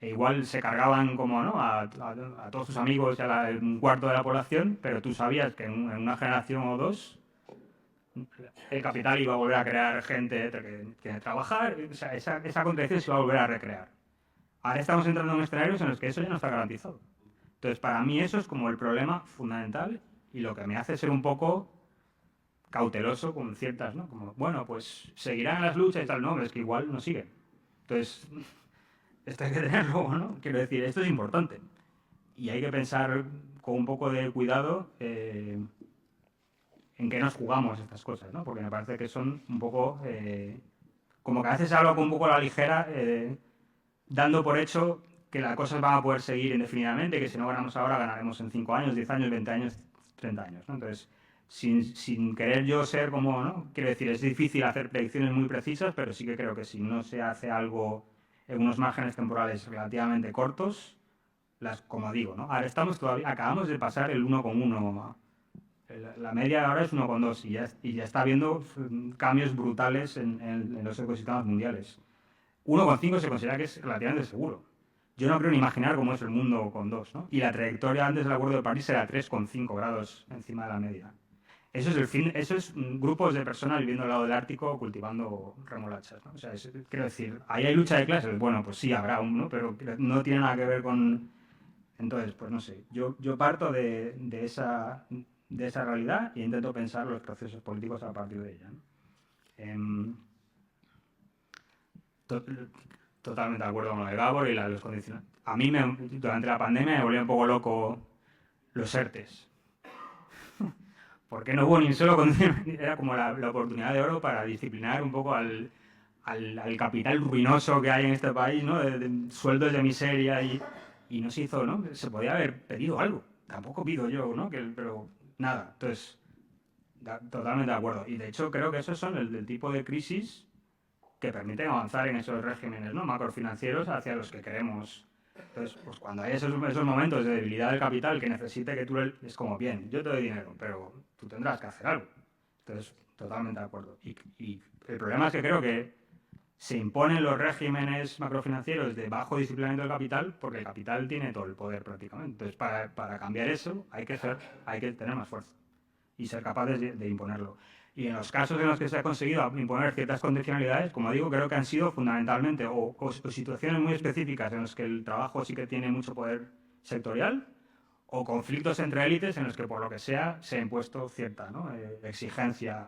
e igual se cargaban como, ¿no? a todos tus amigos y a un cuarto de la población, pero tú sabías que en una generación o dos el capital iba a volver a crear gente que tiene que trabajar, o sea, esa contradicción se iba a volver a recrear. Ahora estamos entrando en escenarios en los que eso ya no está garantizado. Entonces, para mí eso es como el problema fundamental y lo que me hace ser un poco cauteloso con ciertas, ¿no? Como, bueno, pues seguirán las luchas y tal, no, es que igual no siguen. Entonces, esto hay que tenerlo, ¿no? Quiero decir, esto es importante. Y hay que pensar con un poco de cuidado en qué nos jugamos estas cosas, ¿no? Porque me parece que son un poco... como que a veces hablo con un poco a la ligera, dando por hecho que las cosas van a poder seguir indefinidamente, que si no ganamos ahora, ganaremos en 5 años, 10 años, 20 años, 30 años, ¿no? Entonces, sin querer yo ser como, ¿no? Quiero decir, es difícil hacer predicciones muy precisas, pero sí que creo que si no se hace algo en unos márgenes temporales relativamente cortos, como digo, ¿no? Ahora acabamos de pasar el 1,1, la media ahora es 1,2 y ya está habiendo cambios brutales en los ecosistemas mundiales. 1,5 se considera que es relativamente seguro. Yo no creo ni imaginar cómo es el mundo con 2, ¿no? Y la trayectoria antes del Acuerdo de París era 3,5 grados encima de la media. Eso es grupos de personas viviendo al lado del Ártico cultivando remolachas, ¿no? O sea, quiero decir, ahí hay lucha de clases. Bueno, pues sí, habrá uno, pero no tiene nada que ver con... Entonces, pues no sé, yo parto de esa realidad e intento pensar los procesos políticos a partir de ella, ¿no? Totalmente de acuerdo con lo de Gabor y los condicionantes. A mí, durante la pandemia, me volvió un poco loco los ERTES. Porque no hubo ni un solo condicionante. Era como la oportunidad de oro para disciplinar un poco al capital ruinoso que hay en este país, ¿no? De sueldos de miseria y no se hizo, ¿no? Se podía haber pedido algo. Tampoco pido yo, ¿no? Pero nada. Entonces, totalmente de acuerdo. Y de hecho, creo que esos son el tipo de crisis que permiten avanzar en esos regímenes, ¿no? Macrofinancieros hacia los que queremos. Entonces, pues cuando hay esos momentos de debilidad del capital que necesite que tú... Es como, bien, yo te doy dinero, pero tú tendrás que hacer algo. Entonces, totalmente de acuerdo. Y el problema es que creo que se imponen los regímenes macrofinancieros de bajo disciplinamiento del capital porque el capital tiene todo el poder prácticamente. Entonces, para cambiar eso hay que tener más fuerza y ser capaces de imponerlo. Y en los casos en los que se ha conseguido imponer ciertas condicionalidades, como digo, creo que han sido fundamentalmente o situaciones muy específicas en las que el trabajo sí que tiene mucho poder sectorial, o conflictos entre élites en los que por lo que sea se ha impuesto cierta, ¿no? Exigencia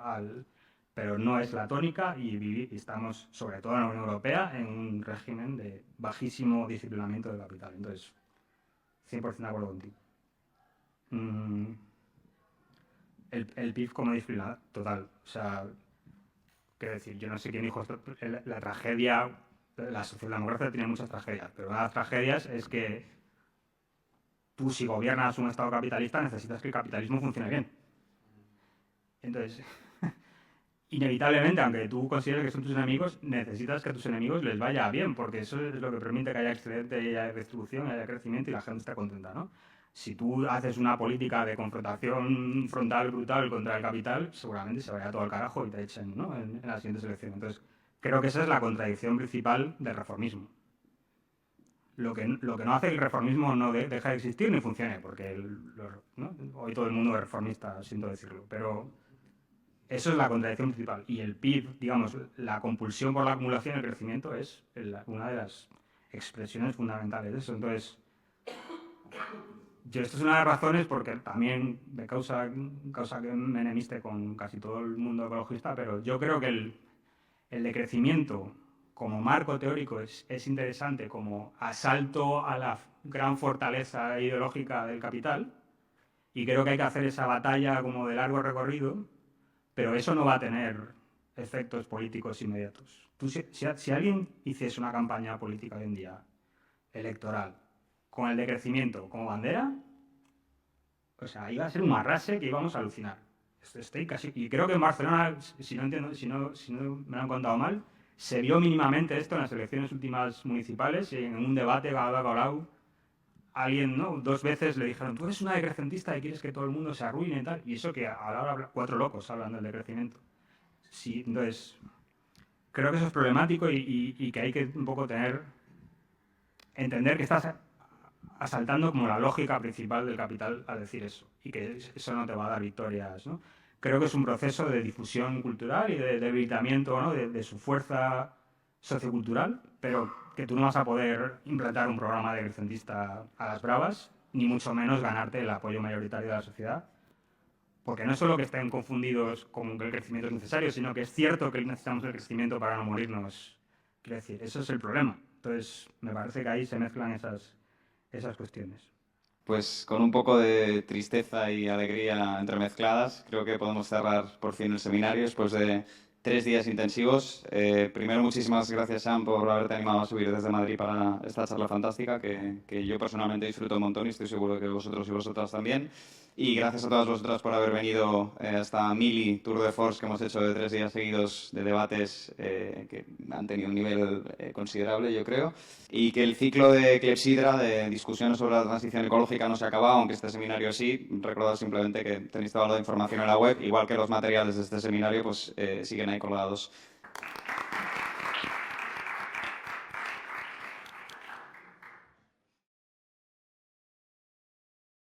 pero no es la tónica y estamos, sobre todo en la Unión Europea, en un régimen de bajísimo disciplinamiento del capital. Entonces, 100% de acuerdo contigo. El PIB como disciplina total. O sea, quiero decir, yo no sé quién dijo esto, la tragedia, la socialdemocracia tiene muchas tragedias, pero una de las tragedias es que tú, si gobiernas un Estado capitalista, necesitas que el capitalismo funcione bien. Entonces, inevitablemente, aunque tú consideres que son tus enemigos, necesitas que a tus enemigos les vaya bien, porque eso es lo que permite que haya excedente y haya distribución, y haya crecimiento y la gente esté contenta, ¿no? Si tú haces una política de confrontación frontal brutal contra el capital, seguramente se vaya todo al carajo y te echen, ¿no? en las siguientes elecciones. Entonces, creo que esa es la contradicción principal del reformismo. Lo que no hace que el reformismo no deja de existir ni funcione, porque ¿no? Hoy todo el mundo es reformista, siento decirlo, pero eso es la contradicción principal. Y el PIB, digamos, la compulsión por la acumulación y el crecimiento es una de las expresiones fundamentales de eso. Entonces, esto es una de las razones porque también me causa que me enemiste con casi todo el mundo ecologista, pero yo creo que el decrecimiento como marco teórico es interesante como asalto a la gran fortaleza ideológica del capital, y creo que hay que hacer esa batalla como de largo recorrido, pero eso no va a tener efectos políticos inmediatos. Si alguien hiciese una campaña política hoy en día, electoral, con el decrecimiento como bandera, o sea, iba a ser un arrase que íbamos a alucinar. Estoy casi... Y creo que en Barcelona, si no me lo han contado mal, se vio mínimamente esto en las elecciones últimas municipales y en un debate Ada Colau alguien, ¿no? 2 veces le dijeron, tú eres una decrecentista y quieres que todo el mundo se arruine y tal. Y eso que ahora 4 locos hablan del decrecimiento. Sí, entonces, creo que eso es problemático y que hay que un poco entender que estás asaltando como la lógica principal del capital al decir eso, y que eso no te va a dar victorias, ¿no? Creo que es un proceso de difusión cultural y de debilitamiento, ¿no? de su fuerza sociocultural, pero que tú no vas a poder implantar un programa decrecentista a las bravas, ni mucho menos ganarte el apoyo mayoritario de la sociedad, porque no es solo que estén confundidos con que el crecimiento es necesario, sino que es cierto que necesitamos el crecimiento para no morirnos. Quiero decir, eso es el problema. Entonces, me parece que ahí se mezclan esas cuestiones. Pues con un poco de tristeza y alegría entremezcladas, creo que podemos cerrar por fin el seminario después de 3 días intensivos. Primero, muchísimas gracias, Sam, por haberte animado a subir desde Madrid para esta charla fantástica, que yo personalmente disfruto un montón y estoy seguro que vosotros y vosotras también. Y gracias a todas vosotras por haber venido a esta mini Tour de Force que hemos hecho de 3 días seguidos de debates que han tenido un nivel considerable, yo creo. Y que el ciclo de Clepsidra, de discusiones sobre la transición ecológica, no se ha acabado, aunque este seminario sí. Recordad simplemente que tenéis toda la información en la web, igual que los materiales de este seminario, pues siguen ahí colgados